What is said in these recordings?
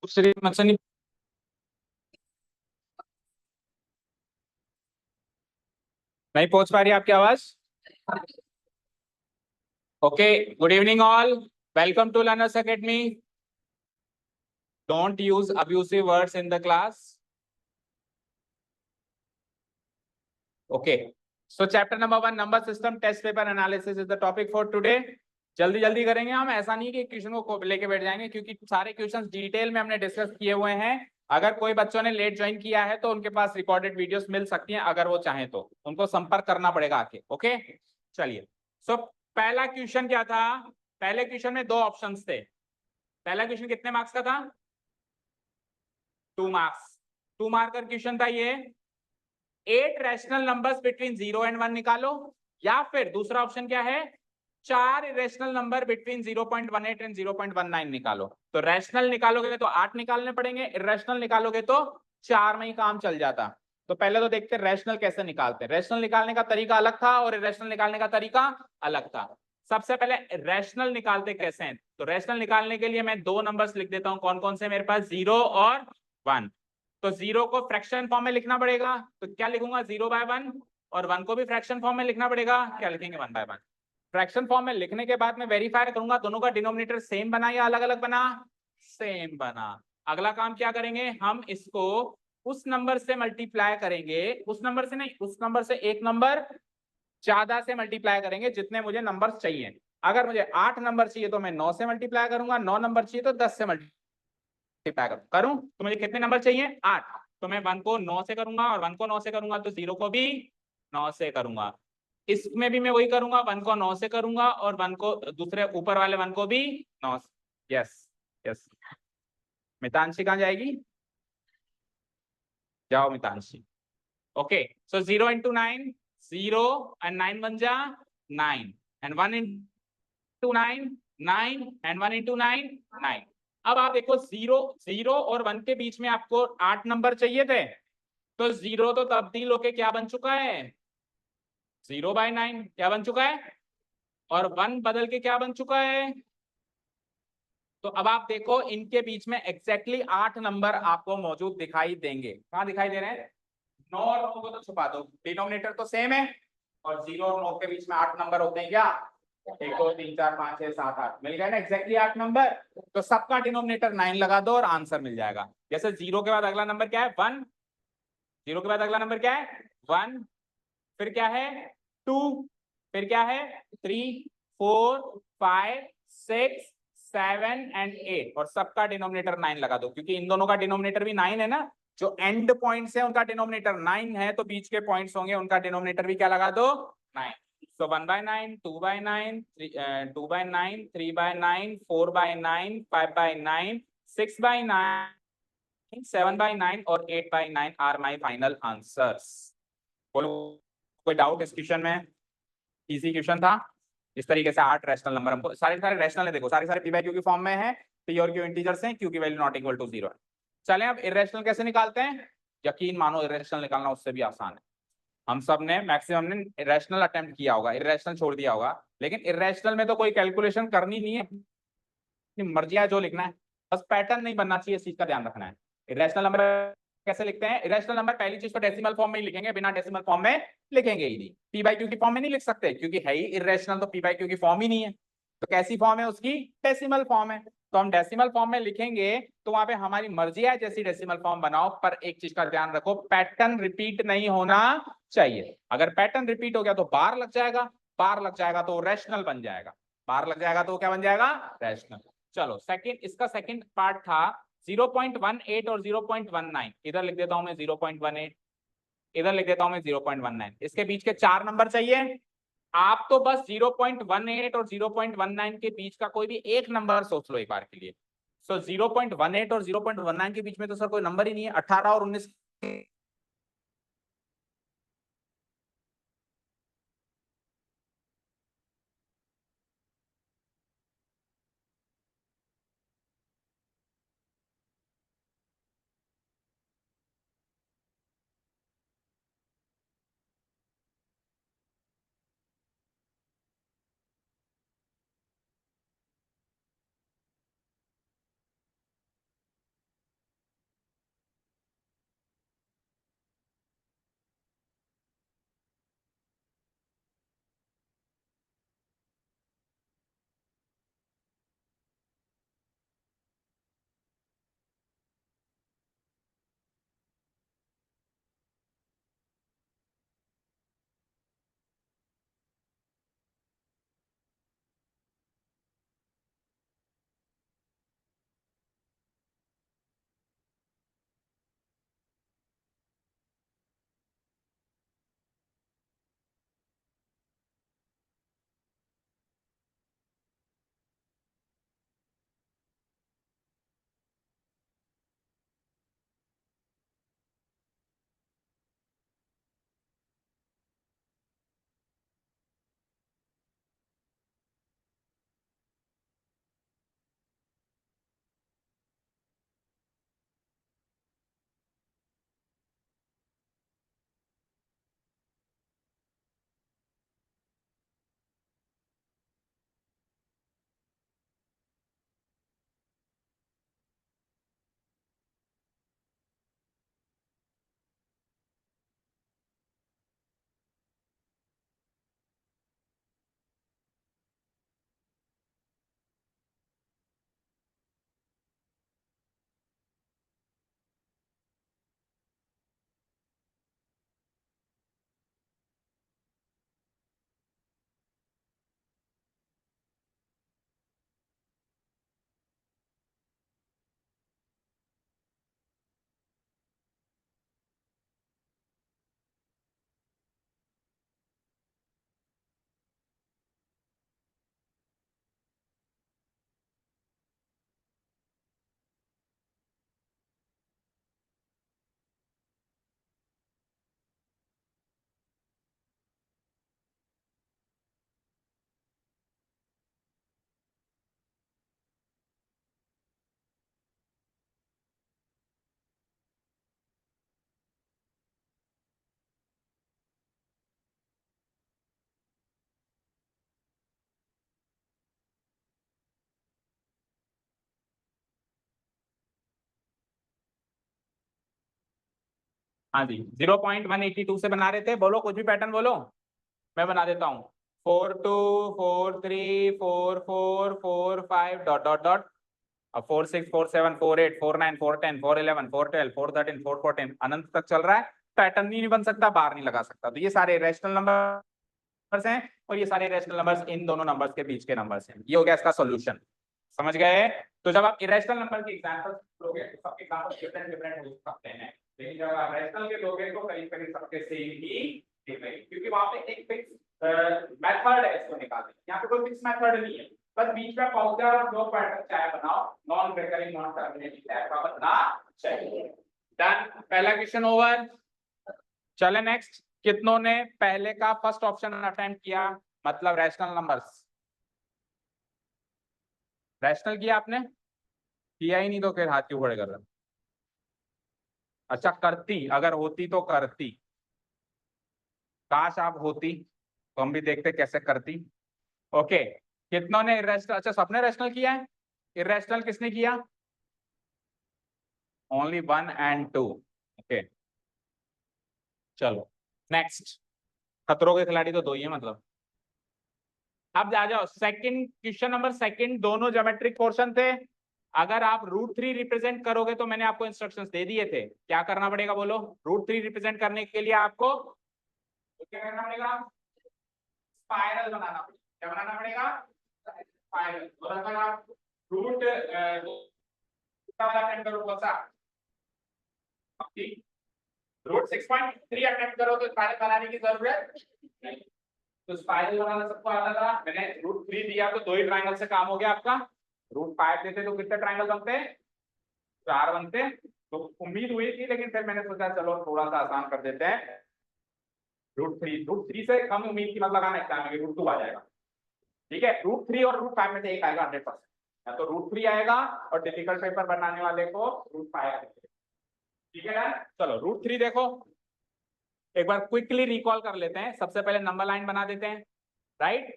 दूसरी मत नहीं। नहीं पहुंच पा रही आपकी आवाज। Okay. Good evening all. Welcome to learners academy. Don't use abusive words in the class. Okay. So chapter number 1 number system test paper analysis is the topic for today. जल्दी जल्दी करेंगे हम। ऐसा नहीं कि क्वेश्चन को लेके बैठ जाएंगे, क्योंकि सारे क्वेश्चंस डिटेल में हमने डिस्कस किए हुए हैं। अगर कोई बच्चों ने लेट ज्वाइन किया है तो उनके पास रिकॉर्डेड वीडियोस मिल सकती हैं, अगर वो चाहें तो उनको संपर्क करना पड़ेगा आके। ओके, चलिए। सो पहला क्वेश्चन क्या था? पहले क्वेश्चन में दो ऑप्शंस थे। पहला क्वेश्चन कितने मार्क्स का था? 2 मार्क्स। 2 मार्क का क्वेश्चन था ये। 8 रैशनल नंबर्स बिटवीन 0 एंड 1 निकालो, या फिर दूसरा ऑप्शन क्या है, 4 इरेशनल नंबर बिटवीन 0.18 एंड 0.19 निकालो। तो रैशनल निकालोगे तो 8 निकालने पड़ेंगे, इरेशनल निकालोगे तो 4 में ही काम चल जाता। तो पहले तो देखते हैं रैशनल कैसे निकालते हैं। रैशनल निकालने का तरीका अलग था और इरेशनल निकालने का तरीका अलग था। सबसे पहले रैशनल निकालते कैसे हैं, तो रैशनल निकालने के लिए मैं दो नंबर्स लिख देता हूं। कौन कौन से मेरे पास? 0 और 1। तो 0 को फ्रैक्शन फॉर्म में लिखना पड़ेगा, तो क्या लिखूंगा? 0/1। और 1 को भी फ्रैक्शन फॉर्म में लिखना पड़ेगा, क्या लिखेंगे? 1/1। फ्रैक्शन फॉर्म में लिखने के बाद मैं वेरीफाई करूंगा दोनों का डिनोमिनेटर सेम बना या अलग अलग बना। सेम बना। अगला काम क्या करेंगे, हम इसको उस नंबर से मल्टीप्लाई करेंगे। उस नंबर से नहीं, उस नंबर से एक नंबर ज्यादा से मल्टीप्लाई करेंगे जितने मुझे नंबर चाहिए। अगर मुझे 8 नंबर चाहिए तो मैं 9 से मल्टीप्लाई करूंगा, 9 नंबर चाहिए तो 10 से मल्टीप्लाई करूं। तो मुझे कितने नंबर चाहिए? 8। तो मैं 1 को 9 से करूंगा और 1 को 9 से करूंगा, तो 0 को भी 9 से करूंगा। इसमें भी मैं वही करूंगा, 1 को 9 से करूंगा और 1 को, दूसरे ऊपर वाले 1 को भी 9 से। Yes, yes. मितांशी कहाँ जाएगी? जाओ मितांशी। ओके। सो 0 into 9, 0 and 9 बन जा 9, and 1 into 9, 9 and 1 into 9, 9। अब आप देखो, 0 0 और 1 के बीच में आपको 8 नंबर चाहिए थे। तो 0 तो तब्दील होके क्या बन चुका है? 0/9 क्या बन चुका है? और 1 बदल के क्या बन चुका है? तो अब आप देखो, इनके बीच में एग्जैक्टली 8 नंबर आपको मौजूद दिखाई देंगे। कहां दिखाई दे रहे हैं? 9 और 9 को तो छुपा दो, डिनोमिनेटर तो सेम है। और 0 और 9 के बीच में 8 नंबर होते हैं क्या? 1 2 3 4 5 6 7 8 मिल गए ना, एग्जैक्टली 8 नंबर। तो सबका डिनोमिनेटर 9 लगा दो और आंसर मिल जाएगा। जैसे 0 के बाद अगला नंबर क्या है? 1। 0 के बाद अगला नंबर क्या है? 1। फिर क्या है? 2। फिर क्या है? 3 4 5 6 7 एंड 8। और सबका डिनोमिनेटर 9 लगा दो, क्योंकि इन दोनों का डिनोमिनेटर भी 9 है ना। जो एंड पॉइंट्स है उनका डिनोमिनेटर 9 है, तो बीच के पॉइंट्स होंगे उनका डिनोमिनेटर भी क्या लगा दो? 9। सो 1/9, 2/9, 2/9, 3/9, 4/9, 5/9, 6/9, 7/9 और 8/9 आर माई फाइनल आंसर्स। बोलो, कोई डाउट इस क्वेश्चन में? इजी क्वेश्चन था। इस तरीके से 8 रैशनल नंबर हमको, सारे सारे रैशनल है, देखो सारे सारे पी बाई क्यू की फॉर्म में है। पी और क्यू इंटीजर्स हैं, क्यू की वैल्यू नॉट इक्वल टू 0 है। चलें, अब इरेशनल कैसे निकालते हैं? यकीन मानो, इरेशनल निकालना उससे भी आसान है। हम सब ने, मैक्सिमम ने इरेशनल अटेम्प्ट किया होगा, इरेशनल छोड़ दिया होगा। लेकिन इरेशनल में तो कोई कैलकुलेशन करनी नहीं है, मर्जी है जो लिखना है, बस पैटर्न नहीं बनना चाहिए, इस चीज का ध्यान रखना है। इरेशनल नंबर कैसे लिखते हैं? इरेशनल नंबर पहली चीज तो डेसिमल फॉर्म में ही लिखेंगे, बिना डेसिमल फॉर्म में लिखेंगे ही नहीं। पी बाई क्यू की फॉर्म में नहीं लिख सकते, क्योंकि है ही इरेशनल, तो पी बाई क्यू की फॉर्म ही नहीं है। तो कैसी फॉर्म है उसकी? डेसिमल फॉर्म है। तो हम डेसिमल फॉर्म में लिखेंगे, तो वहां पे हमारी मर्जी है जैसी डेसिमल फॉर्म बनाओ, पर एक चीज का ध्यान रखो, पैटर्न रिपीट नहीं होना चाहिए। अगर पैटर्न रिपीट हो गया तो बार लग जाएगा, बार लग जाएगा तो रैशनल बन जाएगा, बार लग जाएगा तो क्या बन जाएगा? रैशनल। चलो, सेकंड, इसका सेकंड पार्ट था 0.18 और 0.19। इधर लिख देता हूं मैं 0.18, इधर लिख देता हूं मैं 0.19। इसके बीच के 4 नंबर चाहिए। आप तो बस 0.18 और 0.19 के बीच का कोई भी एक नंबर सोच लो एक बार के लिए। सो 0.18 और 0.19 के बीच में तो सर कोई नंबर ही नहीं है। 18 और 19 हाँ जी 0.182 से बना रहे थे, बोलो कुछ भी पैटर्न बोलो, मैं बना देता हूँ 4 2 4 3 4 4 4 5 डॉट डॉट डॉट, अब 4 6 4 7 4 8 4 9 4 10 4 11 4 12 4 13 4 14 अनंत तक चल रहा है, पैटर्न नहीं बन सकता, बार नहीं लगा सकता। तो ये सारे रैशनल नंबर्स हैं और ये सारे रैशनल नंबर्स इन दोनों नंबर्स के बीच के नंबर्स हैं। ये हो गया इसका सॉल्यूशन, समझ गए। तो जब आप इरेशनल नंबर की एग्जांपल लोगे तो सबके एग्जांपल डिफरेंट डिफरेंट हो सकते हैं, लेकिन जब आप रैशनल के लोगे तो करीब करीब सबके सेम ही दिखेंगे, क्योंकि वहां पे एक फिक्स मेथड है इसको निकालने, यहाँ पे कोई फिक्स मेथड नहीं है, बस बीच में पॉइंटर और दो पैटर्न चाहे बनाओ, non recurring non terminating type का बनना चाहिए। डन, पहला क्वेश्चन ओवर। चले नेक्स्ट, कितनों ने पहले का फर्स्ट ऑप्शन अटेम्प्ट किया, मतलब रैशनल नंबर्स, रैशनल किया आपने, किया ही नहीं तो फिर हाथ क्यों खड़े कर रहे? अच्छा करती, अगर होती तो करती, काश आप होती तो हम भी देखते कैसे करती। ओके, कितनों ने इरेशनल, अच्छा सबने रैशनल किया है, इरेशनल किसने किया? Only 1 and 2। ओके चलो नेक्स्ट, खतरों के खिलाड़ी तो दो ही है मतलब। अब आ जाओ सेकंड क्वेश्चन नंबर सेकंड, दोनों ज्योमेट्रिक पोर्शन थे। अगर आप √3 रिप्रेजेंट करोगे तो मैंने आपको इंस्ट्रक्शंस दे दिए थे, क्या करना पड़ेगा बोलो? √3 रिप्रेजेंट करने के लिए आपको क्या करना पड़ेगा? स्पाइरल बनाना पड़ेगा। क्या बनाना पड़ेगा? स्पाइरल। और अगर आप रूट अटेम्प्ट करो कौन सा, √6.3 अटेम्प्ट करो तो स्पाइरल बनाने की जरूरत नहीं। तो स्पाइरल बनाना सबको आता था, मैंने √3 दिया तो दो ही ट्रायंगल से काम हो गया आपका। √5 देते तो कितने ट्रायंगल बनते? 4 बनते। तो उम्मीद हुई थी, लेकिन फिर मैंने सोचा चलो थोड़ा सा आसान कर देते हैं, √3 से कम उम्मीद की मत लगाना, एग्जाम में √2 आ जाएगा। ठीक है, √3 और √5 में से एक आएगा 100%, या तो √3 आएगा और डिफिकल्ट पेपर बनाने वाले को √5 आएगा। ठीक है ना, चलो √3 देखो, एक बार क्विकली रिकॉल कर लेते हैं। सबसे पहले नंबर लाइन बना देते हैं, राइट।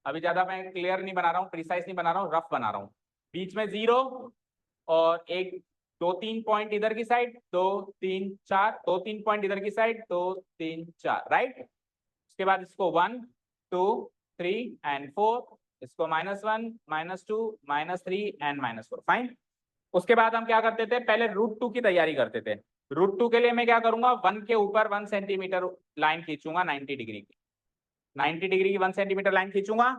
अभी ज्यादा मैं क्लियर नहीं बना रहा हूँ, प्रिसाइज नहीं बना रहा हूँ, रफ बना रहा हूँ। बीच में 0 और एक 2 3 पॉइंट इधर की साइड, 2 3 4, 2 3 पॉइंट इधर की साइड, 2 3 4, राइट। उसके बाद इसको 1 2 3 and 4, इसको -1 -2 -3 and -4, फाइन। उसके बाद हम क्या करते थे, पहले √2 की तैयारी करते थे। √2 के लिए मैं क्या करूंगा, 1 के ऊपर 1 सेंटीमीटर लाइन खींचूंगा 90 डिग्री की, 90 डिग्री की 1 सेंटीमीटर लाइन खींचूंगा।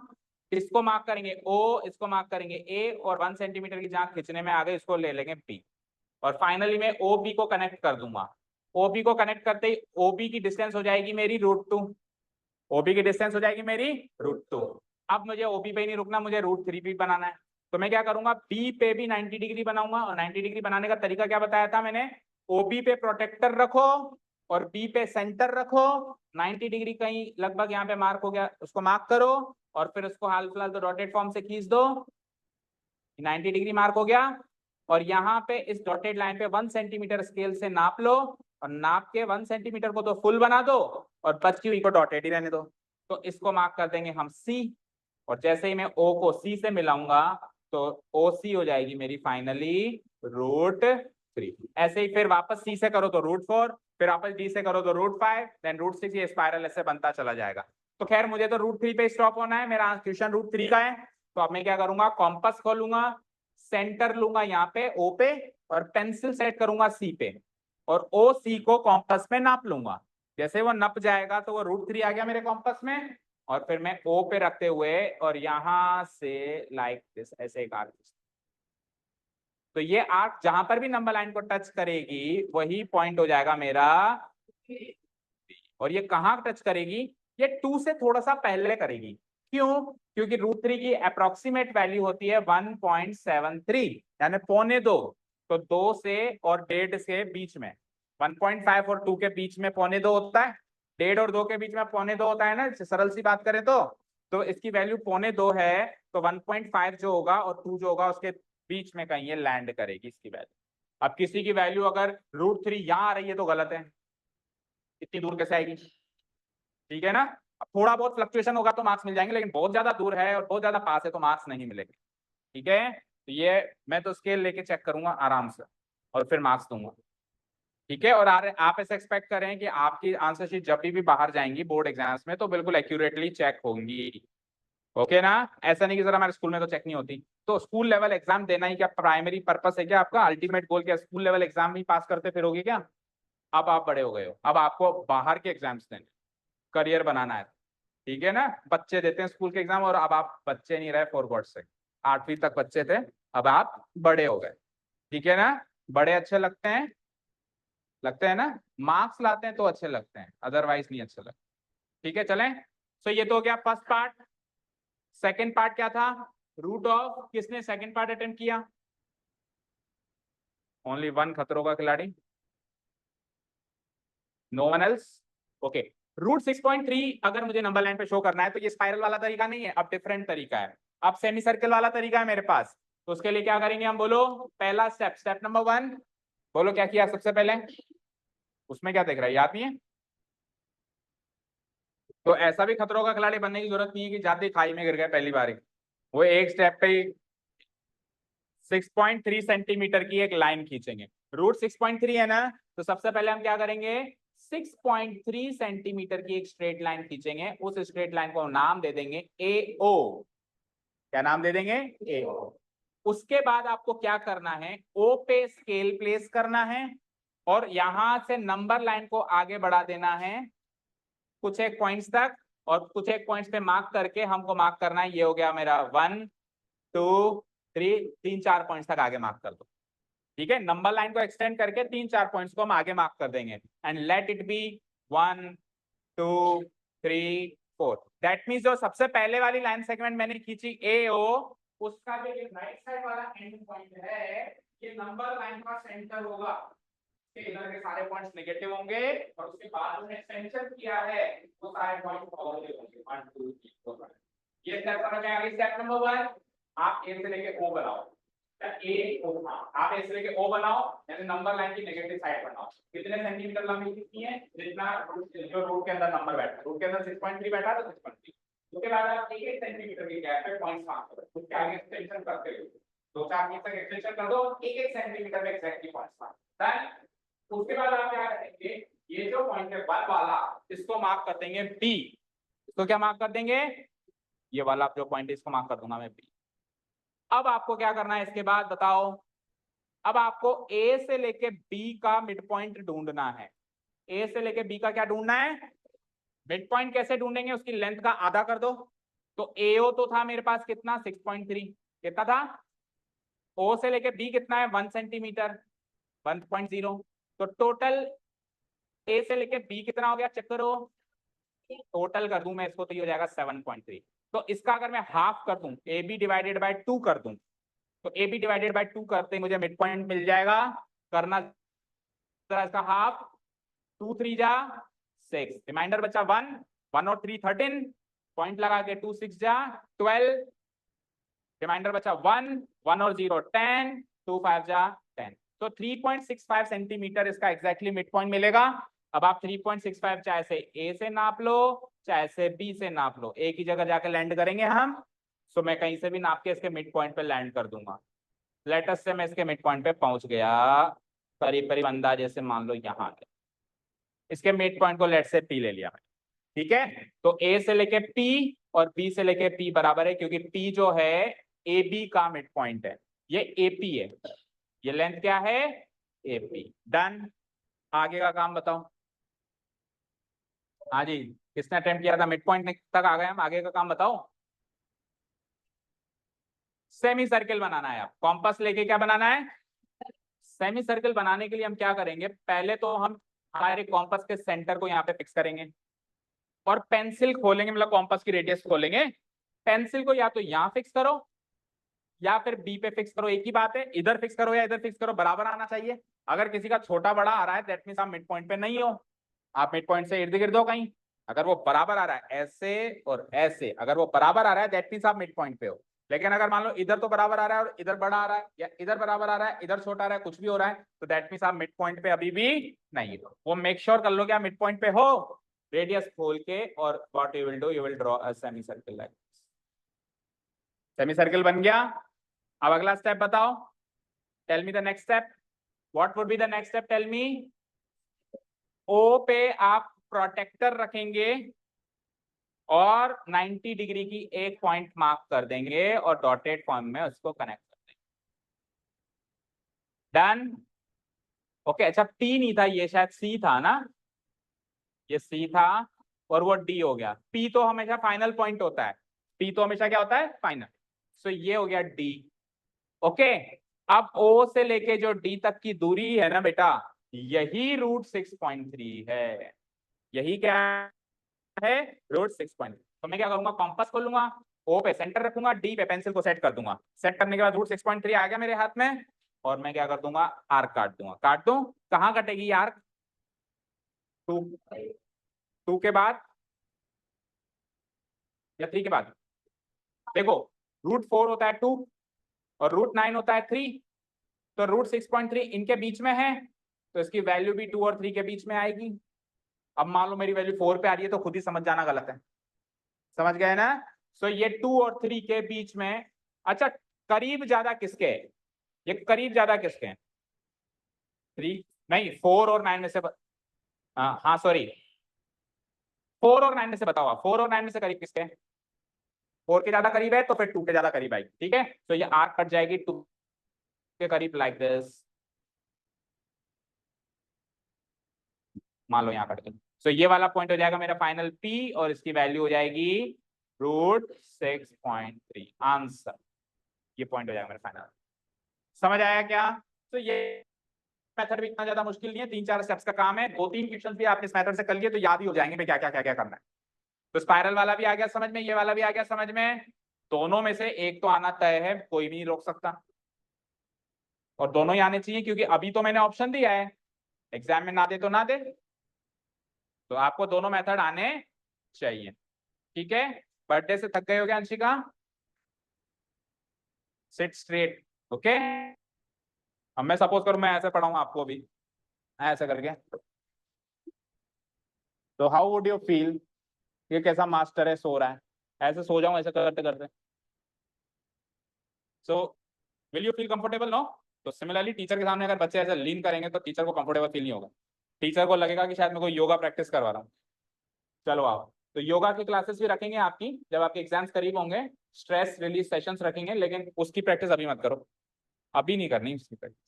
इसको मार्क करेंगे O, इसको मार्क करेंगे A, और 1 सेंटीमीटर की जहां खींचने में आ गए इसको ले लेंगे B, और फाइनली मैं OB को कनेक्ट कर दूंगा। OB को कनेक्ट करते ही OB की डिस्टेंस हो जाएगी मेरी √2, OB की डिस्टेंस हो जाएगी मेरी √2। अब मुझे OB पे ही नहीं रुकना, मुझे √3 भी बनाना है। तो मैं क्या करूंगा, B पे भी 90 डिग्री बनाऊंगा, और 90 डिग्री बनाने का तरीका क्या बताया था मैंने, OB पे प्रोटेक्टर रखो और B पे सेंटर रखो, 90 डिग्री कहीं लगभग यहाँ पे मार्क हो गया, उसको मार्क करो और फिर उसको हाल फिलहाल तो डॉटेड फॉर्म से खींच दो, 90 डिग्री मार्क हो गया। और यहाँ पे इस डॉटेड लाइन पे 1 सेंटीमीटर स्केल से नाप लो, और नाप के 1 सेंटीमीटर को तो फुल बना दो और बची हुई को डॉटेड ही रहने दो। तो इसको मार्क कर देंगे हम C, और जैसे ही मैं O को C से मिलाऊंगा तो OC हो जाएगी मेरी फाइनली √3। ऐसे ही फिर वापस C से करो तो √4, फिर वापस D से करो तो √5, देन √6, ये स्पाइरल ऐसे बनता चला जाएगा। तो खैर मुझे तो √3 पे स्टॉप होना है, मेरा क्वेश्चन √3 का है। तो अब मैं क्या करूंगा, कॉम्पस खोलूंगा, सेंटर लूंगा यहाँ पे O पे, और पेंसिल सेट करूंगा C पे, और OC को कॉम्पस में नाप लूंगा। जैसे वो नप जाएगा तो वो √3 आ गया मेरे कॉम्पस में, और फिर मैं O पे रखते हुए और यहां से लाइक दिस ऐसे एक आर्क, तो ये आर्क जहां पर भी नंबर लाइन को टच करेगी वही पॉइंट हो जाएगा मेरा। और ये कहाँ टच करेगी, ये 2 से थोड़ा सा पहले करेगी। क्यों? क्योंकि √3 की अप्रोक्सीमेट वैल्यू होती है 1.73, यानी 1.25। तो 2 से और 1.5 के बीच में, 1.5 और 2 के बीच में 1.25 होता है, 1.5 और 2 के बीच में 1.25 होता है ना, सरल सी बात करें तो इसकी वैल्यू 1.25 है, तो 1.5 जो होगा और 2 जो होगा उसके बीच में कहीं ये लैंड करेगी इसकी वैल्यू। अब किसी की वैल्यू अगर √3 यहाँ आ रही है तो गलत है, इतनी दूर कैसे आएगी? ठीक है ना, अब थोड़ा बहुत फ्लक्चुएशन होगा तो मार्क्स मिल जाएंगे, लेकिन बहुत ज्यादा दूर है और बहुत ज्यादा पास है तो मार्क्स नहीं मिलेंगे। ठीक है, तो ये मैं तो स्केल लेके चेक करूंगा आराम से और फिर मार्क्स दूंगा। ठीक है। और आप ऐसे एक्सपेक्ट करें कि आपकी आंसर शीट जब भी बाहर जाएंगी बोर्ड एग्जाम्स में तो बिल्कुल एक्यूरेटली चेक होंगी। ओके ना, ऐसा नहीं कि सर हमारे स्कूल में तो चेक नहीं होती। तो स्कूल लेवल एग्जाम देना ही क्या प्राइमरी पर्पस है क्या आपका? अल्टीमेट गोल क्या स्कूल लेवल एग्जाम ही पास करते फिरोगे क्या? अब आप बड़े हो गए हो, अब आपको बाहर के एग्जाम्स देने, करियर बनाना है। ठीक है ना, बच्चे देते हैं स्कूल के एग्जाम और अब आप बच्चे नहीं रहे फॉर गॉड से। 8वीं तक बच्चे थे, अब आप बड़े हो गए। ठीक है ना, बड़े अच्छे लगते हैं, लगते हैं ना, मार्क्स लाते हैं तो अच्छे लगते हैं, अदरवाइज नहीं अच्छे लगते। ठीक है चलें। सो ये तो हो गया फर्स्ट पार्ट। सेकंड पार्ट क्या था? रूट ऑफ, किसने सेकंड पार्ट अटेम्प्ट किया? ओनली वन खतरों का खिलाड़ी, no one else. Okay, root 6.3 अगर मुझे नंबर लाइन पे शो करना है तो ये स्पाइरल वाला तरीका नहीं है, अब डिफरेंट तरीका है, अब सेमी सर्कल वाला तरीका है मेरे पास। तो उसके लिए क्या करेंगे हम, बोलो पहला स्टेप, स्टेप नंबर 1, बोलो क्या किया सबसे पहले? उसमें क्या देख रहा है, याद नहीं है? तो ऐसा भी खतरों का खिलाड़ी बनने की जरूरत नहीं है कि जाते ही खाई में गिर गए पहली बार ही। वो एक स्टेप पे ही 6.3 सेंटीमीटर की एक लाइन खींचेंगे। रूट 6.3 है ना, तो सबसे पहले हम क्या करेंगे, 6.3 सेंटीमीटर की एक स्ट्रेट लाइन खींचेंगे, उस स्ट्रेट लाइन को नाम दे देंगे AO। क्या नाम दे देंगे? AO। उसके बाद आपको क्या करना है, O पे स्केल प्लेस करना है और यहां से नंबर लाइन को आगे बढ़ा देना है कुछ एक पॉइंट्स तक, और कुछ एक पॉइंट्स पे मार्क करके हमको मार्क करना है, ये हो गया मेरा 1 2 3, 3-4 पॉइंट्स तक आगे मार्क कर दो। ठीक है, नंबर लाइन को एक्सटेंड करके 3-4 पॉइंट्स को हम आगे मार्क कर देंगे and let it be 1 2 3 4। That means जो सबसे पहले वाली लाइन सेगमेंट मैंने खींची AO, उसका जो ये राइट साइड वाला एंड पॉइंट है ये नंबर लाइन का सेंटर होगा। इधर के सारे पॉइंट्स नेगेटिव होंगे और उसके बाद में एक्सटेंशन किया है वो सारे पॉइंट्स पॉजिटिव होंगे, 1 2 3 4। ये स्टेप समझ में आ गई। स्टेप नंबर 1, आप ए से लेके O बनाओ, आप ए से लेके O बनाओ, यानी नंबर लाइन की नेगेटिव साइड बनाओ। कितने सेंटीमीटर लंबी कितनी है, जितना जो रूट के अंदर नंबर बैठा है, रूट के अंदर 6.3 बैठा तो 6.3। उसके बाद आप 1-1 सेंटीमीटर के गैप पे पॉइंट्स मार्क करो, उसके आगे एक्सटेंशन करते रहो, 2-4 पॉइंट तक एक्सटेंशन कर दो, 1-1 सेंटीमीटर में एक्जैक्टली पॉइंट्स मार्क डन। उसके बाद आप क्या करेंगे, ये जो पॉइंट है 1 वाला, इसको मार्क कर देंगे B। इसको क्या मार्क कर देंगे, ये वाला जो पॉइंट है इसको मार्क कर दूंगा मैं B। अब आपको क्या करना है इसके बाद बताओ, अब आपको A से लेके B का मिड पॉइंट ढूंढना है। A से लेके B का क्या ढूंढना है, मिड पॉइंट। कैसे ढूंढेंगे, उसकी लेंथ का आधा कर दो। तो AO तो था मेरे पास कितना, 6.3, कितना था? O से लेके B कितना है, 1 सेंटीमीटर, 1.0। तो टोटल A से लेके B कितना हो गया, चेक करो, टोटल कर दूं मैं इसको तो ये हो जाएगा 7.3। तो इसका अगर मैं हाफ कर दूं, AB डिवाइडेड बाय 2 कर दूं, तो AB डिवाइडेड बाय 2 करते मुझे मिड पॉइंट मिल जाएगा। करना जरा इसका हाफ, 2 3 जा 6, रिमाइंडर बचा 1, 1 और 3 13, पॉइंट लगा के 2 6 जा 12, रिमाइंडर बचा 1, 1 और 0 10, 2 5 जा 10। तो 3.65 सेंटीमीटर इसका एग्जैक्टली मिड पॉइंट मिलेगा। अब आप 3.65 चाहे से A से नाप लो चाहे से B से नाप लो, एक ही जगह जाके लैंड करेंगे हम। सो मैं कहीं से भी नाप के इसके मिड पॉइंट पे लैंड कर दूंगा। लेटस से मैं इसके मिड पॉइंट पे पहुंच गया, करीब करीब अंदाजे से मान लो यहाँ, इसके मिड पॉइंट को लेट से P ले लिया मैंने। ठीक है, तो A से लेके P और B से लेके P बराबर है, क्योंकि P जो है AB का मिड पॉइंट है, ये AP है, ये लेंथ क्या है, AP। डन। आगे का काम बताओ। हाँ जी, किसने अटेम्प्ट किया था, मिड पॉइंट तक आ गए हम, आगे का काम बताओ। सेमी सर्किल बनाना है, आप कॉम्पास लेके क्या बनाना है, सेमी सर्किल बनाने के लिए हम क्या करेंगे, पहले तो हम हमारे कॉम्पास के सेंटर को यहाँ पे फिक्स करेंगे और पेंसिल खोलेंगे, मतलब कॉम्पास की रेडियस खोलेंगे। पेंसिल को या तो यहाँ फिक्स करो या फिर B पे फिक्स करो, एक ही बात है, इधर फिक्स करो या इधर फिक्स करो, बराबर आना चाहिए। अगर किसी का छोटा बड़ा आ रहा है दैट मींस आप मिड पॉइंट पे नहीं हो, आप मिड पॉइंट से इर्द गिर्द हो कहीं। अगर वो बराबर आ रहा है ऐसे और ऐसे, अगर वो बराबर आ रहा है दैट मींस आप मिड पॉइंट पे हो। लेकिन अगर मान लो इधर तो बराबर आ रहा है और इधर बड़ा आ रहा है, या इधर बराबर आ रहा है इधर छोटा आ रहा है, कुछ भी हो रहा है, तो दैट मींस आप मिड पॉइंट पे अभी भी नहीं हो। वो मेक श्योर कर लो कि आप मिड पॉइंट पे हो, रेडियस खोल के, और what you will do, you will draw a semi circle like this. Semi circle बन गया। अब अगला स्टेप बताओ, tell me the next step, what would be the next step, tell me. O पे आप प्रोटेक्टर रखेंगे और 90 डिग्री की एक पॉइंट मार्क कर देंगे और डॉटेड फॉर्म में उसको कनेक्ट कर देंगे। डन। ओके अच्छा टी नहीं था, ये शायद सी था ना, ये सी था और वो डी हो गया। पी तो हमेशा फाइनल पॉइंट होता है, पी तो हमेशा क्या होता है, फाइनल। सो ये हो गया डी। ओके अब ओ से लेके जो डी तक की दूरी है ना बेटा, यही √6.3 है। यही क्या है, √6.3। तो मैं क्या करूंगा, कॉम्पास खोलूंगा, ओ पे सेंटर रखूंगा, डी पे पेंसिल को सेट कर दूंगा। सेट करने के बाद √6.3 आ गया मेरे हाथ में और मैं क्या कर दूंगा, आर्क काट दूंगा। काट दूं, कहां कटेगी आर्क, 2, 2 के बाद या 3 के बाद। देखो √4 होता है 2 और √9 होता है 3, तो √6.3 इनके बीच में है, तो इसकी वैल्यू भी 2 और 3 के बीच में आएगी। अब मान लो मेरी वैल्यू 4 पे आ रही है तो खुद ही समझ जाना गलत है, समझ गए ना। सो ये 2 और 3 के बीच में। अच्छा करीब ज्यादा किसके है, ये करीब ज्यादा किसके हैं, 3 नहीं 4 और 9 में से हाँ सॉरी 4 और 9 में से बताओ आप, 4 और 9 में से करीब किसके हैं, 4 के ज्यादा करीब है तो फिर 2 के ज्यादा करीब आएगी। ठीक है तो ये आर्क कट जाएगी 2 के करीब, लाइक दिस। मान लो यहाँ कट गई। सो ये वाला पॉइंट हो जाएगा मेरा फाइनल पी और इसकी वैल्यू हो जाएगी √6.3 आंसर। ये पॉइंट हो जाएगा मेरा फाइनल। समझ आया क्या। तो ये मेथड भी इतना ज्यादा मुश्किल नहीं है, 3-4 स्टेप्स का काम है, 2-3 क्वेश्चन भी आपने इस मेथड से कर लिए तो याद ही हो जाएंगे क्या क्या क्या क्या करना है। तो स्पाइरल वाला भी आ गया समझ में, ये वाला भी आ गया समझ में। दोनों में से एक तो आना तय है, कोई भी नहीं रोक सकता, और दोनों ही आने चाहिए क्योंकि अभी तो मैंने ऑप्शन दिया है, एग्जाम में ना दे तो ना दे, तो आपको दोनों मेथड आने चाहिए। ठीक है बर्थडे से थक गए हो क्या अंशिका, सिट स्ट्रेट। ओके अब मैं सपोज करूं मैं ऐसे पढ़ाऊंगा आपको भी ऐसे करके, तो हाउ वुड यू फील, ये कैसा मास्टर है सो रहा है, ऐसे सो जाऊं ऐसे करते करते, so will you feel comfortable no. तो सिमिलरली टीचर के सामने अगर बच्चे ऐसे लीन करेंगे तो टीचर को कंफर्टेबल फील नहीं होगा, टीचर को लगेगा कि शायद मैं कोई योगा प्रैक्टिस करवा रहा हूँ। चलो आओ, तो योगा की क्लासेस भी रखेंगे आपकी जब आपके एग्जाम्स करीब होंगे, स्ट्रेस रिलीज सेशंस रखेंगे, लेकिन उसकी प्रैक्टिस अभी मत करो, अभी नहीं करनी उसकी प्रैक्टिस।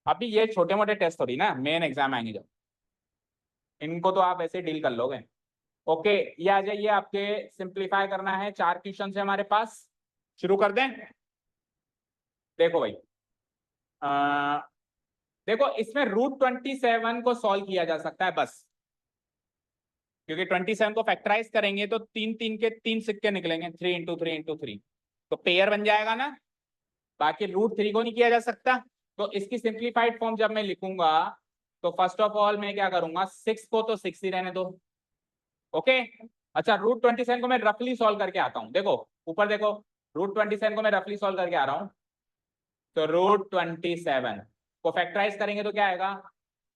अभी ये छोटे मोटे टेस्ट थोड़ी ना, मेन एग्जाम आएंगे जब, इनको तो आप ऐसे डील कर लोगे। ओके ये आ जाइए, आपके सिंप्लीफाई करना है, 4 क्वेश्चन है हमारे पास, शुरू कर दें। देखो भाई देखो इसमें √27 को सॉल्व किया जा सकता है बस, क्योंकि 27 को फैक्टराइज करेंगे तो 3 के 3 सिक्के निकलेंगे, 3 × 3 × 3, तो पेयर बन जाएगा ना, बाकी √3 को नहीं किया जा सकता। तो इसकी सिंप्लीफाइड फॉर्म जब मैं लिखूंगा तो फर्स्ट ऑफ ऑल मैं क्या करूंगा, 6 को तो 6 ही रहने दो। ओके अच्छा √27 को मैं रफली सॉल्व करके आता हूं, देखो ऊपर देखो, √27 को मैं रफली सॉल्व करके आ रहा हूं। तो √27 को फैक्टराइज करेंगे तो क्या आएगा,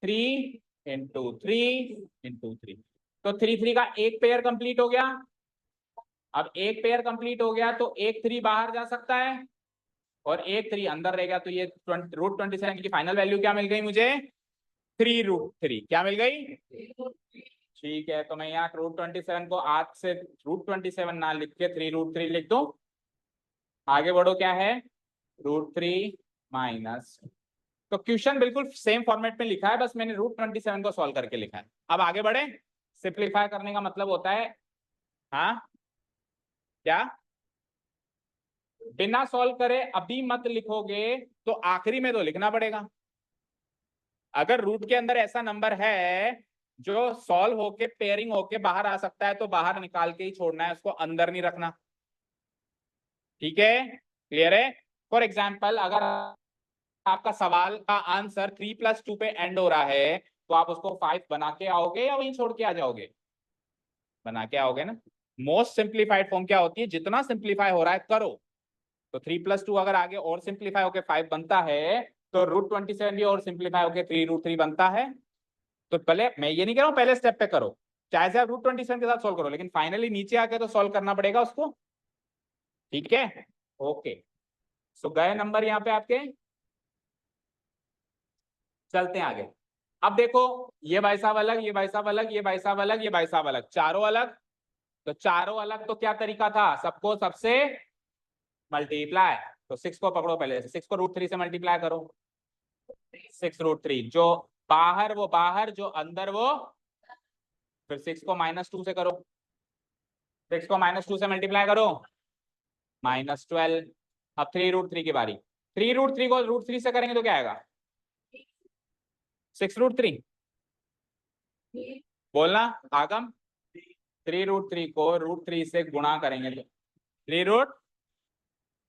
3 × 3 × 3, तो 3 का एक पेयर कंप्लीट हो गया। अब एक पेयर कंप्लीट हो गया तो एक 3 बाहर जा सकता है और एक 3 अंदर रहेगा, तो ये √27 की फाइनल वैल्यू क्या मिल गई मुझे, 3√3 क्या मिल गई। ठीक है तो मैं यहाँ √27 को आज से √27 ना लिख के 3√3 लिख दो, आगे बढ़ो क्या है, √3 माइनस, तो क्वेश्चन बिल्कुल सेम फॉर्मेट में लिखा है, बस मैंने √27 को सॉल्व करके लिखा है। अब आगे बढ़े, सिंप्लीफाई करने का मतलब होता है, हाँ क्या, बिना सॉल्व करे अभी मत लिखोगे तो आखिरी में तो लिखना पड़ेगा। अगर रूट के अंदर ऐसा नंबर है जो सॉल्व होके पेयरिंग होके बाहर आ सकता है तो बाहर निकाल के ही छोड़ना है, उसको अंदर नहीं रखना। ठीक है क्लियर है। फॉर एग्जाम्पल अगर आपका सवाल का आंसर 3+2 पे एंड हो रहा है तो आप उसको 5 बना के आओगे या वहीं छोड़ के आ जाओगे, बना के आओगे ना। मोस्ट सिंप्लीफाइड फॉर्म क्या होती है, जितना सिंप्लीफाई हो रहा है करो, तो 3+2 अगर आगे और सिंप्लीफाई होकर 5 बनता है तो √27 भी और सिंप्लीफाई होकर 3√3 बनता है। तो पहले मैं ये नहीं कह रहा हूं पहले स्टेप पे करो, चाहे से आप √27 के साथ सॉल्व करो, लेकिन फाइनली नीचे आके तो सॉल्व करना पड़ेगा उसको। ठीक है ओके सो गए नंबर यहाँ पे आपके, चलते हैं आगे। अब देखो ये भाई साहब अलग, ये भाई साहब अलग, ये भाई साहब अलग, ये भाई साहब अलग, चारों अलग। तो चारों अलग तो क्या तरीका था, सबको सबसे मल्टीप्लाई। तो 6 को पकड़ो, पहले 6 को √3 से मल्टीप्लाई करो। 6 √3, जो बाहर वो बाहर, जो अंदर वो, फिर 6 को -2 से करो। 6 को -2 से मल्टीप्लाई करो, -12। अब 3 √3 की बारी। 3 √3 को √3 से करेंगे तो क्या आएगा, 6 √3। बोलना आगम। 3 √3 को √3 से गुणा करेंगे तो 3 √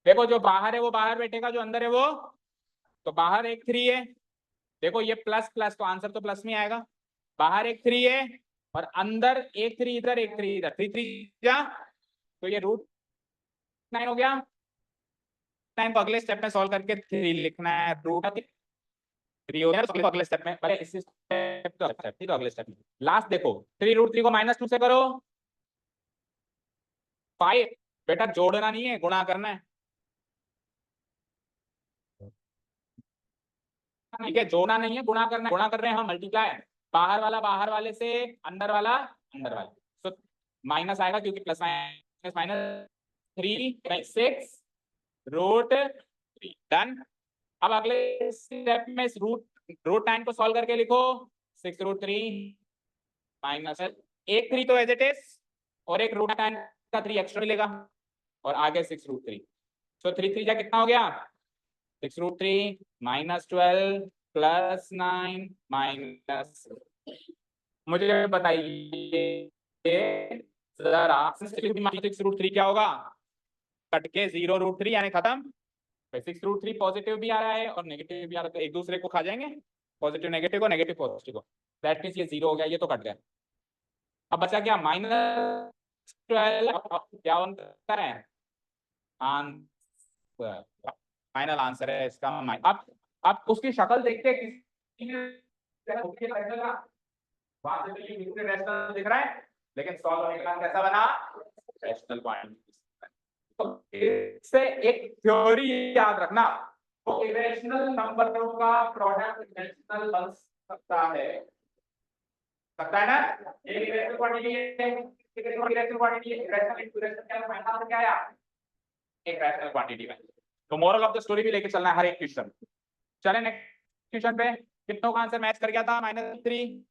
देखो जो बाहर है वो बाहर बैठेगा, जो अंदर है वो, तो बाहर एक 3 है। देखो ये प्लस प्लस, तो आंसर तो प्लस में आएगा। बाहर एक 3 है और अंदर एक 3 इधर, एक 3 इधर, 3 3 क्या, तो ये √9 हो गया। 9 को अगले स्टेप में सॉल्व करके 3 लिखना है, √3 हो गया। तो अगले स्टेप में, पहले इस स्टेप तो अगले स्टेप में लास्ट देखो, 3 √3 को -2 से करो 5। बेटा जोड़ना नहीं है, गुणा करना है। ठीक है, जोड़ना नहीं है, गुणा करना है। गुणा कर रहे हैं हम, मल्टीप्लाई। बाहर वाला बाहर वाले से, अंदर वाला अंदर वाले, तो माइनस आएगा क्योंकि प्लस माइनस माइनस, 3 √3 डन। अब अगले स्टेप में √9 को सॉल्व करके लिखो, 6 √3 माइनस एक 3 तो एज इट इज, और एक √9 का 3 एक्स्ट्रा मिलेगा, और आगे 6 √3। तो 3 3 कितना हो गया, 6 √3 -12 +9 माइनस। मुझे बताइए जरा, 6 √3 क्या होगा, कट के 0 √3 यानी खत्म। 6 √3 पॉजिटिव भी आ रहा है और नेगेटिव भी आ रहा है, तो एक दूसरे को खा जाएंगे, पॉजिटिव नेगेटिव को, नेगेटिव पॉजिटिव को। दैट मींस ये 0 हो गया, ये तो कट गया। अब बचा क्या, -12, क्या होता है आंसर, फाइनल आंसर है इसका। अब उसकी शक्ल देखते वहां से तो ये बिल्कुल रैशनल दिख रहा है, लेकिन सॉल्व होने के बाद कैसा बना, रैशनल पॉइंट। तो इससे एक थ्योरी याद रखना, तो इरेशनल नंबरों का प्रोडक्ट रैशनल बन सकता है ना। एक इरेशनल क्वांटिटी है, एक इरेशनल क्वांटिटी है, इरेशनल इनटू इरेशनल क्या फाइनल आंसर क्या आया, एक रैशनल क्वांटिटी में। तो मोरल ऑफ द स्टोरी भी लेके चलना है हर एक क्वेश्चन। चले नेक्स्ट क्वेश्चन पे, कितनों का आंसर मैच कर गया था, -3।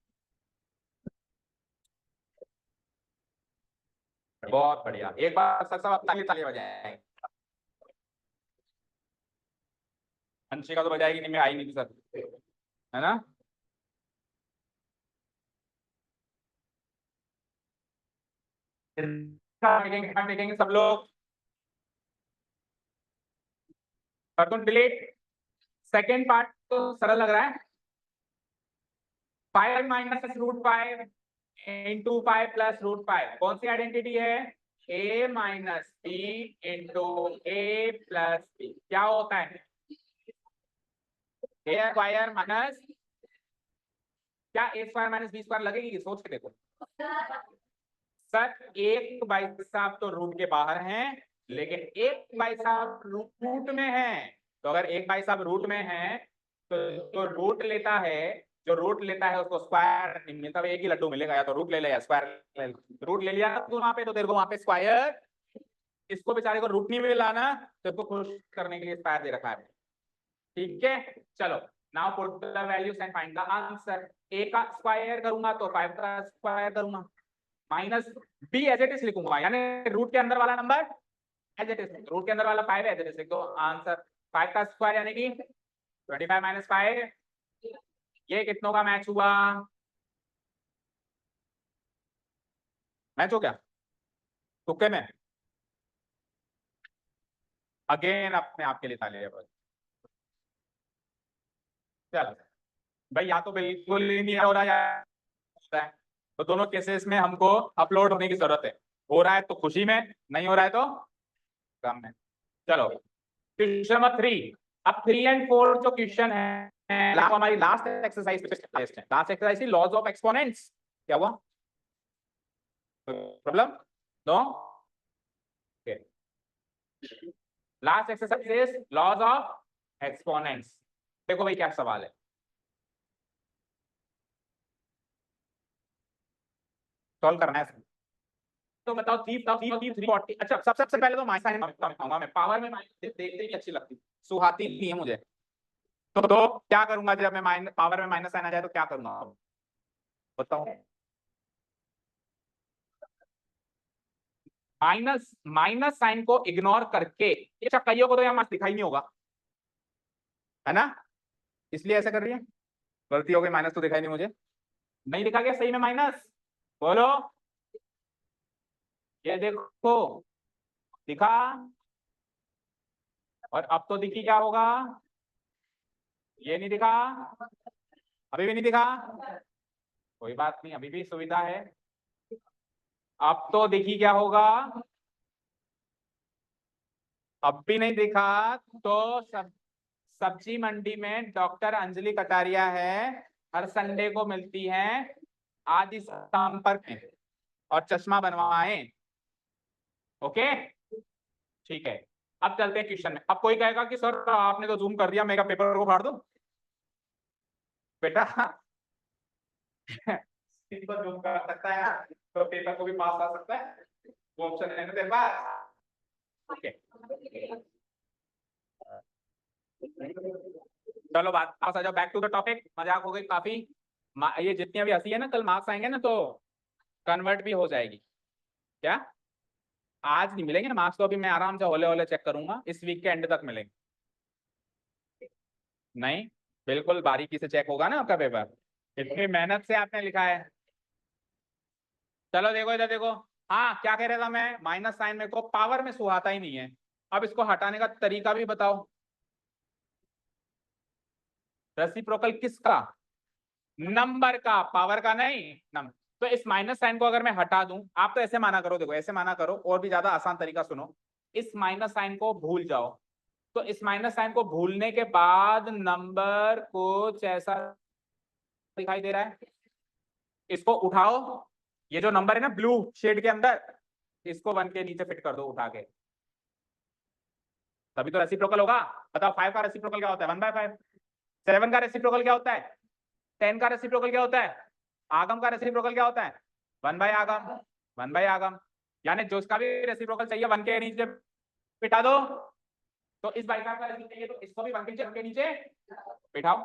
बहुत बढ़िया, एक बार सब ताली ताली बजाएंगे। अंशिका तो बजाएगी नहीं, मैं आई नहीं थी सर, है ना। देखेंगे सब लोग, डिलीट। सेकेंड पार्ट तो सरल लग रहा है, 5 माइनस √5 इंटू 5 प्लस √5, कौन सी आइडेंटिटी है, a minus b into a plus b। क्या होता है, a स्क्वायर माइनस, क्या a square minus b square लगेगी, सोच के देखो। सर एक भाई साहब तो रूट के बाहर हैं, लेकिन एक भाई साहब रूट में है। तो अगर एक भाई साहब रूट में है तो रूट लेता है, जो रूट लेता है उसको स्क्वायर, मतलब एक ही लड्डू मिलेगा, या तो रूट ले ले या स्क्वायर। रूट ले लिया तो वहां पे, तो तेरे को वहां पे स्क्वायर, इसको बेचारे को रूट नहीं मिला ना, तो इसको खुश करने के लिए स्क्वायर दे रखा है। ठीक है, चलो now put the values and find the answer. A का स्क्वायर करूंगा तो 5 का स्क्वायर करूंगा, minus B as it is लिखूंगा, यानी रूट के अंदर वाला number as it is, root के अंदर वाला 5 है एज इट इज लिख दो। आंसर 5 का स्क्वायर यानी कि 25 - 5, ये कितनों का मैच हुआ, मैच हो गया तुक्के में। अगेन अपने आपके लिए तालियां बजाओ। चलो भाई, या तो बिल्कुल ही नहीं हो रहा है, तो दोनों केसेस में हमको अपलोड होने की जरूरत है। हो रहा है तो खुशी में, नहीं हो रहा है तो गम में। चलो क्वेश्चन नंबर 3। अब 3 और 4 जो क्वेश्चन है, हमारी लास्ट एक्सरसाइज टेस्ट है, last exercise laws of exponents. क्या हुआ, problem no, last exercise is laws of exponents. देखो भाई क्या सवाल है, सॉल्व करना है। तो बताओ 340। अच्छा सबसे पहले तो माइनस साइन बताऊंगा मैं, पावर में माइनस देखते ही अच्छी लगती, सुहाती नहीं है मुझे। तो क्या करूंगा जब मैं माइनस पावर में माइनस साइन आ जाए तो क्या करूंगा बताओ। माइनस माइनस साइन को इग्नोर करके, अच्छा कईयों को तो यहाँ माइनस दिखाई नहीं होगा, है ना, इसलिए ऐसा कर रही है, गलती हो गई, माइनस तो दिखाई नहीं मुझे, नहीं दिखा गया सही में माइनस, बोलो, ये देखो दिखा, और अब तो दिखी क्या होगा, ये नहीं दिखा, अभी भी नहीं दिखा, कोई बात नहीं, अभी भी सुविधा है, अब तो दिखी क्या होगा, अब भी नहीं दिखा, तो सब्जी मंडी में डॉक्टर अंजलि कटारिया है, हर संडे को मिलती हैं, आज इस संपर्क में और चश्मा बनवाएं। ओके ठीक है, अब चलते हैं क्वेश्चन में। अब कोई कहेगा कि सर आपने तो जूम कर दिया, मेरा पेपर को फाड़ दो, बेटा तो जूम कर सकता है तो पेपर को भी पास आ सकता है, वो ऑप्शन है ना तेरे पास। ठीक है चलो बात वापस आ जाओ, बैक टू द टॉपिक, मजाक हो गई काफी, ये जितनी अभी हंसी है ना, कल मार्क्स आएंगे ना तो कन्वर्ट भी हो जाएगी। क्या आज नहीं मिलेंगे ना मार्क्स, तो अभी मैं आराम से होले होले चेक करूंगा, इस वीक के एंड तक मिलेंगे। नहीं बिल्कुल बारीकी से चेक होगा ना आपका पेपर, इतनी मेहनत से आपने लिखा है। चलो देखो इधर देखो, हाँ क्या कह रहा था मैं, माइनस साइन मेरे को पावर में सुहाता ही नहीं है, अब इसको हटाने का तरीका भी बताओ। रेसिप्रोकल किसका, नंबर का, पावर का नहीं, नंबर। तो इस माइनस साइन को अगर मैं हटा दूं, आप तो ऐसे माना करो, देखो ऐसे माना करो, और भी ज्यादा आसान तरीका सुनो, इस माइनस साइन को भूल जाओ, तो इस माइनस साइन को भूलने के बाद नंबर कुछ ऐसा दिखाई दे रहा है, इसको उठाओ, ये जो नंबर है ना ब्लू शेड के अंदर, इसको 1 के नीचे फिट कर दो उठा के, तभी तो रेसिप्रोकल होगा। बताओ 5 का रेसिप्रोकल क्या होता है, 1/5। 7 का रेसिप्रोकल क्या होता है, 10 का रेसिप्रोकल क्या होता है, आगम का रेसिप्रोकल क्या होता है, 1/आगम, 1/आगम, यानी जो इसका भी रेसिप्रोकल चाहिए 1 के नीचे बिठा दो, तो इस बाई का रेसिप्रोकल चाहिए तो इसको भी 1 के नीचे बिठाओ,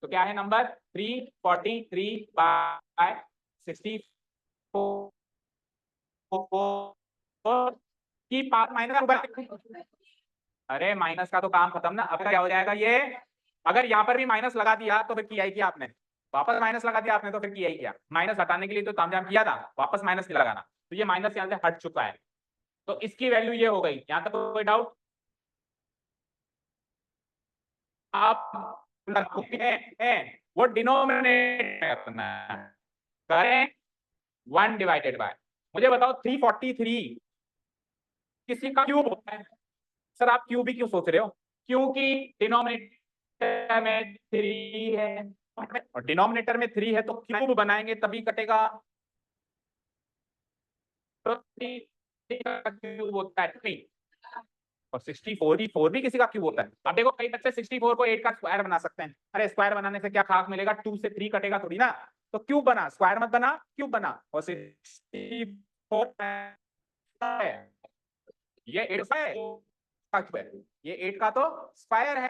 तो क्या है नंबर 343/64 की पावर माइनस, अरे माइनस का तो काम खत्म ना, अब क्या हो जाएगा ये, अगर यहाँ पर भी माइनस लगा दिया तो फिर किया ही किया आपने, वापस माइनस लगा दिया आपने तो फिर किया ही किया, माइनस हटाने के लिए तो तामझाम किया था, वापस माइनस नहीं लगाना, तो ये माइनस यहाँ से हट चुका है, तो इसकी वैल्यू ये हो गई, यहाँ तक कोई डाउट। आप वो डिनोमिनेटर करना करें 1 डिवाइडेड बाय, मुझे बताओ 343 किसी का क्यूब होता है, सर आप क्यूब ही क्यों सोच रहे हो, क्योंकि डिनोमिनेटर में 3 है और डिनोमिनेटर में 3 है, तो क्यूब बनाएंगे तभी कटेगा, तो 3 का क्यूब होता है 3, और 64 भी किसी का क्यूब होता है। अब देखो कई बच्चे 64 को 8 का स्क्वायर बना सकते हैं, अरे स्क्वायर बनाने से क्या खास मिलेगा, 2 से 3 कटेगा थोड़ी ना, तो क्यूब बना, स्क्वायर मत बना, क्यूब बना, और 64 है, ये 8 है, ये 8 का तो स्क्वायर है,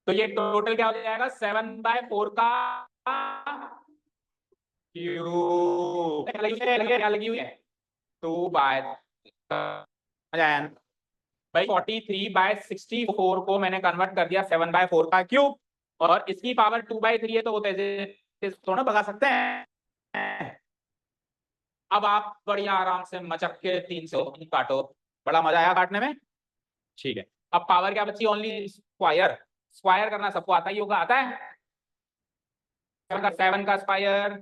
तो ये टोटल क्या हो जाएगा 7/4 का क्यूब, लगी हुई है 2/, भाई 43/64 को मैंने कन्वर्ट कर दिया 7/4 का क्यूब, और इसकी पावर 2/3 है, तो वो तो थोड़ा भगा सकते हैं। अब आप बढ़िया आराम से मचक के 300 काटो, बड़ा मजा आया काटने में, ठीक है। अब पावर क्या बची, ओनली स्क्वायर, स्क्वायर करना सबको आता ही होगा, आता है, 7 का स्क्वायर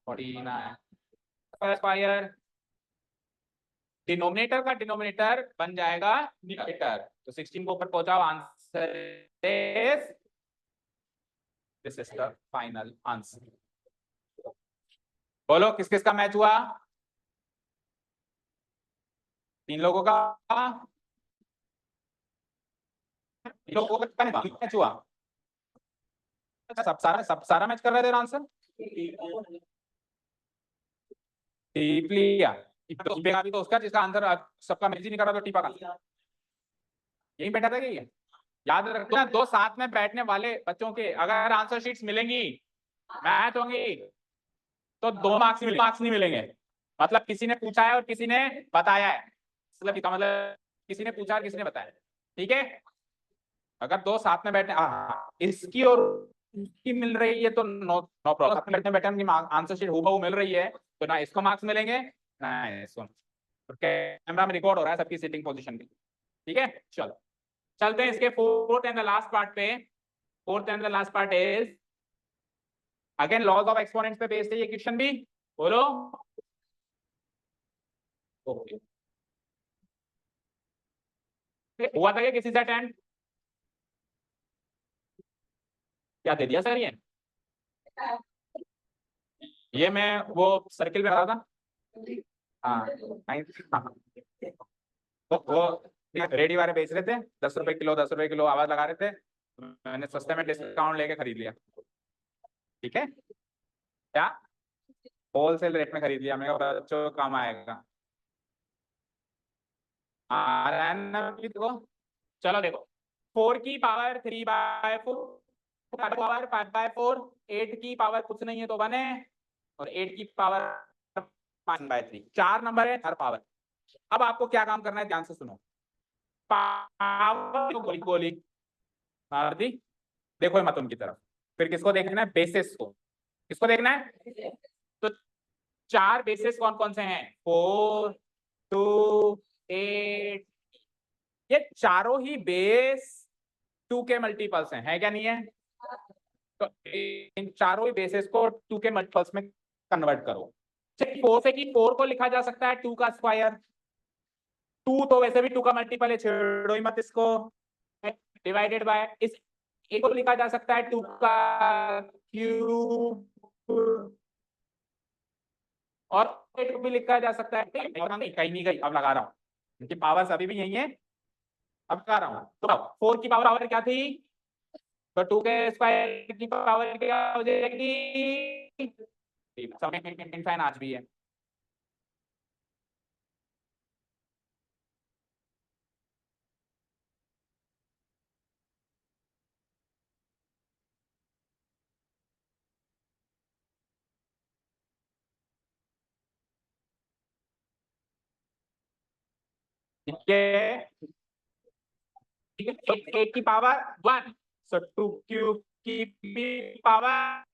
49 स्क्वायर, डिनोमिनेटर का डिनोमिनेटर बन जाएगा न्यूमरेटर, तो 16 को ऊपर पहुंचाओ, answer is, this is the final answer. बोलो किस किस का मैच हुआ, तीन लोगों का मैच हुआ। सब सारा मैच कर रहे थे आंसर टीपलिया। टीपा भी तो उसका जिसका आंसर सबका मैच ही नहीं कर रहा, तो टीपा का यही बैठा था कि याद रखना, दो साथ में बैठने वाले बच्चों के अगर आंसर शीट्स मिलेंगी मैच होंगी तो 2 मार्क्स नहीं मिलेंगे। मतलब किसी ने पूछा है और किसी ने बताया है, मतलब किसी ने पूछा और किसी ने बताया। ठीक है, अगर दो साथ में बैठे इसकी और उसकी मिल रही है तो नो नो प्रॉब्लम। साथ में बैठने बैठे आंसर शीट हूबहू मिल रही है तो ना इसको मार्क्स मिलेंगे ना इसको। तो कैमरा में रिकॉर्ड हो रहा है सबकी सिटिंग पोजीशन की। ठीक है, चलो चलते हैं इसके fourth and the last part पे। Fourth and the last part is again laws of exponents पे बेस्ड है ये क्वेश्चन भी। बोलो ओके। हुआ था क्या किसी से अटेंड? क्या दे दिया सर ये मैं वो सर्किल में रहा था। हाँ हाँ। तो वो रेडी वाले बेच रहे थे 10 रुपए किलो 10 रुपए किलो आवाज लगा रहे थे, मैंने सस्ते में डिस्काउंट लेके खरीद लिया। ठीक है, क्या होलसेल रेट में खरीद लिया, मैंने कहा बच्चों को काम आएगा। आ रहा है ना अभी देखो। चलो देखो 4 की पावर 3/4 पावर 5/4 8 की पावर कुछ नहीं है तो 1 है और 8 की पावर 1/3 4 नंबर है हर पावर। अब आपको क्या काम करना है ध्यान से सुनो। पावर गोली गोली मार दी, देखो मत उनकी तरफ। फिर किसको देखना है? बेसिस को। किसको देखना है? तो 4 बेसिस कौन कौन से हैं? 4 2 8, ये चारों ही बेस 2 के मल्टीपल्स हैं, है क्या नहीं है? तो इन चारों ही बेसिस को 2 के मल्टीपल्स में कन्वर्ट करो। 4 से कि 4 को लिखा जा सकता है 2 का स्क्वायर। 2 तो वैसे भी 2 का मल्टीपल है, छेड़ो ही मत इसको। डिवाइडेड बाय इस एक को लिखा जा सकता है 2 का क्यूब और 8 भी लिखा जा सकता है। कहीं नहीं गई, अब लगा रहा हूँ क्योंकि पावर्स अभी भी यही है। अब लगा रहा हूँ तो 4 की पावर क्या थी? तो 2 के स्क्वायर की पावर क्या हो जाएगी? साइन आज भी है। ठीक है, ठीक है, 8 की पावर 1 सो 2 क्यूब की पावर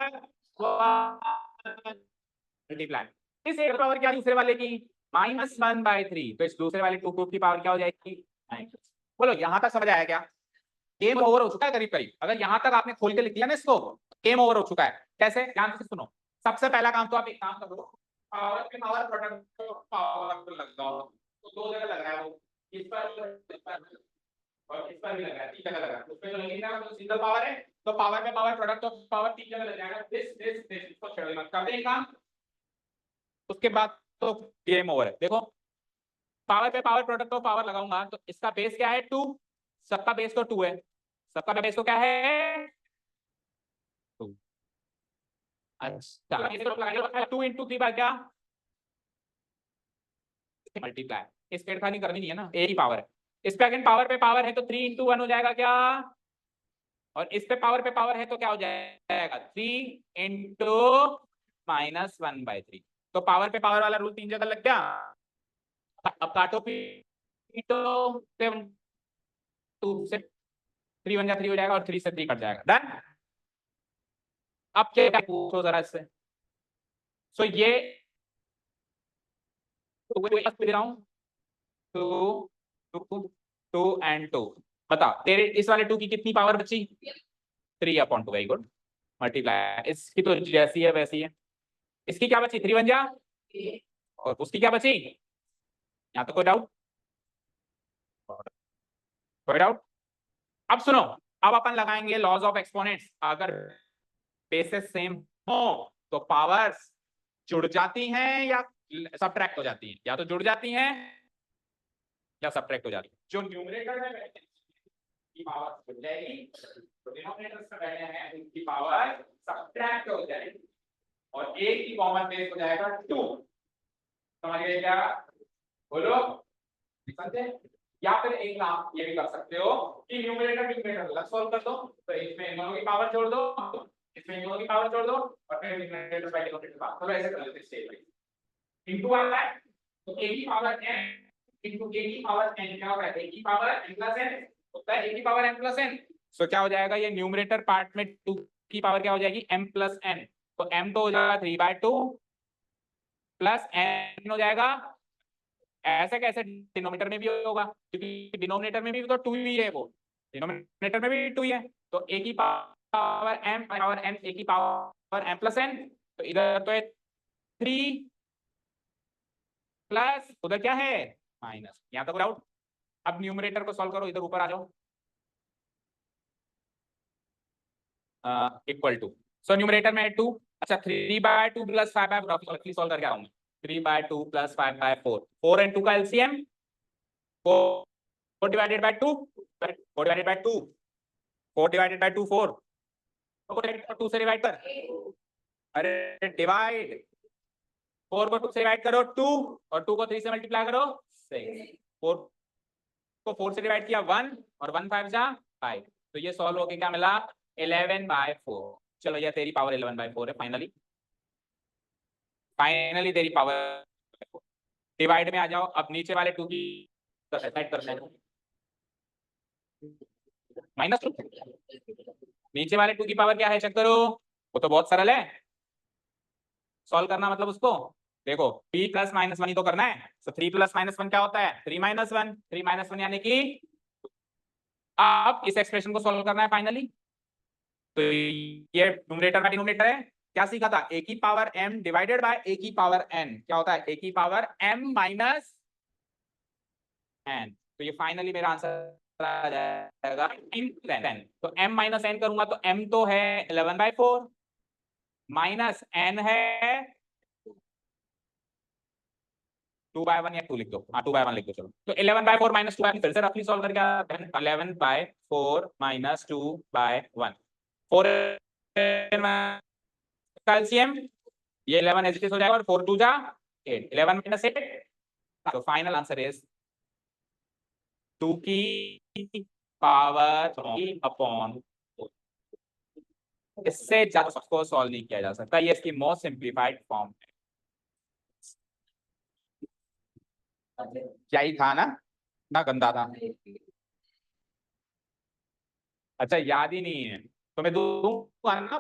मल्टीप्लाई इस एक पावर क्या दूसरे वाले की -1/3 तो इस दूसरे वाले 2 क्यूब की पावर क्या हो जाएगी? बोलो यहां तक समझ आया क्या? गेम ओवर हो चुका है करीब करीब। अगर यहां तक आपने खोल के लिख दिया ना इसको, गेम ओवर हो चुका है। कैसे? ध्यान से सुनो। सबसे पहला काम तो आप एक काम करो, पावर पे पावर प्रोडक्ट पावर लगाओ। तो 2 जगह लग रहा है वो, इस पर और इस पर भी लग रहा है, 3 जगह लग रहा है। उसमें जो लगेगा वो सिंगल पावर है तो पावर पे पावर प्रोडक्ट ऑफ पावर 3 जगह लग जाएगा। दिस इसको छोड़ देना, करते हैं काम। उसके बाद तो गेम ओवर है। देखो पावर पे पावर प्रोडक्ट ऑफ पावर लगाऊंगा तो इसका बेस क्या है? 2। सबका बेस तो 2 है। सबका बेस तो क्या है? 2। अच्छा 2 × 3 बार क्या मल्टीप्लाई। इस पेड़ खानी करनी नहीं है ना, ए ही पावर है। इस पे अगेन पावर पे पावर है तो 3 × 1 हो जाएगा क्या? और इस पे पावर है तो क्या हो जाएगा? 3 × -1/3। तो पावर पे पावर वाला रूल 3 जगह लग गया। अब काटो पीटो 2 से 3 1 जा 3 हो जाएगा और 3 से 3 कट जाएगा। डन। अब क्या पूछो जरा इससे। सो ये दे रहा हूँ 2 2 2 एंड 2। बता तेरे इस वाले 2 की कितनी पावर बची? 3/2। Very good. मल्टीप्लाई इसकी तो जैसी है वैसी है। इसकी क्या बची? 3 1 जा और उसकी क्या बची? यहाँ तो कोई डाउट? कोई डाउट? अब सुनो, अब अपन लगाएंगे लॉज ऑफ एक्सपोनेंट्स। अगर बेसिस सेम हो तो पावर्स जुड़ जाती हैं या सब्ट्रैक्ट हो जाती हैं? या तो जुड़ जाती हैं या सब्ट्रैक्ट हो जाएगी। जो न्यूमरेटर में की पावर हो जाएगी तो डिनोमिनेटर में बैठे हैं उनकी पावर सब्ट्रैक्ट हो जाएगी और एक की कॉमन बेस हो जाएगा 2। समझ गए क्या? बोलो समझे? या फिर एक काम ये भी कर सकते हो कि न्यूमरेटर न्यूमरेटर अलग सॉल्व कर दो, तो इसमें इन दोनों की पावर जोड़ दो, इसमें इन दोनों की पावर जोड़ दो और फिर न्यूमरेटर बाय डिनोमिनेटर बात करो। ऐसे कर लेते हैं स्टेप बाय इनटू आ रहा है तो a की पावर n इनटू a की पावर n क्या होगा? a की पावर n प्लस n होता है a की पावर n प्लस n। सो क्या हो जाएगा? ये न्यूमरेटर पार्ट में 2 की पावर क्या हो जाएगी? m plus n। तो m तो हो जाएगा 3/2 प्लस n हो जाएगा। ऐसा कैसे? डिनोमिनेटर में भी होगा क्योंकि डिनोमिनेटर में भी तो 2 ही है, वो डिनोमिनेटर में भी 2 ही है। तो a की power m power n a की पावर m प्लस n, तो इधर तो है 3 प्लस उधर क्या है? माइनस। यहां तक डाउट? अब न्यूमरेटर को सॉल्व करो, इधर ऊपर आ जाओ। इक्वल टू, सो न्यूमरेटर में है 2। अच्छा 3/2 प्लस 5/4 रफली सॉल्व करके आऊं मैं। 3/2 प्लस 5/4 4 and 2 का LCM 4 divided by 2 4 divided by 2 4 divided by 2 4 2 से डिवाइड कर। अरे डिवाइड 4 को 2 से डिवाइड करो 2 और 2 को 3 से मल्टीप्लाई करो 6। 4 को 4 से डिवाइड किया 1 और 1 5 जा 5। तो ये सॉल्व होके क्या मिला? 11/4। चलो ये तेरी पावर 11/4 है। फाइनली तेरी पावर। डिवाइड में आ जाओ। अब नीचे वाले 2 की सेट करते हैं -2। नीचे वाले 2 की पावर क्या है चेक करो। वो तो बहुत सरल है सॉल्व करना। मतलब उसको देखो p प्लस माइनस 1 ही तो करना है। तो 3 प्लस माइनस 1 क्या होता है? 3 - 1 3 - 1 यानी कि अब इस एक्सप्रेशन को सॉल्व करना है फाइनली। तो ये न्यूमरेटर का डिनोमिनेटर है। क्या सीखा था? a की power m divided by a की पावर n क्या होता है? a की पावर m माइनस n। तो ये फाइनली मेरा आंसर आ जाएगा 10। तो m माइनस n करूंगा तो m तो है 11/4 माइनस n है 2/1 या 2 लिख दो। हाँ 2/1 लिख दो। चलो तो 11/4 माइनस 2/1 फिर से रफली सॉल्व करके 11/4 माइनस 2/1 4 कैल्शियम ये 11 एज इट इज हो जाएगा और 4 2 जा 8 11 माइनस 8। तो फाइनल आंसर इज 2 की पावर 3 अपॉन। इससे ज्यादा सबको सॉल्व नहीं किया जा सकता। ये इसकी मोस्ट सिंप्लीफाइड फॉर्म है। क्या ही था ना गंदा था। अच्छा याद ही नहीं है तो मैं दूंगा ना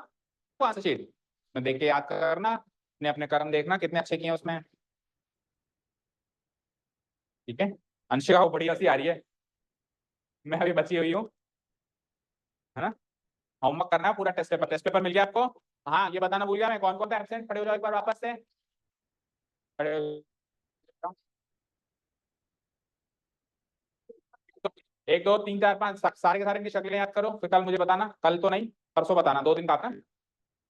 आंसर शीट में देख के याद करना। अपने अपने कर्म देखना कितने अच्छे किए हैं उसमें। ठीक है अंशिका वो बढ़िया सी आ रही है। मैं अभी बची हुई हूँ है ना। होमवर्क करना है पूरा। टेस्ट पेपर मिल गया आपको। हाँ ये बताना भूल गया मैं कौन कौन सा एब्सेंट खड़े हो जाओ एक बार वापस से खड़े हो जाओ। तो 1 2 3 4 5 सारे के सारे इनकी शक्लें याद करो फिर कल मुझे बताना। कल तो नहीं परसों बताना 2 दिन का आपका।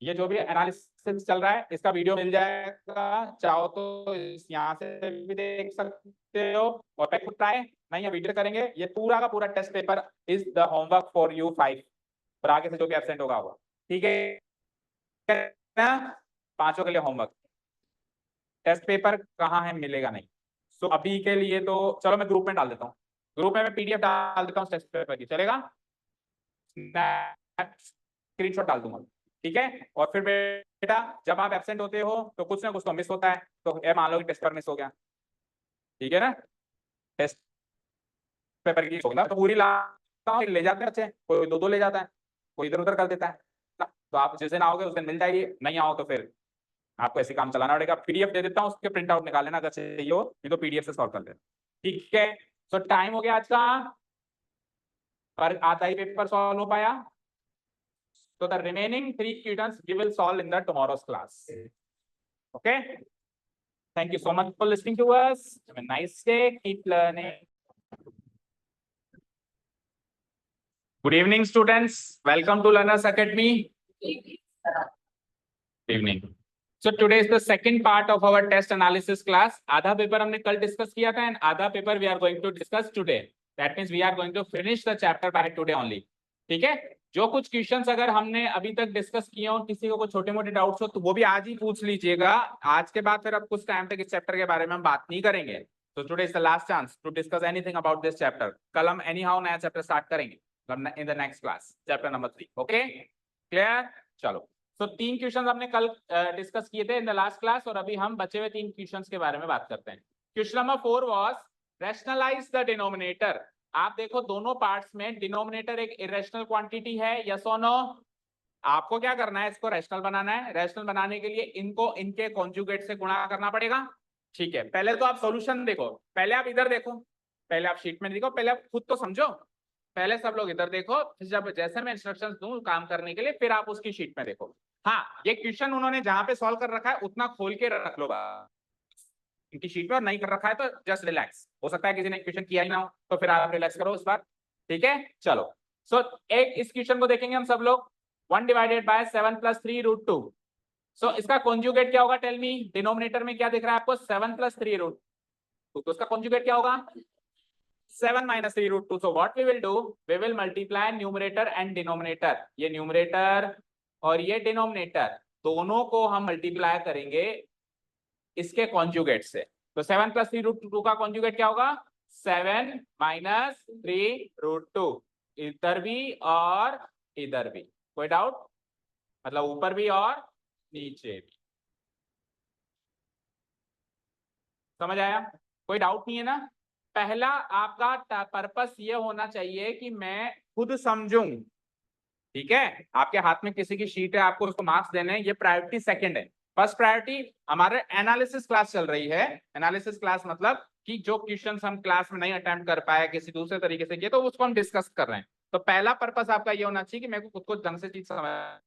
ये जो भी एनालिसिस चल रहा है इसका वीडियो मिल जाएगा। चाहो तो यहाँ से भी देख सकते हो और खुद ट्राई नहीं है वीडियो करेंगे। ये पूरा का पूरा test paper is the homework for you 5 पर आगे से जो भी एब्सेंट होगा होगा। ठीक है ना। 5 के लिए होमवर्क। टेस्ट पेपर कहाँ है? मिलेगा नहीं। सो अभी के लिए तो चलो मैं ग्रुप में डाल देता हूँ। ग्रुप में मैं पीडीएफ डाल देता हूँ टेस्ट पेपर की। चलेगा? स्क्रीनशॉट डाल दूंगा। ठीक है और फिर बेटा जब आप एब्सेंट होते हो तो कुछ ना कुछ तो मिस होता है। तो ये मान लो कि टेस्ट पेपर मिस हो गया। ठीक है ना। टेस्ट पेपर की होगा तो पूरी ले जाते हैं बच्चे। कोई 2 2 ले जाता है कोई इधर उधर कर देता है। तो आप जिस दिन आओगे उस दिन मिल जाएगी। नहीं आओ तो फिर आपको ऐसे काम चलाना पड़ेगा। पीडीएफ दे देता हूँ उसके प्रिंट आउट निकाल लेना अगर चाहिए हो नहीं तो पीडीएफ से सॉल्व कर लेना। ठीक है सो टाइम हो गया आज का पर आता ही पेपर सॉल्व हो पाया। So the remaining 3 questions we will solve in the tomorrow's class. Okay. Thank you so much for listening to us. Have a nice day. Keep learning. Good evening, students. Welcome to Learners Academy. Good evening. So today is the second part of our test analysis class. आधा paper हमने कल discuss किया था and आधा paper we are going to discuss today. That means we are going to finish the chapter by today only. ठीक है, जो कुछ क्वेश्चंस अगर हमने अभी तक डिस्कस किए हो, किसी को कुछ छोटे मोटे डाउट्स हो तो वो भी आज ही पूछ लीजिएगा. आज के बाद फिर अब कुछ टाइम तक इस चैप्टर के बारे में हम बात नहीं करेंगे. So today is the last chance to discuss anything about this chapter. कल हम anyhow नया चैप्टर स्टार्ट करेंगे in the next class, chapter number 3. Okay, clear? चलो. तो 3 क्वेश्चंस हमने कल डिस्कस किए थे इन द लास्ट क्लास और अभी हम बचे हुए 3 क्वेश्चंस के बारे में बात करते हैं. Question number 4 was rationalise the denominator. आप देखो दोनों पार्ट्स में डिनोमिनेटर एक इरेशनल क्वांटिटी है, यस और नो. आपको क्या करना है, इसको रैशनल बनाना है. रैशनल बनाने के लिए इनको इनके कॉन्जुगेट से गुणा करना पड़ेगा. ठीक है, पहले तो आप सॉल्यूशन देखो, पहले आप इधर देखो, पहले आप शीट में देखो, पहले आप खुद तो समझो. पहले सब लोग इधर देखो, जब जैसे मैं इंस्ट्रक्शंस दूं काम करने के लिए फिर आप उसकी शीट में देखो. हाँ, ये क्वेश्चन उन्होंने जहां पे सॉल्व कर रखा है उतना खोल के रख लो इनकी शीट में, और नहीं कर रखा है तो जस्ट रिलैक्स. हो सकता है किसी ने क्वेश्चन किया ही ना हो तो फिर आप रिलैक्स करो इस बार. ठीक है, चलो. सो एक इस क्वेश्चन को देखेंगे हम सब लोग. 1 डिवाइडेड बाय 7 + 3√2. सो इसका कॉन्जुगेट क्या होगा, टेल मी. डिनोमिनेटर में क्या दिख रहा है आपको, 7 + 3√2. तो उसका कॉन्जुगेट क्या होगा, 7 - 3√2. So what we will do, we will multiply numerator and denominator. ये न्यूमरेटर और ये डिनोमिनेटर दोनों को हम मल्टीप्लाई करेंगे इसके कॉन्जुगेट से. तो 7 + 3√2 का कॉन्जुगेट क्या होगा, 7 - 3√2. इधर भी और इधर भी. कोई डाउट, मतलब ऊपर भी और नीचे भी. समझ आया, कोई डाउट नहीं है ना. पहला आपका पर्पस ये होना चाहिए कि मैं खुद समझूं. ठीक है, आपके हाथ में किसी की शीट है, आपको उसको मार्क्स देने हैं, ये प्रायोरिटी सेकंड है. फर्स्ट प्रायोरिटी हमारे एनालिसिस क्लास चल रही है. एनालिसिस क्लास मतलब कि जो क्वेश्चंस हम क्लास में नहीं अटेम्प्ट कर पाए, किसी दूसरे तरीके से किए, तो उसको हम डिस्कस कर रहे हैं. तो पहला पर्पस आपका ये होना चाहिए कि मेरे को खुद को ढंग से चीज समझ में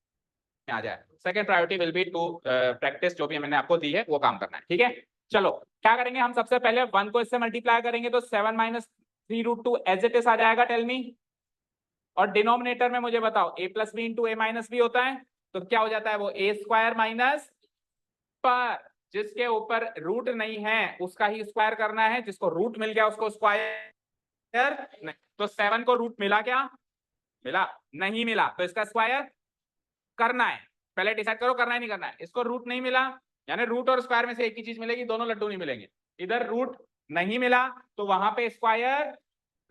आ जाए. Second priority will be to practice, जो भी मैंने आपको दी है वो काम करना है. ठीक है, चलो क्या करेंगे हम, सबसे पहले 1 को इससे मल्टीप्लाई करेंगे तो 7 - 3√2 एज इट इज आ जाएगा. Tell me. और डिनोमिनेटर में मुझे बताओ, a + b × a - b होता है, तो क्या हो जाता है वो a² माइनस, पर जिसके ऊपर रूट नहीं है उसका ही स्क्वायर करना है. जिसको रूट मिल गया उसको स्क्वायर नहीं. तो 7 को रूट मिला, क्या मिला, नहीं मिला, तो इसका स्क्वायर करना है. पहले डिसाइड करो करना है नहीं करना है. इसको रूट नहीं मिला, यानी रूट और स्क्वायर में से एक ही चीज मिलेगी, दोनों लड्डू नहीं मिलेंगे. इधर रूट नहीं मिला तो वहां पे स्क्वायर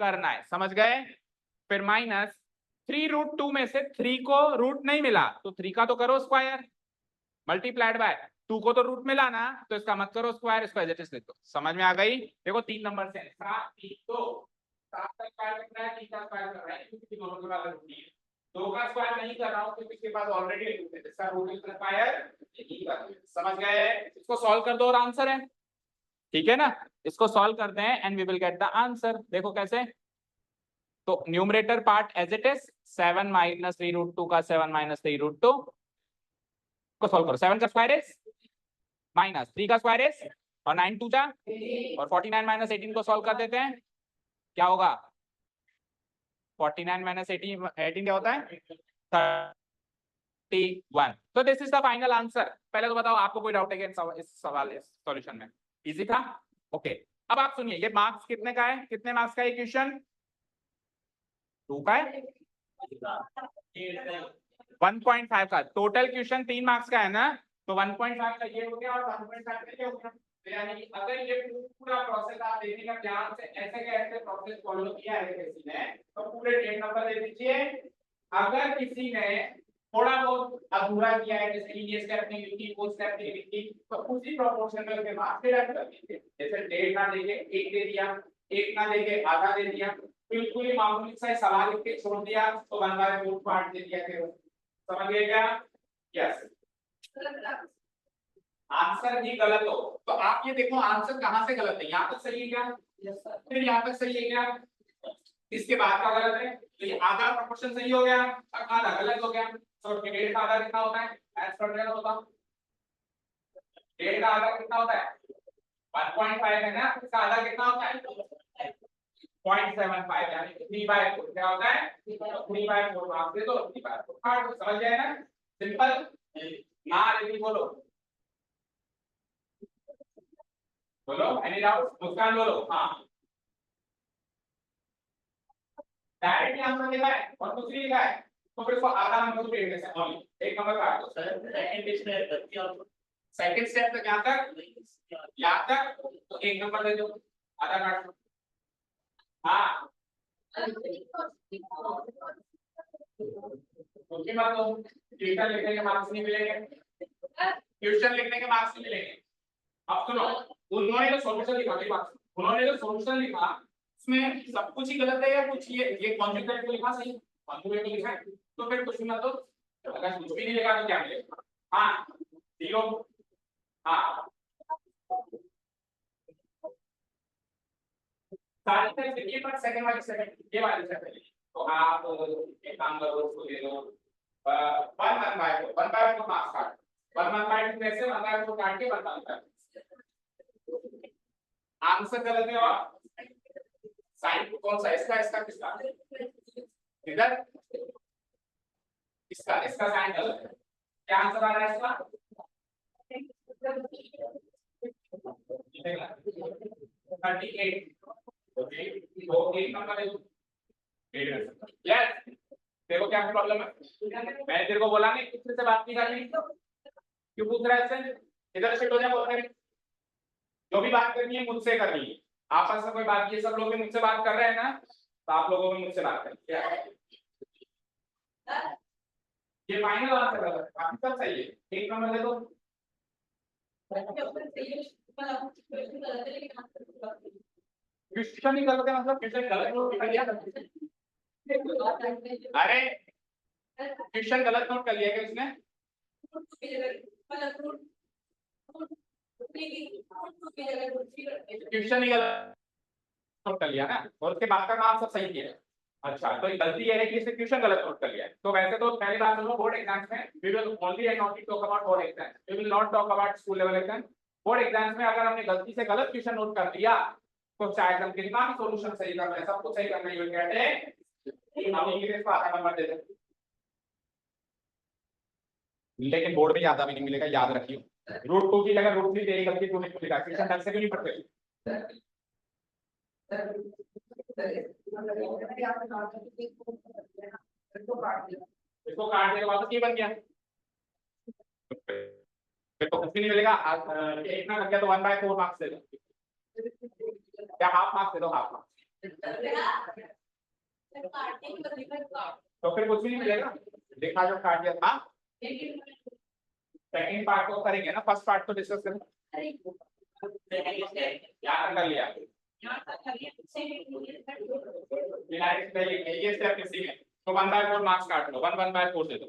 करना है. समझ गए. फिर माइनस 3√2 में से 3 को रूट नहीं मिला तो 3 का तो करो स्क्वायर, मल्टीप्लाइड बाय 2 को तो रूट मिला ना, तो इसका मत करो स्क्वायर, इसको एज इट इज लिख दो. समझ में आ गई. देखो 3 नंबर से 7 3 2, 7 का स्क्वायर करना है, 3 का स्क्वायर करना है, क्योंकि दोनों के पास रूट नहीं है. 2 का स्क्वायर नहीं कर रहा हूं क्योंकि इसके पास ऑलरेडी रूट है, इसका रूट स्क्वायर नहीं कर. समझ गए. इसको सॉल्व कर दो और आंसर है. ठीक है ना, इसको सॉल्व करते हैं and we will get the answer. देखो कैसे. तो numerator part as it is 7 - 3√2 का 7 - 3√2 को सॉल्व करो. 7 का स्क्वायर इज माइनस 3 का स्क्वायर इज और 9 2 जा और 49 - 18 को सॉल्व कर देते हैं. क्या होगा, 49 - 18 क्या होता है, 31. तो this is the final answer. पहले तो बताओ आपको कोई डाउट है क्या इस सवाल, इस सॉल्यूशन में. इजी था. ओके, अब आप सुनिए, ये मार्क्स कितने का है, कितने मार्क्स का ये क्वेश्चन, 2 का है, 1.5 का. टोटल क्वेश्चन 3 मार्क्स का है ना, तो 1.5 का ये हो गया और 1.5 का ये हो गया. यानी कि अगर ये पूरा प्रोसेस आप देखिएगा ध्यान से, ऐसे कैसे प्रोसेस फॉलो किया है किसी ने, तो पूरे डेट नंबर दे दीजिए. अगर किसी ने थोड़ा बहुत अधूरा किया है, जैसे ये स्टेप नहीं लिखी, वो स्टेप नहीं लिखी, तो उसी प्रोपोर्शन में उसके मार्क्स डिडक्ट कर दीजिए. जैसे डेढ़ ना देके 1 दे दिया, 1 ना देके आधा दे दिया, बिल्कुल ही मामूली सा सवाल लिख के छोड़ दिया तो 1/4 पार्ट दे दिया. फिर समझ गए क्या. यस, आंसर ही गलत हो तो आप ये देखो आंसर कहां से गलत है. यहाँ तक सही है क्या, फिर यहाँ तक सही है क्या, इसके बाद का गलत है. तो ये आधा प्रोपोर्शन सही हो गया और आधा गलत हो गया. तो डेढ़ का आधा कितना होता है, एज पर डेढ़ होता है. डेढ़ का आधा कितना होता है, 1.5 है ना, इसका आधा कितना होता है 0.75, यानी 3/4. क्या होता है 3/4 मार्क्स दे दो, 3/4. समझ गए ना, सिंपल. ना लेकिन बोलो बोलो, एनी डाउट? मुस्कान बोलो। हाँ, डायरेक्टली आंसर लिखा है और कुछ नहीं लिखा है तो फिर इसको आधा नंबर पे देंगे सर, ओनली एक नंबर काट दो सर। सेकंड स्टेप करती है, सेकंड स्टेप तक यहाँ तक तो एक नंबर दे दो, आधा काट दो। हाँ, उसके बाद तो ट्यूशन लिखने के मार्क्स नहीं मिलेंगे, ट्यूशन लिखने के मार्क्स नहीं मिलेंगे। अब सुनो, उन्होंने जो सॉल्यूशन लिखा, मेरी बात, उन्होंने जो सॉल्यूशन लिखा उसमें सब कुछ ही गलत है या कुछ ये कॉन्जुगेट को लिखा सही, कॉन्जुगेट को लिखा है तो फिर कुछ ना, तो अगर कुछ भी नहीं लिखा तो क्या मिलेगा? हाँ, जीरो। हाँ, सारी तरह से ये पर सेकंड वाली सेकंड ये वाली सेकंड, तो आप एक काम करो, उसको दे दो 1/1 को मार्क्स काट, 1/2 कैसे 1/2 को काट के 1/2 आंसर गलत है। और साइन कौन सा, इसका किसका, इधर इसका साइन गलत है। क्या आंसर आ रहा है इसका? 38। ओके, तो एक नंबर है। यस, देखो क्या प्रॉब्लम है, मैंने तेरे को बोला नहीं किसी से बात नहीं करनी, क्यों पूछ रहा है इससे? इधर शिफ्ट हो जा, बोल रहे जो भी बात करनी है मुझसे करनी है, आपस में कोई बात की सब लोग मुझसे बात कर रहे हैं ना, तो आप लोगों में मुझसे बात करनी है। ये फाइनल आंसर है, बाकी सब सही है, एक नंबर दे दो। क्वेश्चन ही गलत है, मतलब क्वेश्चन गलत नोट कर लिया। अरे क्वेश्चन गलत नोट कर लिया क्या उसने? क्वेश्चन ही गलत नोट कर लिया ना, और उसके बाद का काम सब सही किया। अच्छा, तो गलती ये है कि इसने क्वेश्चन गलत नोट कर लिया है। तो वैसे तो पहली बात सुनो, बोर्ड एग्जाम्स में we will only and not talk about board exams, we will not talk about school level exam. Board exams में अगर हमने गलती से गलत क्वेश्चन नोट कर दिया तो चाहे हम कितना भी सॉल्यूशन सही कर लें, सब कुछ सही करना, ये कहते हैं हम इंग्लिश को आधा नंबर दे दें, लेकिन बोर्ड में ज्यादा भी नहीं मिलेगा, याद रखिए। √2 की जगह √3 तेरी गलती तूने क्यों लिखा, क्वेश्चन ढंग से क्यों नहीं पढ़ते? इसको काट देगा, वापस ये बन गया, फिर तो कुछ भी नहीं मिलेगा। इतना कर गया तो 1/4 मार्क्स दे दो, या हाफ मार्क्स दे दो, हाफ मार्क्स, तो फिर कुछ भी नहीं मिलेगा। देखा जो काट दिया था, सेकंड पार्ट को करेंगे ना, फर्स्ट पार्ट तो डिस्कस करें, याद कर लिया ये स्टेप किसी में, तो 1/4 मार्क्स काट लो, 1/4 दे दो,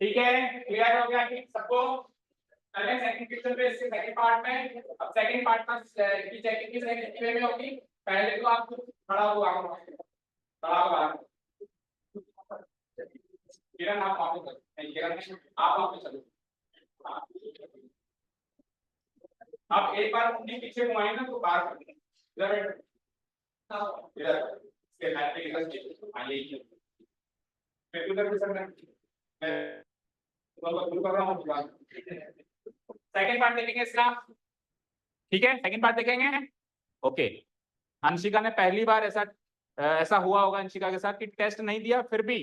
ठीक है? क्लियर हो गया कि सबको? चलें सेकंड क्वेश्चन पे, इसके सेकंड पार्ट में। अब सेकंड पार्ट में की चेकिंग किस वे में होगी? पहले तो आप खड़ा हुआ करो, खड़ा हुआ, किरण आप वापस नहीं, किरण आप वापस चलो। अब एक बार अपने पीछे घुमाए ना तो बाहर कर देना, इधर इधर इसके हाथ पे इधर आइए, मैं उधर भी सकता मैं तो शुरू कर रहा हूं। सेकंड पार्ट देखेंगे इसका, ठीक है? सेकंड पार्ट देखेंगे। ओके, अंशिका ने पहली बार ऐसा हुआ होगा अंशिका के साथ कि टेस्ट नहीं दिया फिर भी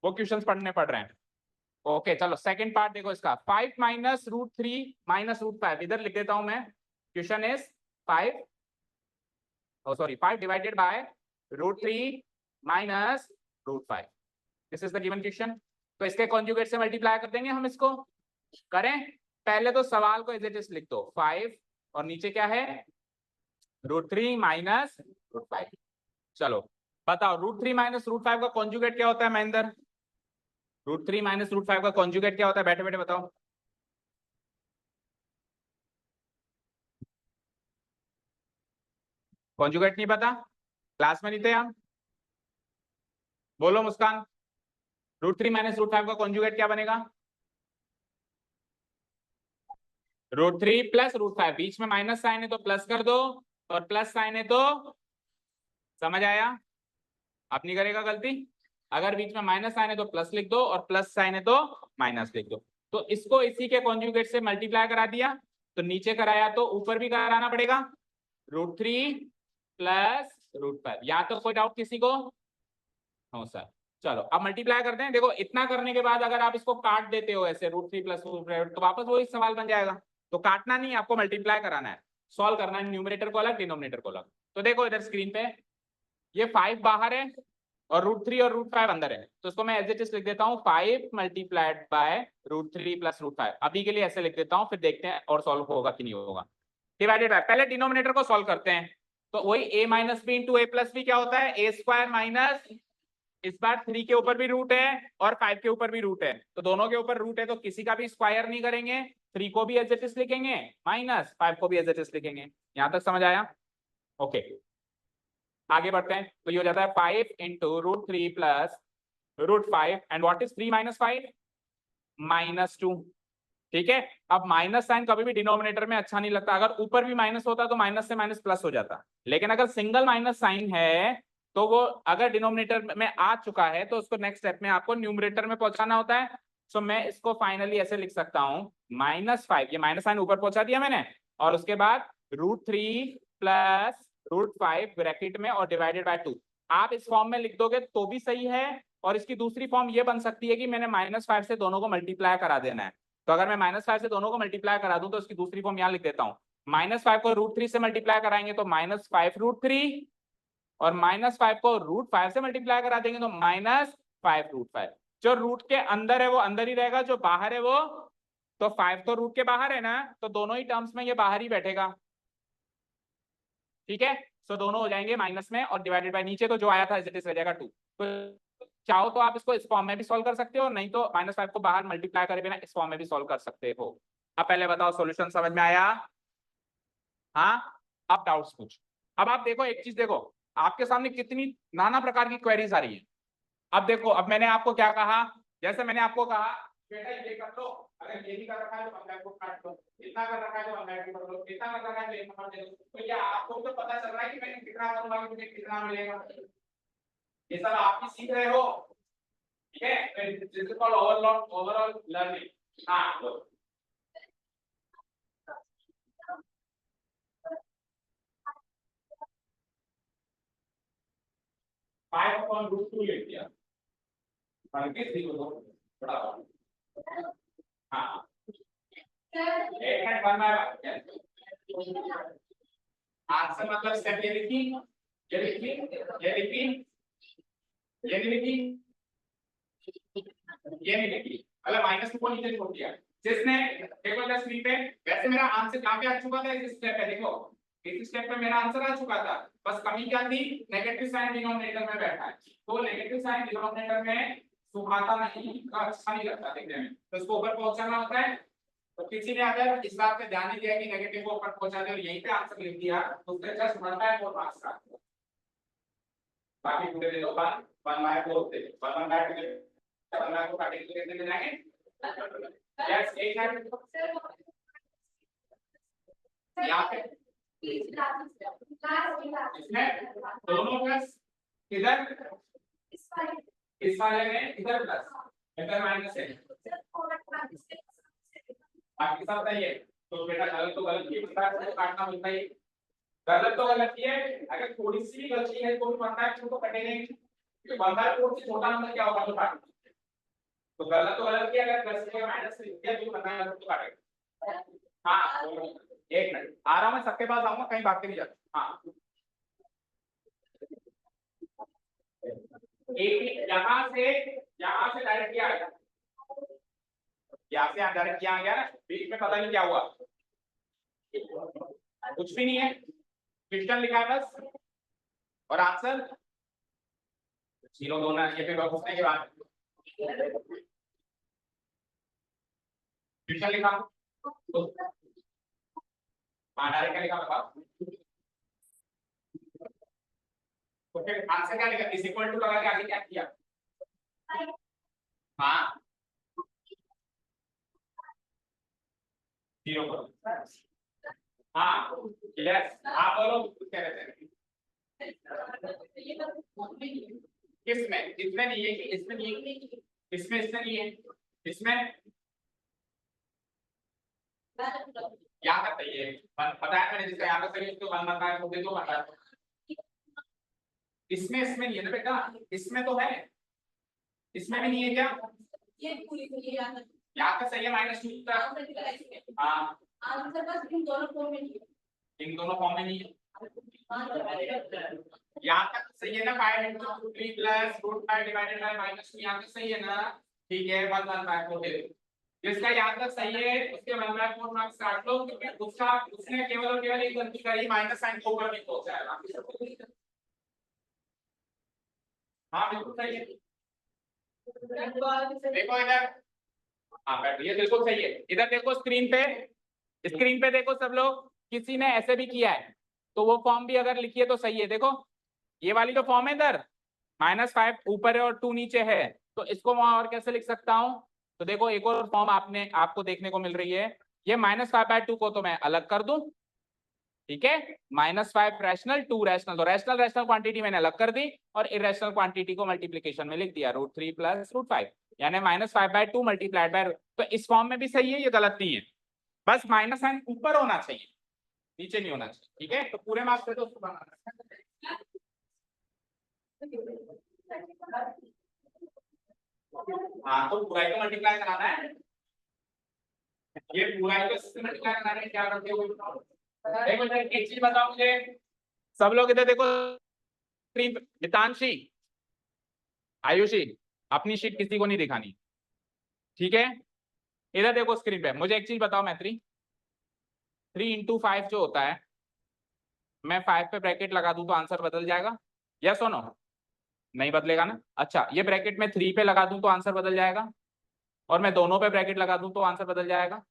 वो क्वेश्चंस पढ़ने पड़ रहे हैं। ओके चलो सेकंड पार्ट देखो इसका, 5 - √3 - √5, इधर लिख देता हूं मैं, question is 5 divided by √3 - √5, this is the given question. तो इसके कॉन्जुगेट से मल्टीप्लाई कर देंगे हम, इसको करें। पहले तो सवाल को एज इट इज लिख दो, 5 और नीचे क्या है, √3 - √5। चलो बताओ √3 - √5 का कॉन्जुगेट क्या होता है महेंद्र? √3 - √5 का कॉन्जुगेट क्या होता है, बैठे बैठे बताओ। कॉन्जुगेट नहीं पता, क्लास में नहीं थे हम? बोलो मुस्कान, √3 - √5 का कॉन्जुगेट क्या बनेगा? √3 + √5, बीच में माइनस साइन है तो प्लस कर दो, और प्लस साइन है तो, समझ आया? अपनी करेगा गलती, अगर बीच में माइनस साइन है तो प्लस लिख दो और प्लस साइन है तो माइनस लिख दो। तो इसको इसी के कॉन्जुगेट से मल्टीप्लाई करा दिया, तो नीचे कराया तो ऊपर भी कराना पड़ेगा, √3 प्लस √5। यहाँ तो कोई डाउट किसी को? No sir. चलो अब मल्टीप्लाई करते हैं। देखो इतना करने के बाद अगर आप इसको काट देते हो ऐसे √3 प्लस √5 तो वापस वही सवाल बन जाएगा। तो काटना नहीं, आपको मल्टीप्लाई कराना है, सॉल्व करना है, न्यूमरेटर को अलग डिनोमिनेटर को अलग। तो देखो इधर स्क्रीन पे ये 5 बाहर है और √3 और √5 अंदर है, तो इसको मैं एज इट इज लिख देता हूँ 5 मल्टीप्लाइड बाय √3 प्लस √5। अभी के लिए ऐसे लिख देता हूँ, फिर देखते हैं और सॉल्व होगा कि नहीं होगा। डिवाइडेड बाय, पहले डिनोमिनेटर को सॉल्व करते हैं। तो वही a minus B into a plus B क्या होता है, a² माइनस, इस बार 3 के ऊपर भी रूट है और 5 के ऊपर भी रूट है, तो दोनों के ऊपर रूट है तो किसी का भी स्क्वायर नहीं करेंगे, 3 को भी एज इट इज लिखेंगे माइनस 5 को भी एज इट इज लिखेंगे। यहां तक समझ आया? ओके आगे बढ़ते हैं। तो ये हो जाता है 5 into √3 plus √5 and what is 3 minus 5 -2। ठीक है, अब माइनस साइन कभी भी डिनोमिनेटर में अच्छा नहीं लगता, अगर ऊपर भी माइनस होता तो माइनस से माइनस प्लस हो जाता, लेकिन अगर सिंगल माइनस साइन है तो वो अगर डिनोमिनेटर में आ चुका है तो उसको नेक्स्ट स्टेप में आपको न्यूमरेटर में पहुंचाना होता है। सो मैं इसको फाइनली ऐसे लिख सकता हूं -5, ये माइनस साइन ऊपर पहुंचा दिया मैंने, और उसके बाद √3 प्लस √5 ब्रैकेट में और डिवाइडेड बाय 2। आप इस फॉर्म में लिख दोगे तो भी सही है, और इसकी दूसरी फॉर्म ये बन सकती है कि मैंने -5 से दोनों को मल्टीप्लाई करा देना है। तो अगर मैं -5 से दोनों को मल्टीप्लाई करा दूं तो उसकी दूसरी फॉर्म यहां लिख देता हूं, -5 को √3 से मल्टीप्लाई कराएंगे तो -5 √3, और -5 को √5 से मल्टीप्लाई करा देंगे तो -5 √5। जो रूट के अंदर है वो अंदर ही रहेगा, जो बाहर है वो, तो 5 तो रूट के बाहर है ना, तो दोनों ही टर्म्स में ये बाहर ही बैठेगा। ठीक है, सो दोनों हो जाएंगे माइनस में और डिवाइडेड बाय नीचे तो जो आया था इट इज रह जाएगा 2। तो चाहो तो आप इसको इस फॉर्म में भी सॉल्व कर सकते हो, नहीं तो -5 को बाहर मल्टीप्लाई करे बिना इस फॉर्म में भी सॉल्व कर सकते हो। अब पहले बताओ सॉल्यूशन समझ में आया? हाँ, अब डाउट्स पूछ। अब आप देखो एक चीज देखो, आपके सामने कितनी नाना प्रकार की क्वेरीज आ रही है। अब देखो, अब मैंने आपको क्या कहा, जैसे मैंने आपको कहा बेटा ये कर लो, अगर ये भी कर रखा है तो 1/2 को काट लो, इतना कर रखा है तो 1/2 कर लो, इतना कर रखा है तो 1 नंबर दे दो। तो क्या आपको तो पता चल रहा है कि मैंने कितना करूंगा कि मुझे कितना मिलेगा? ये सब आप भी सीख रहे हो। ठीक है, this is called overall learning. हाँ तो 5/√2 ले लिया, बाकी 3 को बड़ा हाँ एक मिनट बनना है। आज से मतलब स्टेप ये लिखी, ये लिखी, ये लिखी, ये नहीं लिखी, ये नहीं लिखी, मतलब -2 को नीचे छोड़ दिया। जिसने देखो इधर स्क्रीन पे, वैसे मेरा आंसर कहां पे आ चुका था, इस स्टेप पे देखो, इस स्टेप पे मेरा आंसर आ चुका था, बस कमी क्या थी, नेगेटिव साइन डिनोमिनेटर में बैठा है, तो नेगेटिव साइन डिनोमिनेटर में सुहाता नहीं, अच्छा नहीं लगता देखने में, तो इसको ऊपर पहुंचाना होता है। तो किसी ने अगर इस बात पे ध्यान नहीं दिया कि नेगेटिव को ऊपर पहुंचा दे और यहीं पे आंसर लिख दिया तो उससे जस्ट बनता है 4 मार्क्स का। बाकी पूरे दे दो 1/4 दे, 1/4 दे, 1/4 को काटेंगे तो कितने मिल जाएंगे? यस, एक है यहाँ पे इसमें दोनों प्लस, इधर इस वाले में इधर प्लस, इधर माइनस है, बाकी सब सही है। तो बेटा गलत तो गलत ही बनता है, तो काटना बनता ही, गलत तो गलत ही है, अगर थोड़ी सी भी गलती है तो भी बनता है, तो कटेगा ही, क्योंकि बनता है कोड से छोटा नंबर क्या होगा तो काट, तो गलत तो गलत ही, अगर प्लस या माइनस से दिया तो बनता है तो काटेगा। हाँ एक मिनट आ रहा हूं, मैं सबके पास आऊंगा, कहीं भाग के नहीं जाता। हाँ एक यहाँ से डायरेक्ट किया आएगा, यहाँ से डायरेक्ट किया आ गया ना, बीच में पता नहीं क्या हुआ, कुछ भी नहीं है, क्वेश्चन लिखा है बस और आंसर 0 2 ना, ये पे पूछने के बाद क्वेश्चन लिखा तो डायरेक्ट लिखा बताओ, तो फिर आंसर क्या लिखा, इज इक्वल टू लगा के आगे क्या किया? हाँ 0 हाँ यस, आप बोलो क्या कहते हैं, किसमें, इसमें नहीं है कि इसमें नहीं है, इसमें नहीं है, इसमें याद रखते ये बताया मैंने, जिसका याद रखते उसको 1 बनता है, तो दे दो बनता है। इसमें नहीं है ना बेटा, इसमें तो है, इसमें भी नहीं है क्या? ये पूरी याद है। याद तो सही है, -2 का। हाँ आंसर बस इन दोनों फॉर्म में नहीं है। इन दोनों फॉर्म में नहीं है। यहाँ तक सही है ना, 5 into 3 प्लस √5 डिवाइडेड बाय -2, यहाँ तक सही है ना? ठीक है, 1 1 5 4 दे दो। जिसका यहाँ तक सही है उसके 1/4 मार्क्स काट लो, क्योंकि उसने केवल और केवल एक गलती करी, माइनस साइन को ऊपर नहीं पहुंचाया। हाँ बिल्कुल सही है। देखो इधर, हाँ बैठ, ये बिल्कुल सही है। इधर देखो स्क्रीन पे देखो सब लोग, किसी ने ऐसे भी किया है तो वो फॉर्म भी अगर लिखिए तो सही है। देखो ये वाली जो फॉर्म है इधर, -5 ऊपर है और 2 नीचे है, तो इसको वहां और कैसे लिख सकता हूं? तो देखो एक और फॉर्म आपको देखने को मिल रही है, ये -5/2 को तो मैं अलग कर दूं, ठीक है, -5 रैशनल 2 रैशनल, तो रैशनल क्वांटिटी मैंने अलग कर दी और इरेशनल क्वांटिटी को मल्टीप्लिकेशन में लिख दिया, √3 प्लस √5, यानी -5/2 मल्टीप्लाइड बाय, तो इस फॉर्म में भी सही है, ये गलत नहीं है, बस माइनस साइन ऊपर होना चाहिए, नीचे नहीं होना चाहिए, ठीक है। तो पूरे मार्क्स पे तो उसको बनाना, हाँ तो पूरा को मल्टीप्लाई कराना है, ये पूरा को इससे मल्टीप्लाई कराना है, क्या करते हो? देखो जरा एक चीज बताओ मुझे, सब लोग इधर देखो, मितांशी, आयुषी, अपनी शीट किसी को नहीं दिखानी, ठीक है। इधर देखो स्क्रीन पे, मुझे एक चीज बताओ मैत्री, 3 into 5 जो होता है, मैं 5 पे ब्रैकेट लगा दूं तो आंसर बदल जाएगा? यस और नो? नहीं बदलेगा ना। अच्छा, ये ब्रैकेट में 3 पे लगा दूं तो आंसर बदल जाएगा, और मैं दोनों पे ब्रैकेट लगा दूं तो आंसर बदल जाएगा।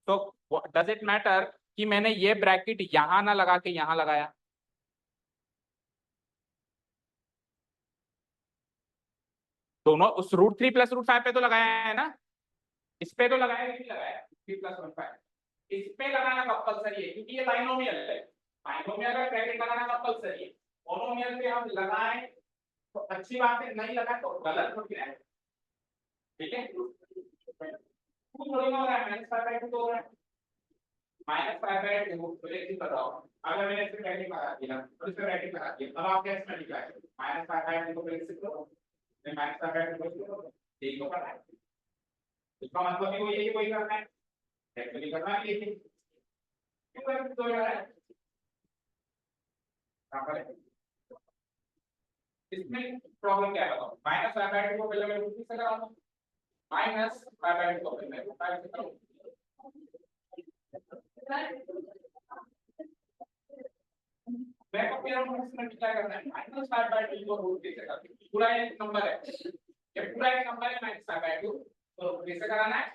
तो डज इट मैटर कि मैंने ये ब्रैकेट यहां ना लगा के यहां लगाया? दोनों उस √3 प्लस √5 पे तो लगाया है ना, इस पे तो लगाया कि नहीं लगाया? 3 प्लस √5 इस पे लगाना कंपलसरी है, क्योंकि ये बाइनोमियल है, बाइनोमियल का ब्रैकेट लगाना कंपलसरी है। मोनोमियल पे हम लगाएं तो अच्छी बात है, नहीं लगाए तो गलत हो गया है, ठीक है। थोड़ी ना हो रहा है, -5/2 तो हो रहा है, -5/2, तो एक चीज बताओ, अगर मैंने इसमें ब्रैकेट लगा दिया और इसमें ब्रैकेट लगा दिया, अब आप कैसे मल्टीप्लाई करोगे? -5/2 को लिख सकते हो, -5/2 को ठीक तो करना है, इसका मतलब ही वही है कि वही करना है, एक्चुअली करना है ये, क्यों कर दो यार, कहां पर है इसमें प्रॉब्लम? क्या है बताओ? -5/2 को पहले मैं √3 से कराऊंगा, -5/2 को पहले मैं √5 से करूंगा, मैं को मेरा मल्टीप्लाई करना है, -5/2 को √3 से करके, पूरा एक नंबर है, ये पूरा एक नंबर है, -5/2 तो √3 से कराना है,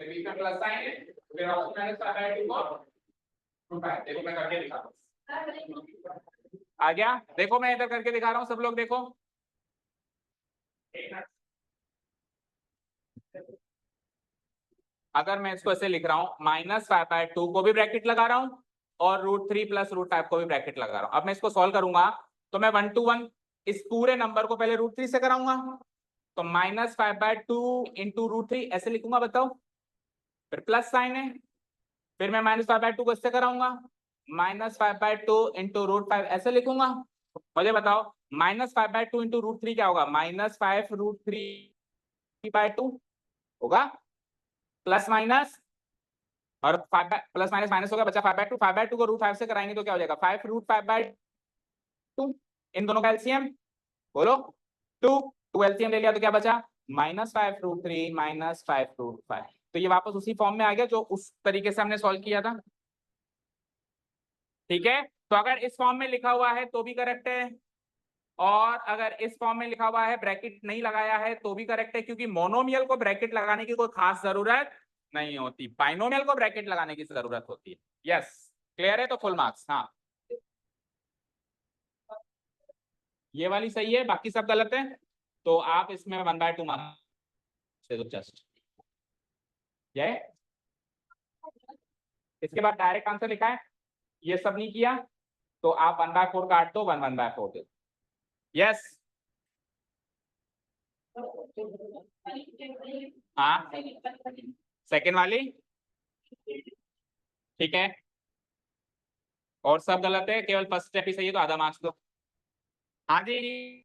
फिर बीच में प्लस साइन है, फिर ऑप्शन -5/2 को √5, देखो मैं करके दिखाता हूं, आ गया? देखो मैं इधर करके दिखा रहा हूं, सब लोग देखो, अगर मैं इसको ऐसे लिख रहा हूं, -5/2 को भी ब्रैकेट लगा रहा हूं और √3 प्लस √5 को भी ब्रैकेट लगा रहा हूं, अब मैं इसको सॉल्व करूंगा तो मैं 1 to 1 इस पूरे नंबर को पहले √3 से कराऊंगा, तो -5/2 इंटू √3 ऐसे लिखूंगा, बताओ, फिर प्लस साइन है, फिर मैं -5/2 को इससे कराऊंगा, -5/2 इंटू √5 ऐसे लिखूंगा, मुझे बताओ -5/2 इंटू √3 क्या होगा? -5√3/2 होगा, प्लस माइनस, और प्लस माइनस माइनस होगा, बचा 5/2, 5/2 को √5 से कराएंगे तो क्या हो जाएगा? 5√5/2, इन दोनों का एलसीएम बोलो, 2 एलसीएम ले लिया तो क्या बचा? -5√3 -5√5, तो ये वापस उसी फॉर्म में आ गया जो उस तरीके से हमने सॉल्व किया था, ठीक है। तो अगर इस फॉर्म में लिखा हुआ है तो भी करेक्ट है, और अगर इस फॉर्म में लिखा हुआ है ब्रैकेट नहीं लगाया है तो भी करेक्ट है, क्योंकि मोनोमियल को ब्रैकेट लगाने की कोई खास जरूरत नहीं होती, बाइनोमियल को ब्रैकेट लगाने की जरूरत होती है। यस, क्लियर है? तो फुल मार्क्स, हाँ ये वाली सही है, बाकी सब गलत है, तो आप इसमें 1/2 मार्क्स दे दो जस्ट, ये इसके बाद डायरेक्ट आंसर लिखा है, ये सब नहीं किया तो आप 1/4 काट दो, 1/4 दे दो। यस, हाँ सेकेंड वाली ठीक है, और सब गलत है, केवल फर्स्ट स्टेप ही सही है, तो आधा मार्क्स दो। हाँ जी,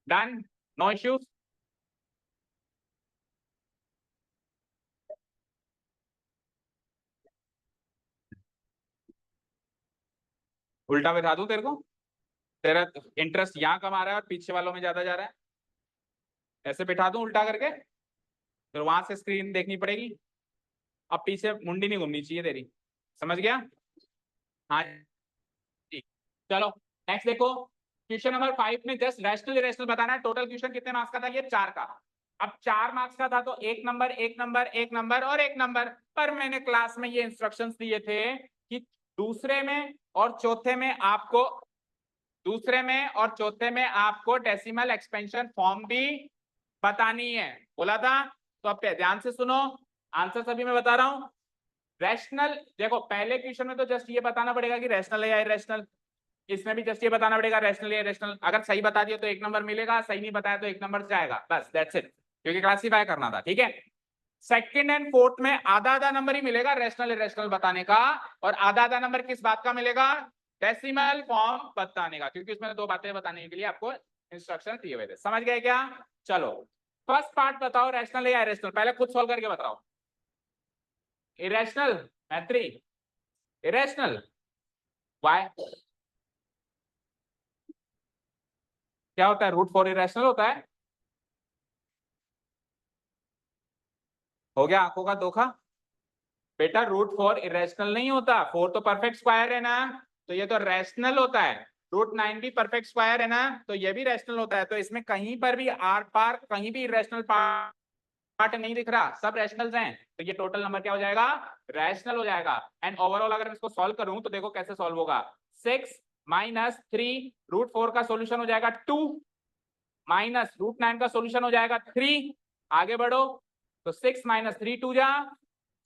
डन, नो इश्यूज। उल्टा बिठा दूं तेरे को? तेरा इंटरेस्ट यहाँ कम आ रहा है और पीछे वालों में ज्यादा जा रहा है, ऐसे बिठा दूं उल्टा करके, फिर वहां से स्क्रीन देखनी पड़ेगी। अब पीछे मुंडी नहीं घूमनी चाहिए तेरी, समझ गया? हाँ जी, चलो नेक्स्ट देखो। क्वेश्चन नंबर 5 में जस्ट रैशनल इरेशनल बताना है। टोटल क्वेश्चन कितने मार्क्स का था? ये 4 का। अब 4 मार्क्स का था तो 1 नंबर, 1 नंबर, 1 नंबर और 1 नंबर। पर मैंने क्लास में ये इंस्ट्रक्शंस दिए थे कि दूसरे में और चौथे में आपको डेसिमल एक्सपेंशन फॉर्म भी बतानी है, बोला था। तो अब ध्यान से सुनो, आंसर सभी मैं बता रहा हूं। रैशनल, देखो पहले क्वेश्चन में तो जस्ट ये बताना पड़ेगा कि रैशनल है या इरेशनल। इसमें भी जस्ट ये बताना पड़ेगा रैशनल या इरेशनल। अगर सही बता दिया तो 1 नंबर मिलेगा, सही नहीं बताया तो 1 नंबर जाएगा, बस दैट्स इट, क्योंकि क्लासीफाई करना था। ठीक है, सेकंड एंड फोर्थ में आधा आधा नंबर ही मिलेगा रैशनल इरेशनल बताने का, और आधा आधा नंबर किस बात का मिलेगा? डेसिमल फॉर्म बताने का, क्योंकि उसमें 2 बातें बताने के लिए आपको इंस्ट्रक्शन दिए हुए थे। समझ गए क्या? चलो फर्स्ट पार्ट बताओ, रैशनल या इरेशनल, पहले खुद सॉल्व करके बताओ। इरेशनल, मैत्री, इरेशनल, वाई? क्या होता है? √4 इरेशनल होता है। हो गया आंखों का धोखा बेटा, √4 इरेशनल नहीं होता, 4 तो परफेक्ट स्क्वायर है ना, तो ये तो रैशनल होता है। √9 भी परफेक्ट स्क्वायर है ना, तो ये भी रैशनल होता है। तो इसमें कहीं पर भी आर पार कहीं भी इरेशनल पार्ट नहीं दिख रहा, सब रैशनल्स हैं। तो ये टोटल नंबर क्या हो जाएगा? रैशनल हो जाएगा। एंड ओवरऑल अगर मैं इसको सॉल्व करूं तो देखो कैसे सॉल्व होगा। 6 - 3 √4 का सॉल्यूशन हो जाएगा 2, माइनस √9 का सॉल्यूशन हो जाएगा 3। आगे बढ़ो, तो 6 - 3 2 जा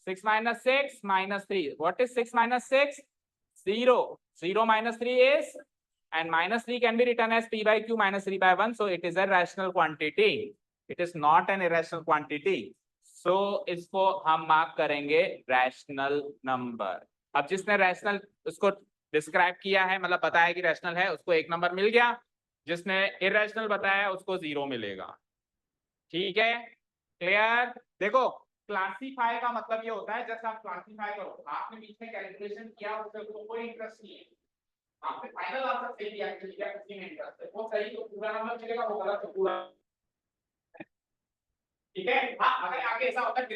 6 - 6 - 3, what is 6 - 6? 0, 0 - 3 is, and -3 can be written as p by q - 3/1, so it is a rational quantity, it is not an irrational quantity, so इसको हम मार्क करेंगे रैशनल नंबर। अब जिसने रैशनल उसको डिस्क्राइब किया है, मतलब बताया कि रैशनल है, उसको 1 नंबर मिल गया, जिसने इरेशनल बताया उसको 0 मिलेगा। ठीक है, क्लियर? देखो क्लासीफाई का मतलब ये होता है, जैसे आप क्लासीफाई करो, आपने बीच में कैलकुलेशन किया, उससे उसको कोई इंटरेस्ट नहीं है, आपने फाइनल आंसर सही दिया कि क्या किसी में इंटरेस्ट है, वो सही तो पूरा नंबर मिलेगा, वो गलत तो पूरा। ठीक है, हाँ अगर आगे ऐसा होता है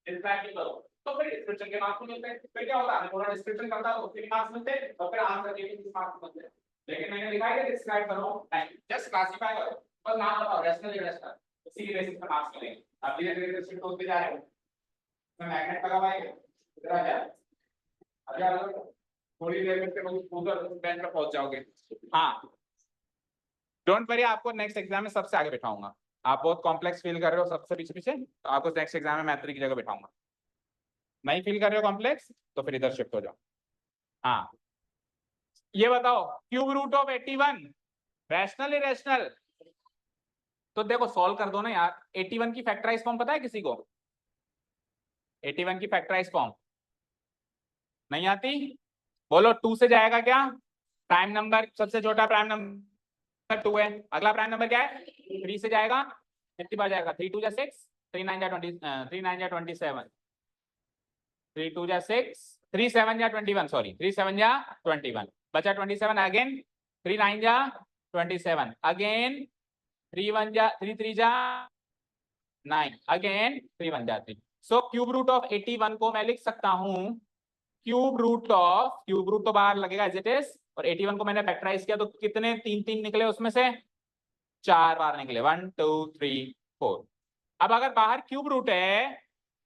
डिस्क्राइब करो तो फिर डिस्क्रिप्शन के मार्क्स मिलते हैं। फिर क्या होता है, थोड़ा डिस्क्रिप्शन करता तो उसके मार्क्स मिलते हैं, और फिर आंसर के भी मार्क्स मिलते हैं। लेकिन मैंने लिखा है कि डिस्क्राइब करो, जस्ट क्लासीफाई करो, बस नाम बताओ रैशनल इरेशनल, उसी के बेसिस पे मार्क्स मिलेंगे। अब धीरे धीरे शिफ्ट होते जा रहे हो, मैं मैग्नेट लगा हुआ है इधर आ जा, अगर थोड़ी देर में फिर उधर बेंच पे पहुंच जाओगे। हाँ डोंट वरी, आपको नेक्स्ट एग्जाम में सबसे आगे बैठाऊंगा। आप बहुत कॉम्प्लेक्स फील कर रहे हो सबसे पीछे पीछे, तो आपको नेक्स्ट एग्जाम में मैथ्री की जगह बैठाऊंगा। नहीं फील कर रहे हो कॉम्प्लेक्स, तो फिर इधर शिफ्ट हो जाओ। हाँ ये बताओ, cube root of 81 rational irrational? तो देखो सॉल्व कर दो ना यार। 81 की फैक्टराइज फॉर्म पता है किसी को? 81 की फैक्टराइज फॉर्म नहीं आती? बोलो 2 से जाएगा क्या? प्राइम नंबर सबसे छोटा प्राइम नंबर 2 है, अगला प्राइम नंबर क्या है? 3 से जाएगा, कितनी बार जाएगा? 3 2 जा 6, 3 9 जा 20, 3 9 जा 27, 3 2 जा 6, 3 7 जा 21, सॉरी 3 7 जा 21, बचा 27, अगेन 3 9 जा 27, अगेन 3 1 जा 3 3 जा 9, अगेन 3 1 जा 3। सो क्यूब रूट ऑफ 81 को मैं लिख सकता हूं, क्यूब रूट तो बाहर लगेगा एज इट इज, और 81 को मैंने फैक्टराइज किया तो कितने 3 3 निकले, उसमें से 4 बार निकले, 1 2 3 4। अब अगर बाहर क्यूब रूट है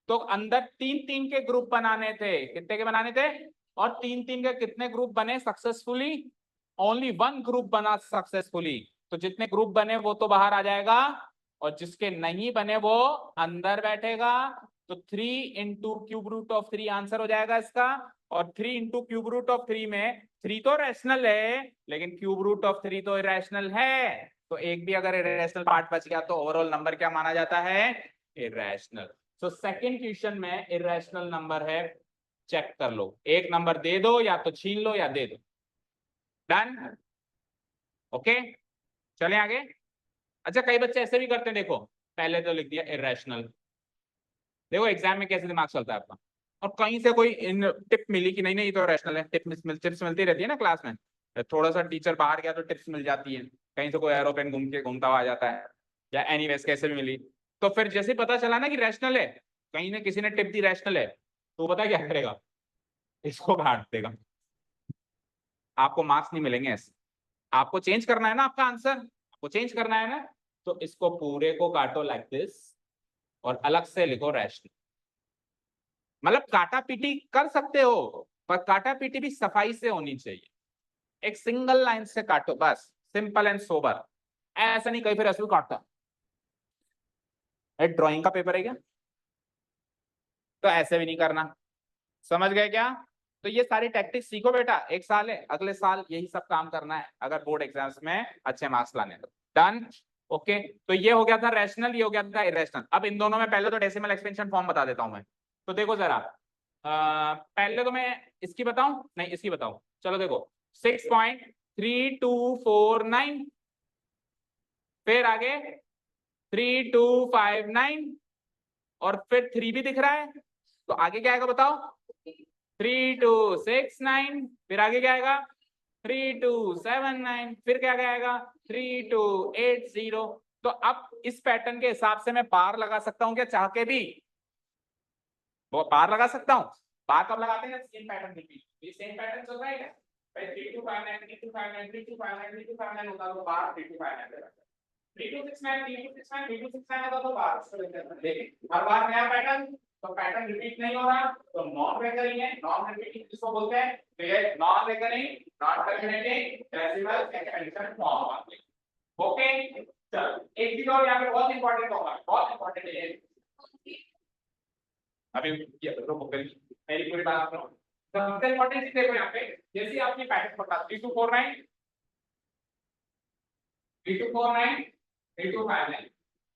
तो अंदर 3 3 के ग्रुप बनाने थे, कितने के बनाने थे? और 3 3 के कितने ग्रुप बने सक्सेसफुली? ओनली 1 ग्रुप बना सक्सेसफुली। तो जितने ग्रुप बने वो तो बाहर आ जाएगा, और जिसके नहीं बने वो अंदर बैठेगा। तो 3 into cube root of 3 answer हो जाएगा इसका, और 3 इंटू क्यूब रूट ऑफ 3 में 3 तो रैशनल है, लेकिन क्यूब रूट ऑफ 3 तो इरेशनल है। तो एक भी अगर इरेशनल पार्ट बच गया तो ओवरऑल नंबर क्या माना जाता है? इरेशनल। सो सेकंड क्वेश्चन में इरेशनल नंबर है, चेक कर लो, एक नंबर दे दो या तो छीन लो या दे दो। डन, ओके चले आगे। अच्छा कई बच्चे ऐसे भी करते हैं, देखो पहले तो लिख दिया इरेशनल, देखो एग्जाम में कैसे दिमाग चलता है आपका, और कहीं से कोई इन टिप मिली कि नहीं नहीं ये तो रैशनल है, टिप्स मिलती रहती है ना क्लास में, थोड़ा सा टीचर बाहर गया तो टिप्स मिल जाती है, कहीं से कोई एरोप्लेन घूमता हुआ आ जाता है, या एनीवेज कैसे भी मिली, तो फिर जैसे पता चला ना कि रैशनल है, कहीं ने किसी ने टिप दी रैशनल है, तो पता क्या करेगा, इसको काट देगा, आपको मार्क्स नहीं मिलेंगे ऐसे। आपको चेंज करना है ना, आपका आंसर आपको चेंज करना है ना, तो इसको पूरे को काटो लाइक दिस और अलग से लिखो रैशनल। मतलब काटा पीटी कर सकते हो, पर काटा पीटी भी सफाई से होनी चाहिए, एक सिंगल लाइन से काटो बस, सिंपल एंड सोबर, ऐसा नहीं कहीं फिर ऐसे भी काटता, ड्राइंग का पेपर है क्या, तो ऐसे भी नहीं करना, समझ गए क्या। तो ये सारी टैक्टिक्स सीखो बेटा, एक साल है, अगले साल यही सब काम करना है अगर बोर्ड एग्जाम्स में अच्छे मार्क्स लाने तो। डन, ओके तो ये हो गया था रैशनल, ये हो गया था इरेशनल। अब इन दोनों में पहले तो डेसिमल एक्सपेंशन फॉर्म बता देता हूं मैं, तो देखो जरा पहले तो मैं इसकी बताऊं, नहीं इसकी बताऊं, चलो देखो 6.3249, फिर आगे 3259, और फिर 3 भी दिख रहा है, तो आगे क्या आएगा बताओ, 3269, फिर आगे क्या आएगा 3279, फिर क्या आएगा 3280। तो अब इस पैटर्न के हिसाब से मैं बार लगा सकता हूं क्या, चाह के भी वो बार लगा सकता हूं। बार कब लगाते हैं, सेम पैटर्न रिपीट, ये सेम पैटर्न चल रहा है क्या, भाई 3259 3259 3259 3259 होता तो बार 3259 पे रखते, 3269 3269 3269 होता तो बार उसको लेते हैं, लेकिन हर बार नया पैटर्न, तो पैटर्न रिपीट नहीं हो रहा, तो नॉन रिकरिंग है, नॉन रिपीटिंग किसको बोलते हैं, तो ये non recurring non terminating decimal expansion form. Okay चलो एक चीज और यहाँ पे बहुत इंपॉर्टेंट होगा, बहुत इंपॉर्टेंट है, अभी ये रोको मेरी पूरी बात सुनो, सबसे इंपॉर्टेंट चीज देखो यहाँ पे, जैसे आपने पैटर्न पढ़ा 3249 3249 3259,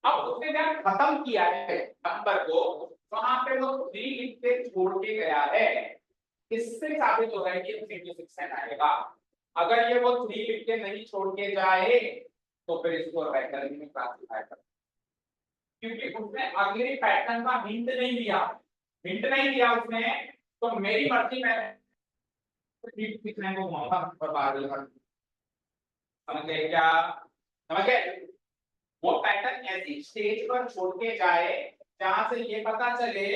अब उसने जब खत्म किया है नंबर को, वहां पे वो 3 लिख के छोड़ के गया है, इससे साबित हो रहा है कि 369 आएगा। अगर ये वो 3 लिख के नहीं छोड़ के जाए तो फिर इसको रेकरिंग में क्लासिफाई कर, क्योंकि उसने अगले पैटर्न का हिंट नहीं दिया, हिंट नहीं दिया उसने, तो मेरी मर्जी में लिखने को मौका और बाहर लगा, समझ गए क्या, समझ गए। वो पैटर्न ऐसी स्टेज पर छोड़ के जाए जहां से ये पता चले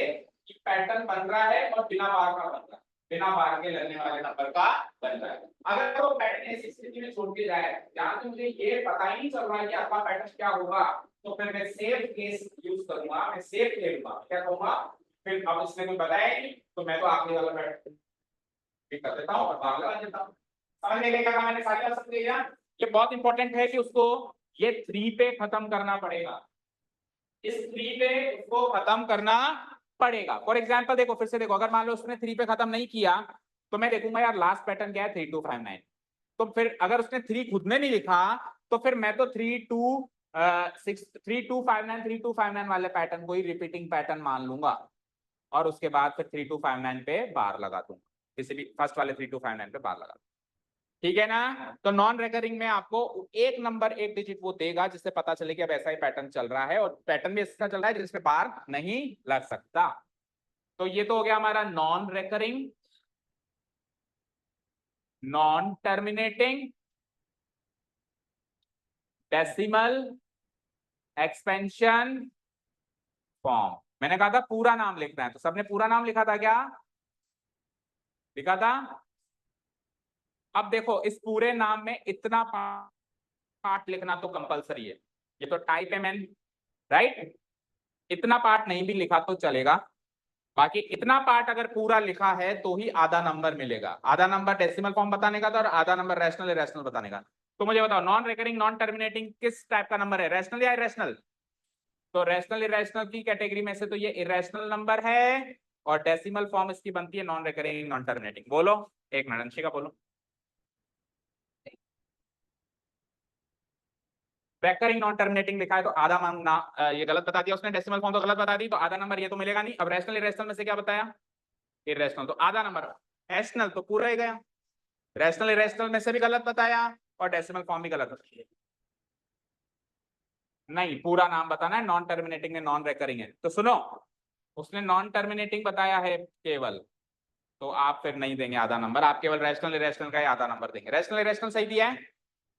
कि पैटर्न बन रहा है और बिना बार का बन रहा है, बिना बार के लगने वाले नंबर का बन रहा है। अगर वो पैटर्न ऐसी स्थिति में छोड़ के जाए जहां से मुझे ये पता ही नहीं चल रहा है कि आपका पैटर्न क्या होगा, तो फिर मैं सेफ केस यूज करूंगा, मैं सेफ ले लूंगा, क्या कहूंगा, फिर अब इसने कोई बताया नहीं तो मैं तो आखिरी वाला पैटर्न कर देता हूं और बार लगा देता हूं। समझ में क्या मैंने सारी बात समझ लिया। ये बहुत इंपॉर्टेंट है कि उसको ये 3 पे खत्म करना पड़ेगा, इस 3 पे उसको खत्म करना पड़ेगा। फॉर एग्जांपल देखो फिर से देखो, अगर मान लो उसने 3 पे खत्म नहीं किया तो मैं देखूंगा यार लास्ट पैटर्न क्या है 3259, तो फिर अगर उसने 3 खुद ने नहीं लिखा तो फिर मैं तो 3259 वाले पैटर्न को ही रिपीटिंग पैटर्न मान लूंगा, और उसके बाद फिर 3259 पे बार लगा दूंगा, किसी भी फर्स्ट वाले 3259 पे बार लगा दूंगा, ठीक है ना। तो नॉन रेकरिंग में आपको एक नंबर एक डिजिट वो देगा जिससे पता चले कि अब ऐसा ही पैटर्न चल रहा है, और पैटर्न भी ऐसा चल रहा है जिसपे बार नहीं लग सकता। तो ये तो हो गया हमारा non recurring non terminating decimal expansion form. मैंने कहा था पूरा नाम लिखना है, तो सबने पूरा नाम लिखा था क्या, लिखा था। अब देखो इस पूरे नाम में इतना पार्ट लिखना तो कंपलसरी है, ये तो टाइप है मैन, राइट, इतना पार्ट नहीं भी लिखा तो चलेगा, बाकी इतना पार्ट अगर पूरा लिखा है तो ही आधा नंबर मिलेगा, आधा नंबर डेसिमल फॉर्म बताने का था और आधा नंबर रैशनल इरेशनल बताने का। तो मुझे बताओ नॉन रिकरिंग नॉन टर्मिनेटिंग किस टाइप का नंबर है, रैशनल या इरेशनल, तो रैशनल इरेशनल की कैटेगरी में से तो ये इरेशनल नंबर है, और डेसिमल फॉर्म इसकी बनती है नॉन रिकरिंग नॉन टर्मिनेटिंग। बोलो एक मिनट अंशिका बोलो। रेकरिंग नॉन टर्मिनेटिंग लिखा है तो आधा ये गलत बता दिया उसने, डेसिमल फॉर्म तो गलत बता दी, तो आधा नंबर ये तो मिलेगा नहीं। अब रैशनल इरेशनल में से क्या बताया, इरेशनल, तो आधा नंबर, रैशनल तो पूरा ही गया, रैशनल इरेशनल में से भी गलत बताया और डेसिमल फॉर्म भी गलत बताया। नहीं, पूरा नाम बताना है, नॉन टर्मिनेटिंग में नॉन रेकरिंग है। तो सुनो, उसने नॉन टर्मिनेटिंग बताया है केवल, तो आप फिर नहीं देंगे आधा नंबर, आप केवल रैशनल इरेशनल का ही आधा नंबर देंगे। रैशनल इरेशनल सही दिया है,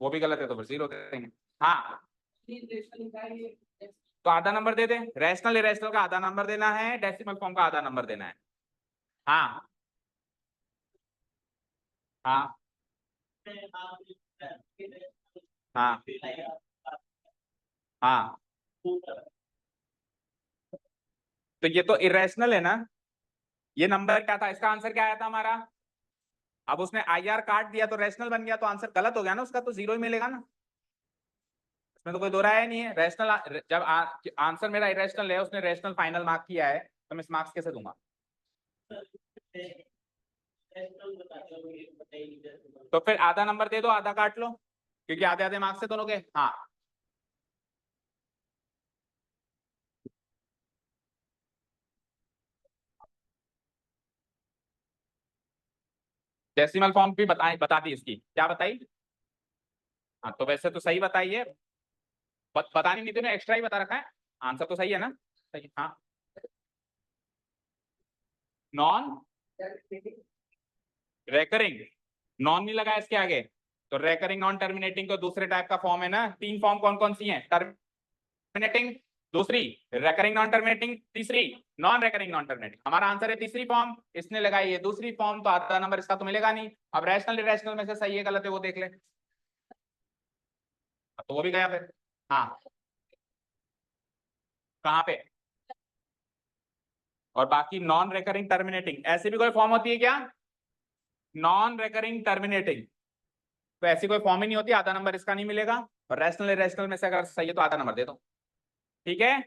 वो भी गलत है तो फिर 0 देंगे। हाँ, तो आधा नंबर दे दे, रैशनल इरेशनल का आधा नंबर देना है, डेसिमल फॉर्म का आधा नंबर देना है। हाँ हाँ हाँ हाँ, तो ये तो इरेशनल है ना, ये नंबर क्या था, इसका आंसर क्या आया था हमारा। अब उसने IR काट दिया तो रैशनल बन गया, तो आंसर गलत हो गया ना उसका, तो 0 ही मिलेगा ना, इसमें तो कोई दो राय नहीं है। रैशनल जब आंसर मेरा इरेशनल है, उसने रैशनल फाइनल मार्क किया है, तो मैं इस मार्क्स कैसे दूंगा। तो फिर आधा नंबर दे दो, आधा काट लो, क्योंकि आधे आधे मार्क्स से दोनों के। हाँ, डेसिमल फॉर्म भी बता दी इसकी, क्या बताई। हाँ, तो वैसे तो सही बताइए, बतानी नहीं थी, एक्स्ट्रा ही बता रखा है, आंसर तो सही है ना, सही। हाँ, नॉन रेकरिंग, नॉन नहीं लगा इसके आगे, तो रेकरिंग नॉन टर्मिनेटिंग तो दूसरे टाइप का फॉर्म है ना। तीन फॉर्म कौन कौन सी हैं, टर्मिनेटिंग दूसरी, रेकरिंग नॉन टर्मिनेटिंग तीसरी, नॉन रेकरिंग नॉन टर्मिनेटिंग। हमारा आंसर है तीसरी फॉर्म, इसने लगाई है दूसरी फॉर्म, तो आधा नंबर इसका तो मिलेगा नहीं। अब रैशनल इरेशनल में से सही है गलत है वो देख ले, तो वो भी गया फिर। हाँ, कहाँ पे, और बाकी नॉन रेकरिंग टर्मिनेटिंग, ऐसी भी कोई फॉर्म होती है क्या, नॉन रेकरिंग टर्मिनेटिंग, तो ऐसी कोई फॉर्म ही नहीं होती, आधा नंबर इसका नहीं मिलेगा। और रैशनल इरेशनल में से अगर सही है तो आधा नंबर दे दो, ठीक है।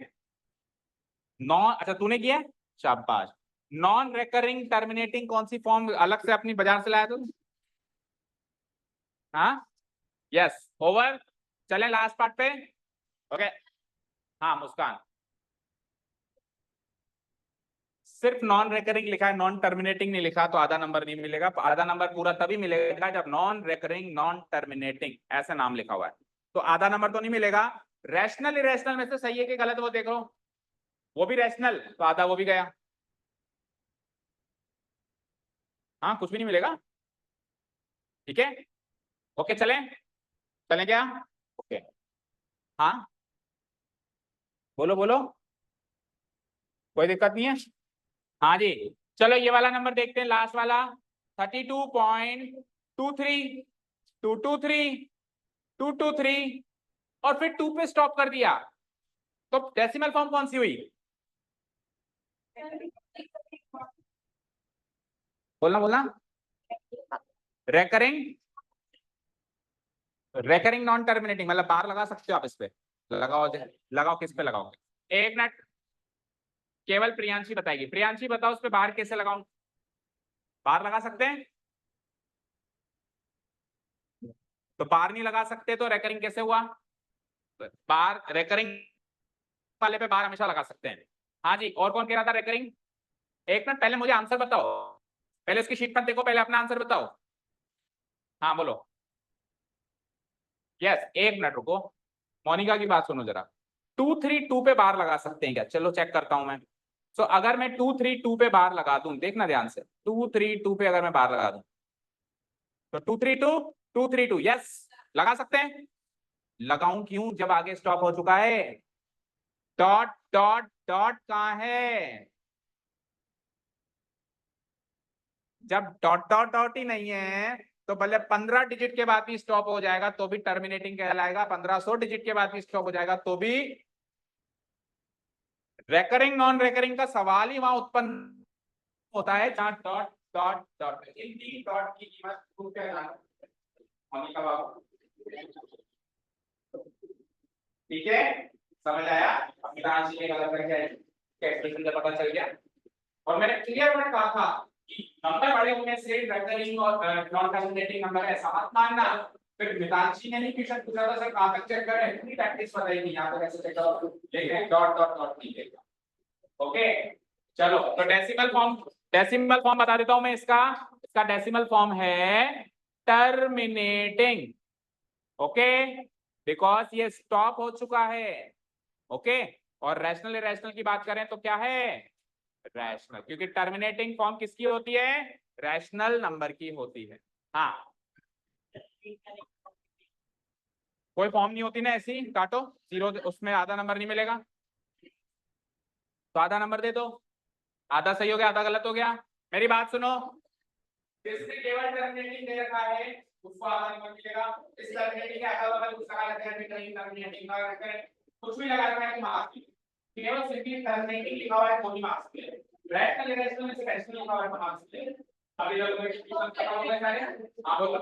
नॉन, अच्छा तूने किया, शाबाश। नॉन रेकरिंग टर्मिनेटिंग कौन सी फॉर्म अलग से अपनी बाजार से लाया तू। हाँ, यस, ओवर, चले लास्ट पार्ट पे। ओके, हाँ मुस्कान, सिर्फ नॉन रेकरिंग लिखा है, नॉन टर्मिनेटिंग नहीं लिखा, तो आधा नंबर नहीं मिलेगा। आधा नंबर पूरा तभी मिलेगा जब नॉन रेकरिंग नॉन टर्मिनेटिंग ऐसा नाम लिखा हुआ है, तो आधा नंबर तो नहीं मिलेगा। रैशनल इरेशनल में से सही है कि गलत वो देखो, वो भी रैशनल, तो आधा वो भी गया। हाँ, कुछ भी नहीं मिलेगा, ठीक है। ओके, चले, चले क्या, ओके। हाँ, बोलो बोलो, कोई दिक्कत नहीं है। हाँ जी, चलो ये वाला नंबर देखते हैं, लास्ट वाला, 32.23, 223 और फिर 2 पे स्टॉप कर दिया, तो डेसिमल फॉर्म कौन सी हुई, बोलना बोलना। रेकरिंग, रेकरिंग नॉन टर्मिनेटिंग, मतलब बार लगा सकते हो आप इस पे, लगाओ, लगाओ, किस पे लगाओगे, एक मिनट, केवल प्रियांशी बताएगी। प्रियांशी बताओ उस पे बार कैसे लगाऊं, बार लगा सकते हैं, तो बार नहीं लगा सकते तो रेकरिंग कैसे हुआ, बार रेकरिंग वाले पे बार हमेशा लगा सकते हैं। हाँ जी, और कौन कह रहा था रेकरिंग, एक मिनट, पहले मुझे आंसर बताओ, पहले इसकी शीट पर देखो, पहले अपना आंसर बताओ। हाँ बोलो, यस, एक मिनट रुको, मोनिका की बात सुनो जरा। 232 पे बार लगा सकते हैं क्या, चलो चेक करता हूं मैं। सो अगर मैं 232 पे बार लगा दूं, देखना ध्यान से, 232 पे अगर मैं बार लगा दूं, तो 232 यस, लगा सकते हैं। लगाऊं क्यों जब आगे स्टॉप हो चुका है, डॉट डॉट डॉट कहां है, जब डॉट डॉट डॉट ही नहीं है तो भले 15 डिजिट के बाद भी स्टॉप हो जाएगा तो भी टर्मिनेटिंग कहलाएगा, 1500 डिजिट के बाद भी स्टॉप हो जाएगा तो भी। रेकरिंग नॉन रेकरिंग का सवाल ही वहां उत्पन्न होता है जहां डॉट डॉट डॉट, इन तीन डॉट की कीमत ठीक है, समझ आया, अपनी डांस में गलत करके एक्सप्रेशन का पता चल गया। और मैंने क्लियर मैंने कहा था कि नंबर बड़े होने से रेकरिंग और नॉन टर्मिनेटिंग नंबर ऐसा मत मानना, फिर मितांशी ने नहीं क्वेश्चन पूछा था सर कहां तक चेक करें, इतनी प्रैक्टिस बताई नहीं, यहाँ पर ऐसे चेक करो लेकिन डॉट डॉट डॉट नहीं देगा। ओके चलो, तो डेसिमल फॉर्म बता देता हूं मैं इसका डेसिमल फॉर्म है टर्मिनेटिंग। ओके बिकॉज ये स्टॉप हो चुका है। ओके और रैशनल इरेशनल की बात करें तो क्या है, रैशनल, क्योंकि टर्मिनेटिंग फॉर्म किसकी होती है, रैशनल नंबर की होती है। हाँ कोई फॉर्म नहीं होती ना ऐसी, काटो जीरो, उसमें आधा नंबर नहीं मिलेगा तो आधा नंबर दे दो, आधा सही हो गया आधा गलत हो गया। मेरी बात सुनो, जिसने केवल टर्मिनेटिंग दे रखा है उसको आधा नंबर मिलेगा, इस टर्मिनेटिंग के अगल बगल कुछ लगा रखा है, कहीं टर्मिनेटिंग लगा रखा है, कुछ भी लगा रखा है तो मार्क्स मिलेगा। केवल सिंपली टर्मिनेटिंग लिखा हुआ है तो भी मार्क्स मिलेगा। रैशनल इरेशनल में से रैशनल लिखा हुआ है तो मार्क्स मिलेगा। अभी लोग खत्म हो गए सारे, हां बोलो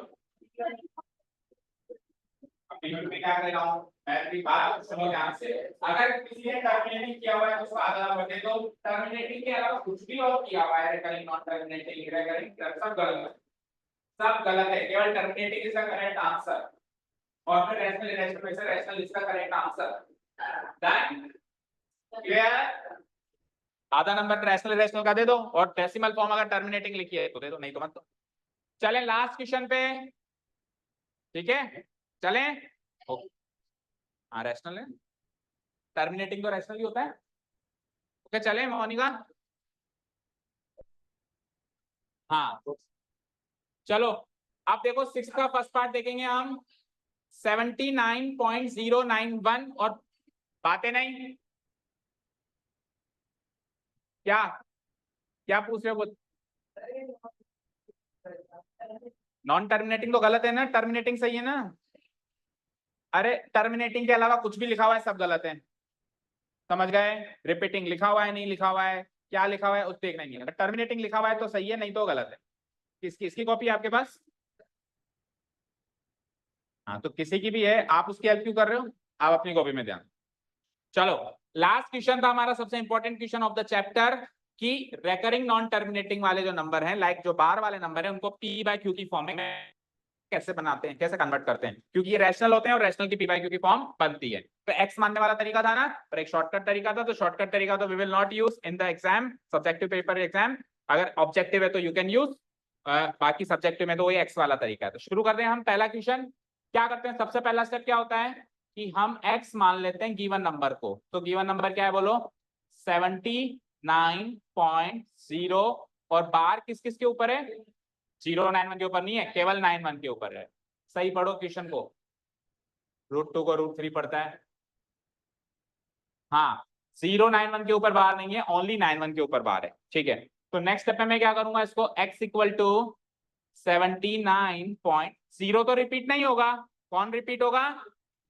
मैं क्या कर रहा हूं, मैं भी बात समझ ध्यान से, अगर किसी ने टर्मिनेटिंग किया हुआ है तो उसको आधा नंबर दे दो, टर्मिनेटिंग के अलावा कुछ भी और किया हुआ है रिकरिंग नॉन टर्मिनेटिंग इरेकरिंग सब गलत है, सब गलत है, केवल terminating is the correct answer और फिर रैशनल इरेशनल में से rational is the correct answer. Done clear, आधा नंबर रैशनल इरेशनल का दे दो और डेसिमल फॉर्म अगर टर्मिनेटिंग लिखी है तो दे दो, नहीं तो मत दो। चलें लास्ट क्वेश्चन पे, ठीक है चलें। हाँ रैशनल है, टर्मिनेटिंग तो रैशनल ही होता है। ओके चलें मोनिका, हाँ चलो अब देखो 6 का फर्स्ट पार्ट देखेंगे हम, 79.091 और बातें नहीं, क्या क्या पूछ रहे हो, नॉन टर्मिनेटिंग तो गलत है ना, टर्मिनेटिंग सही है ना, अरे टर्मिनेटिंग के अलावा कुछ भी लिखा हुआ है सब गलत है, समझ गए, रिपीटिंग लिखा हुआ है नहीं लिखा हुआ है, क्या लिखा हुआ है उस देखना ही है, अगर टर्मिनेटिंग लिखा हुआ है तो सही है नहीं तो गलत है। किसकी इसकी कॉपी है आपके पास, हाँ तो किसी की भी है, आप उसकी हेल्प क्यों कर रहे हो, आप अपनी कॉपी में ध्यान। चलो लास्ट क्वेश्चन था हमारा सबसे important question of the chapter कि रेकरिंग नॉन टर्मिनेटिंग वाले जो नंबर हैं, लाइक जो बार वाले नंबर हैं उनको पी बाय क्यू की फॉर्म में कैसे बनाते हैं, कैसे कन्वर्ट करते हैं, क्योंकि ये रैशनल होते हैं और रैशनल की पी बाय क्यू की फॉर्म बनती है। तो एक्स मानने वाला तरीका था ना, पर एक शॉर्टकट तरीका था, तो शॉर्टकट तरीका तो we will not use in the exam, subjective paper exam, अगर ऑब्जेक्टिव है तो यू कैन यूज, बाकी सब्जेक्टिव में तो वही एक्स वाला तरीका है। तो शुरू करते हैं हम, पहला क्वेश्चन क्या करते हैं, सबसे पहला स्टेप क्या होता है कि हम x मान लेते हैं गिवन नंबर को, तो गिवन नंबर क्या है बोलो, 79.0 और बार किस किस के ऊपर है, 091 के ऊपर नहीं है, केवल 91 के ऊपर है। सही पढ़ो क्वेश्चन को, √2 को √3 पढ़ता है, हाँ 091 के ऊपर बार नहीं है, ओनली 91 के ऊपर बार है, ठीक है। तो नेक्स्ट स्टेप में मैं क्या करूंगा, इसको x इक्वल टू 79.0 तो रिपीट नहीं होगा, कौन रिपीट होगा,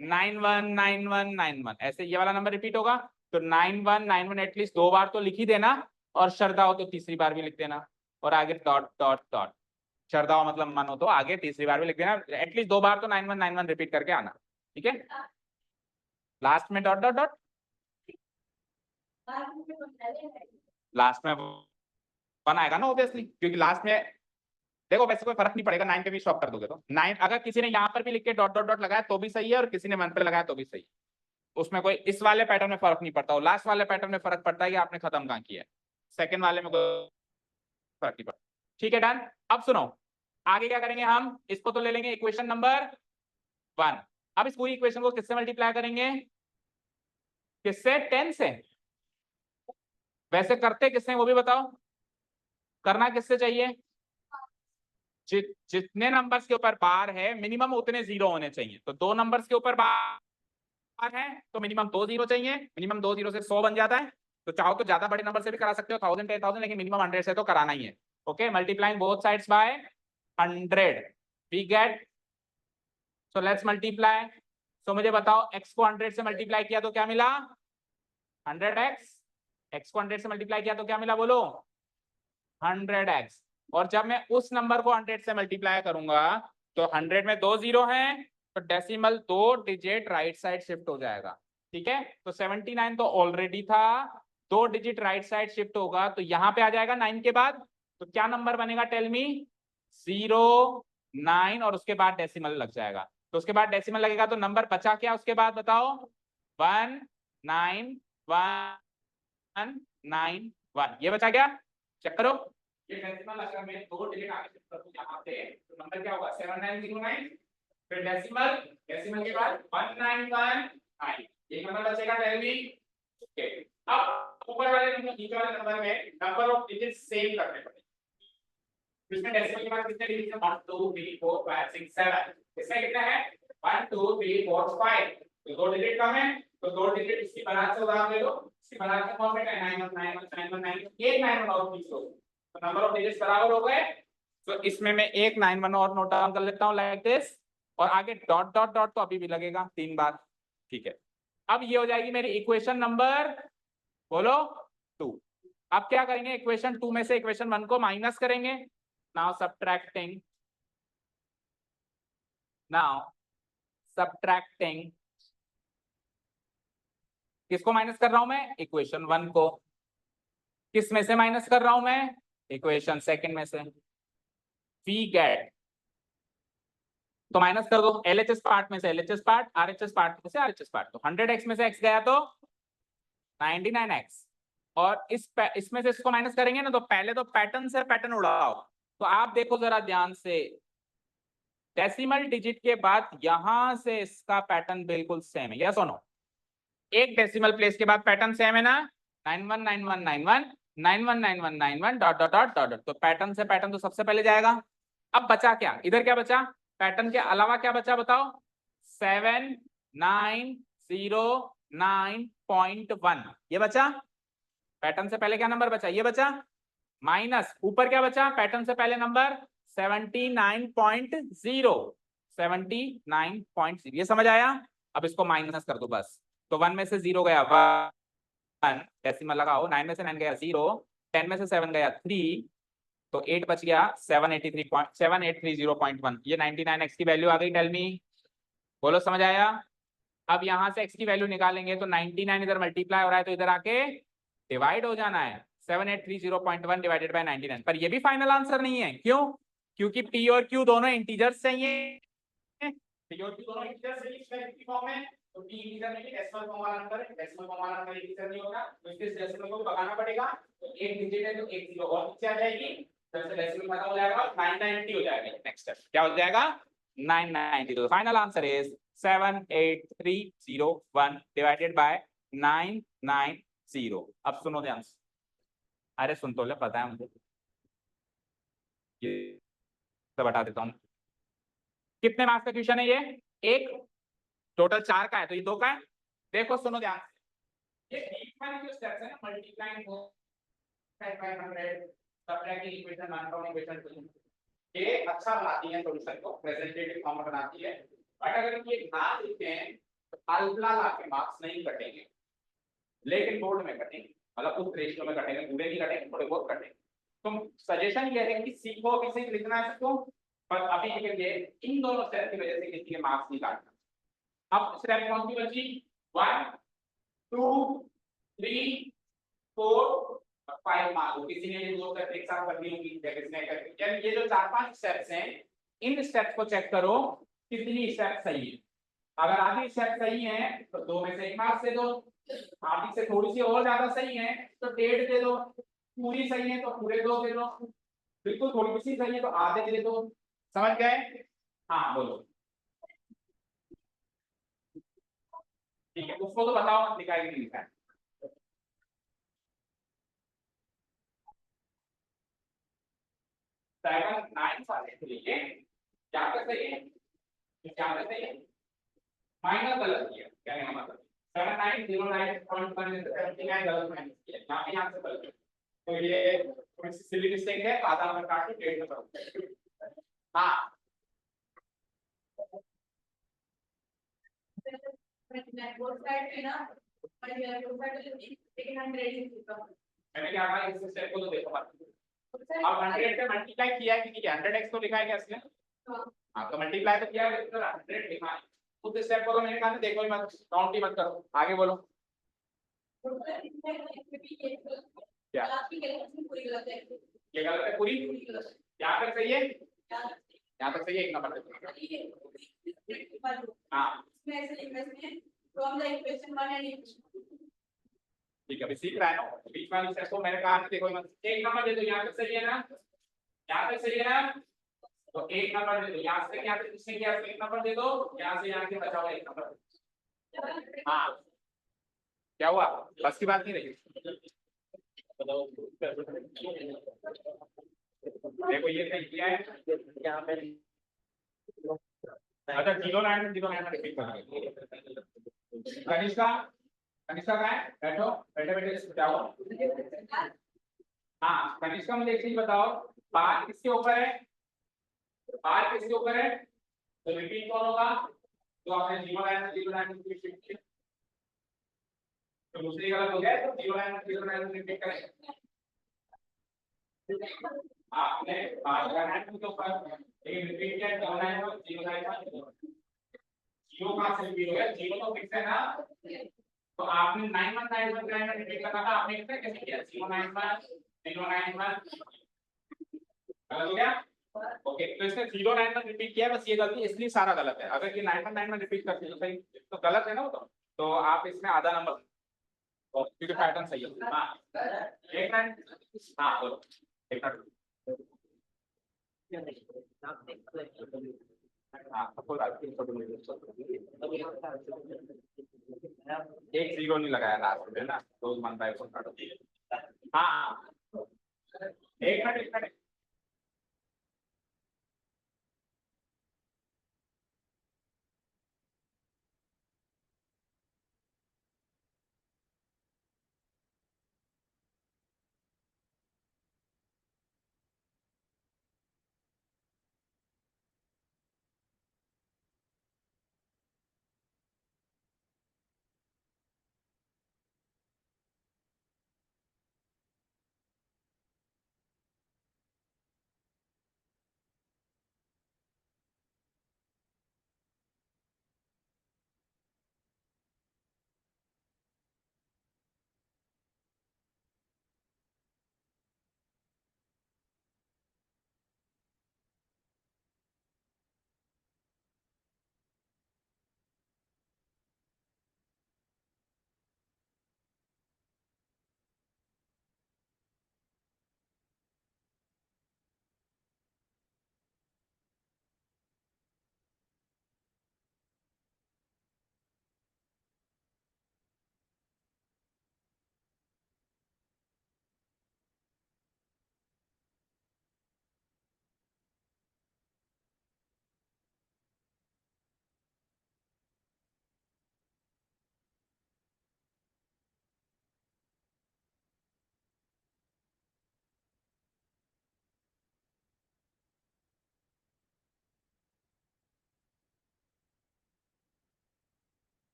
919191 ऐसे ये वाला नंबर रिपीट होगा, तो 9191 एटलीस्ट 2 बार तो लिख ही देना, और श्रद्धा हो तो तीसरी बार भी लिख देना, और आगे डॉट डॉट डॉट, श्रद्धा हो मतलब मन हो तो आगे तीसरी बार भी लिख देना, एटलीस्ट 2 बार तो 9191 रिपीट करके आना, ठीक है। लास्ट में डॉट डॉट डॉट, लास्ट में 1 आएगा ना ऑब्वियसली, क्योंकि लास्ट में देखो वैसे कोई फर्क नहीं पड़ेगा, 9 पे भी स्टॉप कर दोगे तो 9, अगर किसी ने यहाँ पर भी लिख के डॉट डॉट डॉट लगाया तो भी सही है, और किसी ने 1 पे लगाया तो भी सही है, उसमें कोई इस वाले पैटर्न में फर्क नहीं पड़ता, और लास्ट वाले पैटर्न में फर्क पड़ता है कि आपने खत्म कहाँ किया है, सेकंड वाले में कोई फर्क नहीं पड़ता, ठीक है डन। अब सुनो आगे क्या करेंगे हम, इसको तो ले लेंगे इक्वेशन नंबर 1, अब इस पूरी इक्वेशन को किससे मल्टीप्लाई करेंगे, किससे, 10 से, वैसे करते किससे वो भी बताओ, करना किससे चाहिए, जितने नंबर्स के ऊपर बार है मिनिमम उतने 0 होने चाहिए, तो 2 नंबर्स के ऊपर बार है तो मिनिमम 2 0 चाहिए, मिनिमम 2 0 से 100 बन जाता है, तो चाहो तो ज्यादा बड़े नंबर से भी करा सकते हो, 1000 10,000, लेकिन मिनिमम 100 से तो कराना ही है। Okay multiplying both sides by 100 we get, so let's multiply, तो मुझे बताओ x को 100 से मल्टीप्लाई किया तो क्या मिला, 100x, x को 100 से मल्टीप्लाई किया तो क्या मिला बोलो, 100x, और जब मैं उस नंबर को 100 से मल्टीप्लाई करूंगा तो 100 में 2 0 हैं, तो decimal 2 digit right side shift हो जाएगा, ठीक है। तो 79 तो ऑलरेडी था, 2 डिजिट राइट साइड शिफ्ट होगा तो यहाँ पे आ जाएगा 9 के बाद, तो क्या नंबर बनेगा टेल मी, 0 9 और उसके बाद डेसिमल लग जाएगा, तो उसके बाद डेसिमल लगेगा, तो नंबर बचा क्या उसके बाद बताओ? 19191, ये बचा क्या? चेक करो। ये डेसिमल अगर मैं 2 डिजिट आगे शिफ्ट कर दूं यहां से, तो नंबर क्या होगा? 7909। फिर डेसिमल, डेसिमल के बाद 1919, एक नंबर बचेगा। Tell me. ओके, अब ऊपर वाले नंबर नीचे वाले नंबर में नंबर ऑफ डिजिट सेम करने पड़ेंगे। इसमें डेसिमल के बाद कितने डिजिट हैं? 1 2 3 4 5 6 7। इसमें कितने हैं? 1 2 3 4 5। तो 2 डिजिट कम है, तो 2 डिजिट इसकी बाहर से उधार ले लो। इसकी बाहर का फॉर्मेट है 91919191, एक 91 और पीस लो, तो नंबर ऑफ डिजिट्स बराबर हो गए। तो इसमें मैं एक 91 और नोट डाउन कर लेता हूं लाइक दिस, और आगे डॉट डॉट डॉट तो अभी भी लगेगा 3 बार। ठीक है, अब ये हो जाएगी मेरी इक्वेशन नंबर, बोलो 2। अब क्या करेंगे? इक्वेशन 2 में से इक्वेशन 1 को माइनस करेंगे। now subtracting किसको माइनस कर रहा हूं मैं? इक्वेशन 1 को। किस में से माइनस कर रहा हूं मैं? इक्वेशन सेकंड में से। वी गेट, तो माइनस कर दो एलएचएस पार्ट में से एलएचएस पार्ट, आरएचएस पार्ट में से आरएचएस पार्ट। तो 100x में से x गया तो 99x, और इसमें से इसको माइनस करेंगे ना, तो पहले तो पैटर्न से पैटर्न उड़ाओ। तो आप देखो जरा ध्यान से, डेसिमल डिजिट के बाद यहां से इसका पैटर्न बिल्कुल सेम है, यस और नो? एक डेसिमल प्लेस के बाद पैटर्न सेम है ना? 919191 919191 डॉट डॉट डॉट डॉट। तो पैटर्न से पैटर्न तो सबसे पहले जाएगा। अब बचा क्या? इधर क्या बचा? पैटर्न के अलावा क्या बचा बताओ? 7909.1, ये बचा। पैटर्न से पहले क्या नंबर बचा? ये बचा, माइनस ऊपर क्या बचा? पैटर्न से पहले नंबर 79.0, 79.0, ये समझ आया? अब इसको माइनस कर दो बस। तो 1 में से 0 गया 1, डेसिमल लगाओ, 9 में से 9 गया 0, 10 में से 7 गया 3, तो 8 बच गया 7830.1। ये 99x की वैल्यू आ गई। टेल मी, बोलो समझ आया? अब यहां से x की वैल्यू निकालेंगे, तो 99 इधर मल्टीप्लाई हो रहा है, तो इधर आके डिवाइड हो जाना है। 7830.1 डिवाइडेड बाय 99। पर ये भी फाइनल आंसर नहीं है, क्यों? क्योंकि p और q दोनों इंटीजर्स चाहिए। p और q दोनों इंटीजर्स चाहिए फॉर्म में, तो p इंटीजर में डेसिमल फॉर्म वाला नंबर है, डेसिमल फॉर्म वाला नंबर इंटीजर नहीं होगा, तो इसके डेसिमल को भगाना पड़ेगा। तो एक डिजिट है तो एक जीरो और नीचे आ जाएगी, तो इससे डेसिमल खत्म हो जाएगा, 990 हो जाएगा। नेक्स्ट स्टेप क्या हो जाएगा? 990। तो final answer is 78301 divided by 990। अब सुनो ध्यान से, अरे सुन तो ले, पता है मुझे, ये तो बता देता हूँ। कितने मार्क्स का क्वेश्चन है ये? एक, टोटल 4 का है, तो ये 2 का है। देखो सुनो ध्यान से, ये बीच वाली जो स्टेप्स है ना, multiplying 500, subtracting equation 1 from equation 2, ये अच्छा बनाती है सॉल्यूशन को, प्रेजेंटेटिव फॉर्म में बनाती है। बट अगर ये ना लिखते हैं तो अल्फा के मार्क्स नहीं कटेंगे, लेकिन बोर्ड में कटेंगे, मतलब उस रेशियो में कटेंगे, पूरे नहीं कटेंगे, थोड़े बहुत कटेंगे। तो सजेशन ये है कि सीखो, किसी लिखना है सीखो, पर अभी के लिए इन दोनों स्टेप की वजह से किसी के मार्क्स नहीं काटना। अब स्टेप कौन सी बची? 1 2 3 4 5 मार्क्स। किसी ने ये दो स्टेप एक साथ कर दी होंगी, किसने कर दी? यानी ये जो 4-5 स्टेप्स हैं, इन स्टेप्स को चेक करो कितनी स्टेप सही है। अगर आधी स्टेप सही है तो 2 में से 1 मार्क्स दे दो, आधी से थोड़ी सी और ज्यादा सही है तो 1.5 दे दो, पूरी सही है तो पूरे 2 दे दो, बिल्कुल थोड़ी सी सही है तो आधे दे दो। समझ गए? हाँ बोलो। ठीक है, उसको तो बताओ मत लिखा है कि नहीं लिखा है। सेवन 9 वाले के लिए क्या कर सही है, क्या कर सही है? माइनस गलत किया, क्या कहना मतलब 7909.179 गलत माइनस किया, यहाँ से गलत। तो ये थोड़ी सी सिली मिस्टेक है, आधा नंबर काट के 1.5 में करो। हाँ बोथ साइड है ना, पर ये बोथ साइड लेकिन 100 मैंने क्या कहा, इस स्टेप को तो देखो मत। अब 100 से मल्टीप्लाई किया कि नहीं किया? 100x तो लिखा है क्या इसमें? हाँ तो मल्टीप्लाई तो किया है, तो 100 लिखा है। उस स्टेप को तो मैंने कहा था देखो ही मत, काउंट ही मत करो। आगे बोलो क्या? ये गलत है पूरी? यहाँ तक सही है, यहाँ तक सही है, 1 नंबर हाँ इसमें ऐसे लिखना है from the equation 1 and equation 2. ठीक है, अभी सीख रहा है ना, बीच वाली स्टेप को मैंने कहा देखो एक नंबर दे दो, यहाँ पे सही है ना, यहाँ पे सही है ना, तो एक नंबर दे दो, यहाँ से यहाँ पे किसने किया एक नंबर दे दो, यहाँ से यहाँ के बचा हुआ एक नंबर। हाँ क्या हुआ, बस की बात नहीं रही। देखो ये सही किया है यहाँ पे, अच्छा 0 9 रिपीट कर कनिष्का, कनिष्का कहाँ है, बैठो बैठे बैठे जाओ। हाँ कनिष्का मुझे एक चीज बताओ, बात किसके ऊपर है, बात किसके ऊपर है, तो रिपीट कौन होगा, तो आपने 0 9 रिपीट किया, तो दूसरी गलत हो गया, तो 0 9 रिपीट करें। आपने बात करना है तो ऊपर लेकिन रिपीट क्या करना है, 0 कहाँ से रिपीट हो गया, 0 तो फिक्स है ना, तो आपने 9 1 रिपीट करना था, आपने कैसे किया 0 9 1 0 9 1 गलत हो गया। ओके तो इसने 0 9 1 रिपीट किया, बस ये गलती इसलिए सारा गलत है, अगर ये 9 1 रिपीट करते तो सही, तो गलत है ना वो, तो आप इसमें आधा नंबर क्योंकि पैटर्न सही है। हाँ एक मिनट, हाँ बोलो एक मिनट, हाँ कोई बात नहीं, एक 0 नहीं लगाया लास्ट में ना, तो 1/4 काटो। हाँ एक मिनट एक minute,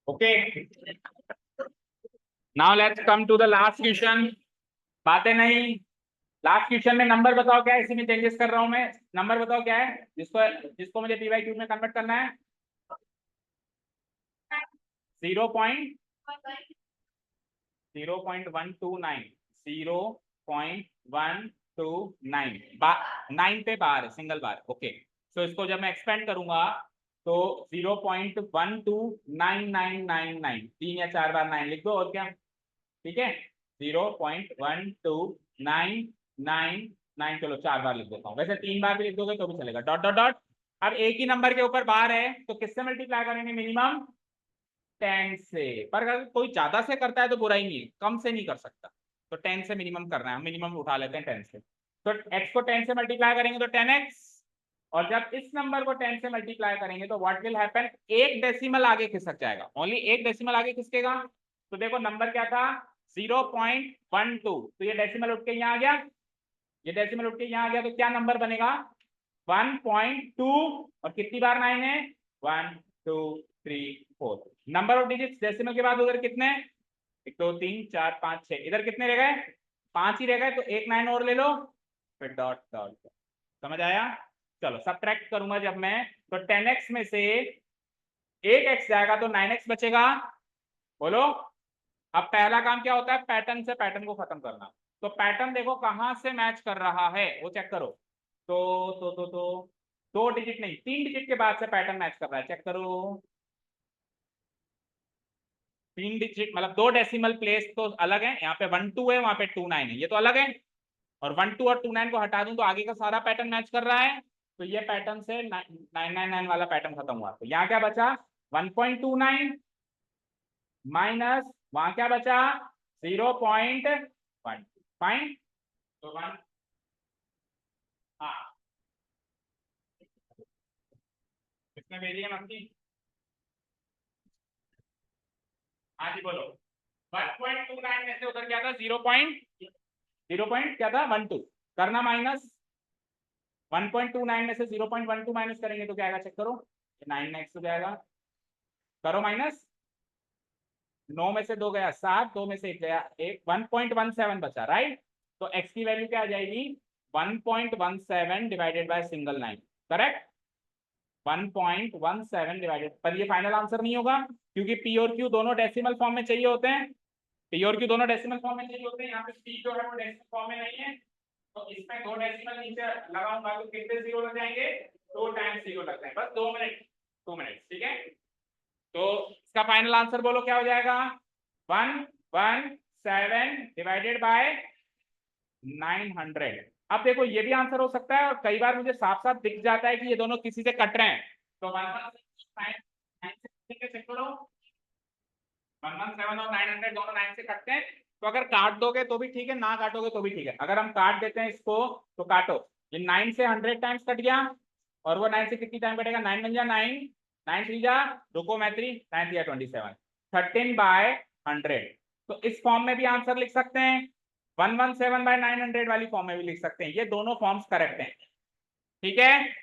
okay, now let's come to the last question. बातें नहीं, लास्ट क्वेश्चन में नंबर बताओ क्या है, इसी में चेंजेस कर रहा हूं मैं। नंबर बताओ क्या है जिसको जिसको मुझे पी बाई क्यू में कन्वर्ट करना है। 0.129 0.129 9 पे बार है, सिंगल बार। ओके, सो इसको जब मैं एक्सपेंड करूंगा तो 0.129999 3 या 4 बार 9 लिख दो और क्या, ठीक है। 0.12999, चलो 4 बार लिख देता हूँ, वैसे 3 बार भी लिख दोगे तो भी चलेगा। Dot dot dot. अब एक ही नंबर के ऊपर बार है तो किससे मल्टीप्लाई करेंगे, मिनिमम 10 से। पर अगर कोई ज्यादा से करता है तो बुरा ही नहीं है, कम से नहीं कर सकता, तो 10 से मिनिमम करना है, मिनिमम उठा लेते हैं 10 से। तो x को 10 से मल्टीप्लाई करेंगे तो 10x, और जब इस नंबर को 10 से मल्टीप्लाई करेंगे तो व्हाट विल हैपन, एक डेसिमल आगे खिसक जाएगा, ओनली एक डेसिमल आगे खिसकेगा। तो देखो नंबर क्या था 0.12, तो ये डेसिमल उठ के यहाँ आ गया, ये डेसिमल उठ के यहाँ आ गया, तो क्या नंबर बनेगा 1.2, और कितनी बार 9 है 1 2 3 4। नंबर ऑफ डिजिट्स डेसिमल के बाद उधर कितने, 1 2 3 4 5 6, इधर कितने रह गए 5 ही रह गए, तो एक 9 और ले लो, फिर डॉट डॉट। समझ आया। चलो सब्ट्रैक्ट करूंगा जब मैं, तो 10x में से एक x जाएगा तो 9x बचेगा। बोलो, अब पहला काम क्या होता है, पैटर्न से पैटर्न को खत्म करना। तो पैटर्न देखो कहां से मैच कर रहा है वो चेक करो। तो 2 डिजिट नहीं 3 डिजिट के बाद से पैटर्न मैच कर रहा है, चेक करो। 3 डिजिट मतलब 2 डेसिमल प्लेस तो अलग है, यहाँ पे 1 2 है, वहां पे 2 9 है, ये तो अलग है। और 1 2 और 2 9 को हटा दूं तो आगे का सारा पैटर्न मैच कर रहा है, तो ये पैटर्न से 999 वाला पैटर्न खत्म हुआ, तो यहाँ क्या बचा 1.29 माइनस वहां क्या बचा 0.1। फाइन, तो 1, हाँ किसने भेजी है मक्खी, हाँ जी बोलो। 1.29 में से उधर क्या था 0. क्या था 12 करना, माइनस 1.29 में से 0.12 माइनस करेंगे तो क्या आएगा, चेक करो 9 नेक्स्ट हो जाएगा, करो माइनस, 9 में से 2 गया 7, 2 में से 1 गया 1, 1.17 बचा, राइट। तो x की वैल्यू क्या आ जाएगी 1.17 divided by single 9, correct. 1.17 divided, पर ये फाइनल आंसर नहीं होगा क्योंकि p और q दोनों डेसिमल फॉर्म में चाहिए होते हैं, p और q दोनों डेसिमल फॉर्म में चाहिए होते हैं, यहाँ पे p जो है वो डेसिमल फॉर्म में नहीं है, तो इसमें 2 डेसिमल नीचे लगाऊंगा तो कितने जीरो लग जाएंगे, 2 टाइम्स जीरो लगते हैं, बस 2 मिनट ठीक है। तो इसका फाइनल आंसर बोलो क्या हो जाएगा 117 डिवाइडेड बाय 900। अब देखो ये भी आंसर हो सकता है, और कई बार मुझे साफ साफ दिख जाता है कि ये दोनों किसी से कट रहे हैं, तो 117 और 900 दोनों 9 से कटते हैं, तो अगर काट दोगे तो भी ठीक है, ना काटोगे तो भी ठीक है। अगर हम काट देते हैं इसको तो काटो, ये 9 से 100 टाइम्स कट गया, और वो 9 से कितनी टाइम कटेगा 9 बन जा 9 9 3 जा, रुको मैं 3 9 3 27 13/100। तो इस फॉर्म में भी आंसर लिख सकते हैं, 117/900 वाली फॉर्म में भी लिख सकते हैं, ये दोनों फॉर्म्स करेक्ट हैं, ठीक है।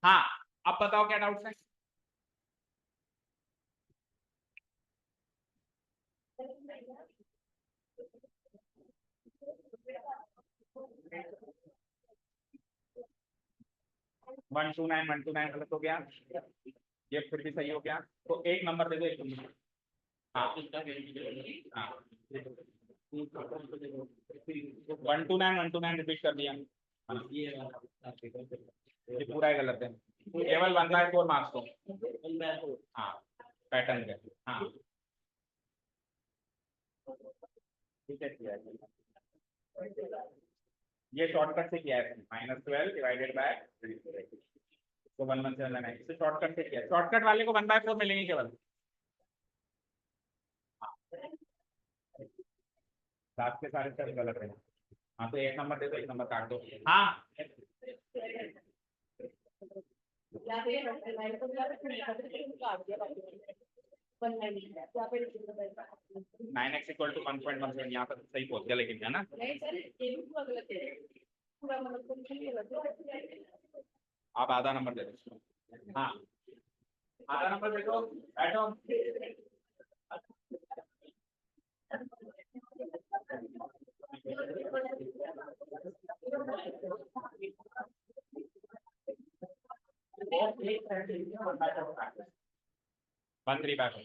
हाँ, अब बताओ क्या डाउट है। 129 गलत हो गया, ये फिर भी सही हो गया, तो एक नंबर दे दो, एक नंबर। हाँ हाँ 129 रिपीट कर दिया, हाँ, ये पूरा ही गलत है, केवल 1/4 मार्क्स दो। हाँ पैटर्न के, हाँ ठीक है किया है। ये शॉर्टकट से किया है -12 डिवाइडेड बाय, तो 1179 इसे शॉर्टकट से किया, शॉर्टकट वाले को 1/4 मिलेंगे केवल। सात के सारे सर गलत है, हाँ तो एक नंबर दे दो, एक नंबर काट दो। हाँ या फिर हमारे को क्या काट दिया बाकी 190 तो आप 9x = 1.17, यहाँ पर सही पहुंच गया लेकिन, है ना। नहीं सर ये भी पूरा गलत है, पूरा मतलब कुछ नहीं गलत। आप आधा नंबर दे दो, हाँ आधा नंबर दे दो, बैठो।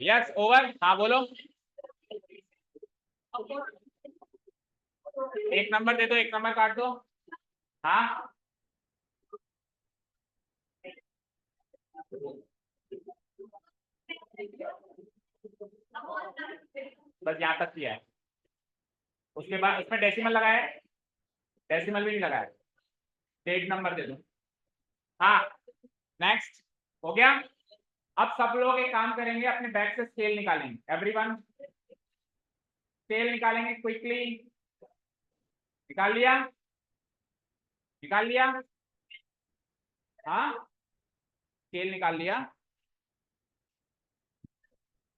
Yes over. हाँ बोलो, एक नंबर दे दो, एक नंबर काट दो। हाँ बस यहाँ तक किया है, उसके बाद इसमें डेसिमल लगाया है, डेसिमल भी नहीं लगाया, एक नंबर दे दो। हाँ नेक्स्ट हो गया। अब सब लोग एक काम करेंगे, अपने बैग से स्केल निकालेंगे, एवरीवन स्केल निकालेंगे क्विकली। निकाल लिया, निकाल लिया। हाँ स्केल निकाल लिया,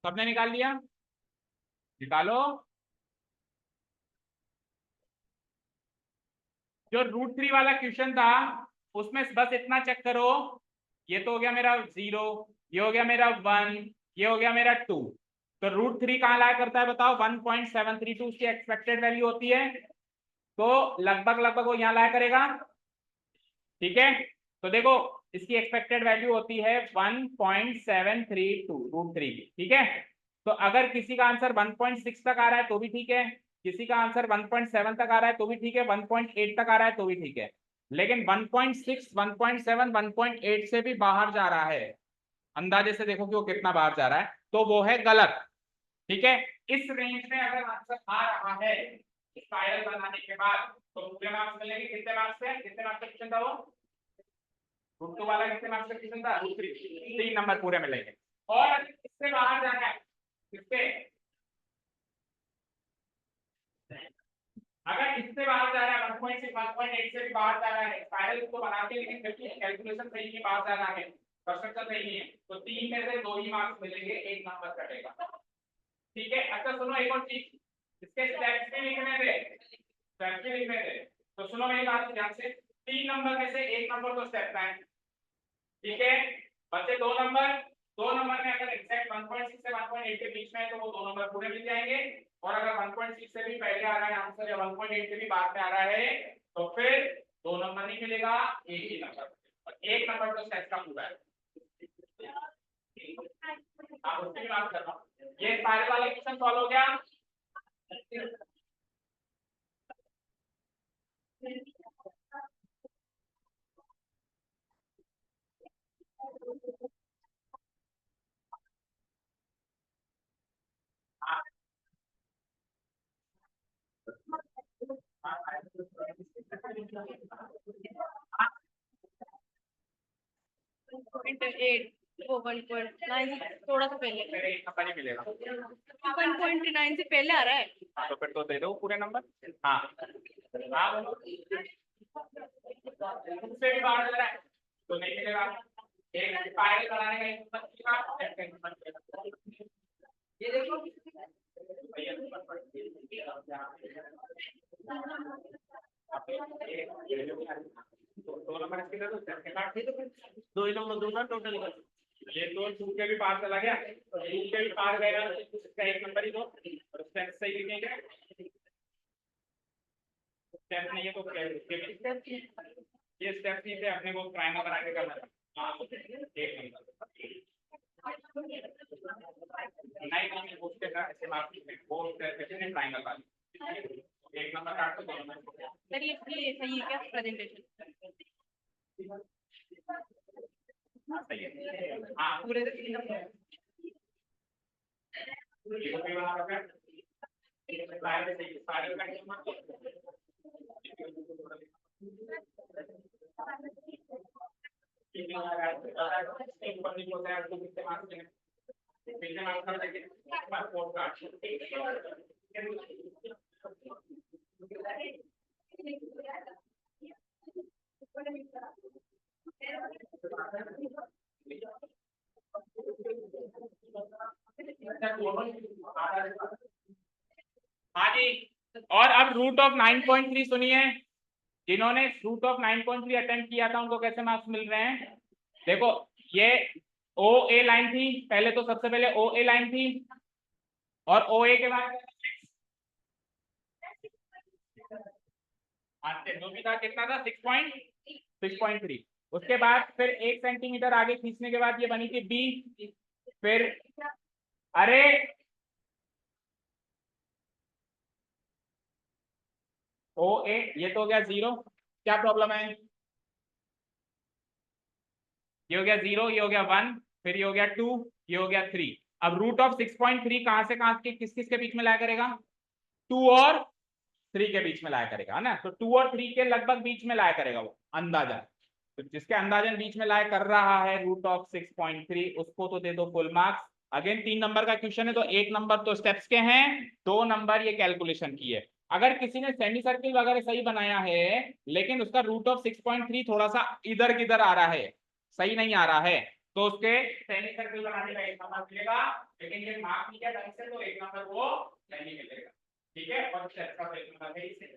सबने निकाल लिया, निकालो। जो √3 वाला क्वेश्चन था उसमें बस इतना चेक करो, ये तो हो गया मेरा 0, ये हो गया मेरा 1, ये हो गया मेरा 2। तो √3 कहाँ लाया करता है बताओ? 1.732 उसकी एक्सपेक्टेड वैल्यू होती है, तो लगभग लगभग वो यहाँ लाया करेगा। ठीक है, तो देखो इसकी एक्सपेक्टेड वैल्यू होती है 1.732 √3 की। ठीक है, तो अगर किसी का आंसर 1.6 तक आ रहा है तो भी ठीक है, किसी का आंसर 1.7 तक आ रहा है तो भी ठीक है, 1.8 तक आ रहा है तो भी ठीक है, लेकिन 1.6, 1.7, 1.8 से भी बाहर जा रहा है, अंदाजे से देखो कि वो कितना बाहर जा रहा है, तो वो है गलत। ठीक है, इस रेंज में अगर आंसर आ रहा है स्पाइरल बनाने के बाद तो पूरे मार्क्स मिलेंगे। कितने मार्क्स से, कितने मार्क्स का क्वेश्चन था वो? √2 वाला कितने मार्क्स का क्वेश्चन था? √3, 3 नंबर पूरे मिलेंगे। और इससे बाहर जाना है, किससे? अगर इससे बाहर जा रहा है 1.6, 1.8 से भी बाहर जा रहा है, स्पाइरल को बनाते लेकिन फिर भी कैलकुलेशन सही नहीं, बाहर जा रहा है, कंस्ट्रक्शन सही नहीं है, तो 3 में से 2 ही मार्क्स मिलेंगे, 1 नंबर कटेगा। ठीक है, अच्छा सुनो एक और चीज, इसके स्टेप्स भी लिखने थे, स्टेप्स भी लिखने थे, तो सुनो मेरी बात ध्यान से। 3 नंबर में से 1 नंबर तो स्टेप है, ठीक है, बच्चे 2 नंबर, 2 नंबर में अगर एग्जैक्ट 1.6 से 1.8 के बीच में है तो वो 2 नंबर पूरे मिल जाएंगे, और अगर 1.6 से भी पहले आ रहा है आंसर या 1.8 से भी बाद में आ रहा है तो फिर 2 नंबर नहीं मिलेगा, 1 ही नंबर, और 1 नंबर तो सेट का पूरा है। आप उसकी बात कर रहा हूं, ये सारे वाले क्वेश्चन सॉल्व हो गया। वो 1.9 थोड़ा सा पहले, मेरे 1 नंबर ही मिलेगा, 1.9 से पहले आ रहा है। हाँ तो फिर तो दे दो पूरे नंबर। हाँ हाँ उससे भी बाहर जा रहा है तो नहीं मिलेगा, एक फाइल कराने का एक नंबर, ये देखो दो नंबर इसके दे दो, दो ही नंबर दूंगा टोटल का, ये तो 2 के भी पार चला गया, 2 के भी पार गया तो इसका 1 नंबर ही दो, और स्टेप सही लिखेंगे, स्टेप नहीं है तो ये स्टेप नहीं थे, अपने को ट्रायंगल बना के करना था। हाँ 1 नंबर नहीं नहीं उसके साथ ऐसे मार्क्स में वो स्टेप ने ट्रायंगल वाली 1 नंबर काट दो, 2 नंबर। सर ये सही है क्या प्रेजेंटेशन? सही है, हाँ पूरे ये भी बना रखा है, ये स्पाइरल से स्पाइरल का हाँ जी, और अब √9.3 सुनिए, जिन्होंने √9.3 अटेम्प्ट किया था उनको कैसे मार्क्स मिल रहे हैं? देखो ये ओ ए लाइन थी पहले, तो सबसे पहले ओ ए लाइन थी, और ओ ए के बाद जो भी था कितना था 6.3, उसके बाद फिर 1 सेंटीमीटर आगे खींचने के बाद ये बनी थी बी, फिर अरे ओ ए, ये तो हो गया 0, क्या प्रॉब्लम है? ये हो गया 0, ये हो गया 1, फिर ये हो गया 2, ये हो गया 3। अब रूट ऑफ 6.3 कहां से कहां के किस किस के बीच में लाया करेगा? 2 और 3 के बीच में लाया करेगा, है ना? तो 2 और 3 के लगभग बीच में लाया करेगा वो अंदाजा। तो जिसके अंदाजन बीच में लाया कर रहा है रूट ऑफ 6.3, उसको तो दे दो फुल मार्क्स। अगेन 3 नंबर का क्वेश्चन है, तो 1 नंबर तो स्टेप्स के हैं, 2 नंबर ये कैलकुलेशन की है। अगर किसी ने सेमी सर्किल वगैरह सही बनाया है, लेकिन उसका रूट ऑफ 6.3 थोड़ा सा इधर किधर आ रहा है, सही नहीं आ रहा है, तो उसके सेमी सर्किल बनाने का 1 नंबर मिलेगा, लेकिन ये मार्क नहीं किया ढंग से तो 1 नंबर वो नहीं मिलेगा। ठीक है, और स्टेप का 1 नंबर है इसे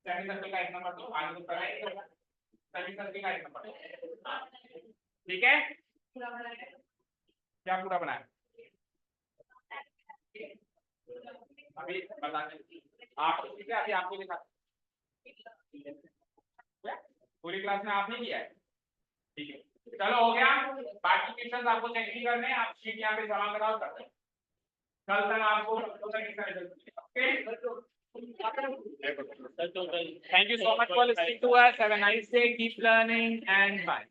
सेमी सर्किल का 1 नंबर, तो आगे तो पढ़ाई करेगा सेमी सर्किल का 1 नंबर। ठीक है, क्या पूरा बनाया अभी बताते आप, ठीक है, अभी आपको दिखा पूरी क्लास में आपने किया है। ठीक है, चलो हो गया। बाकी क्वेश्चन आपको चेक नहीं करने हैं, आप शीट यहाँ पे जमा कराओ करते हैं। कल तक आपको thank you so much for listening to us. Have a nice day, keep learning and bye.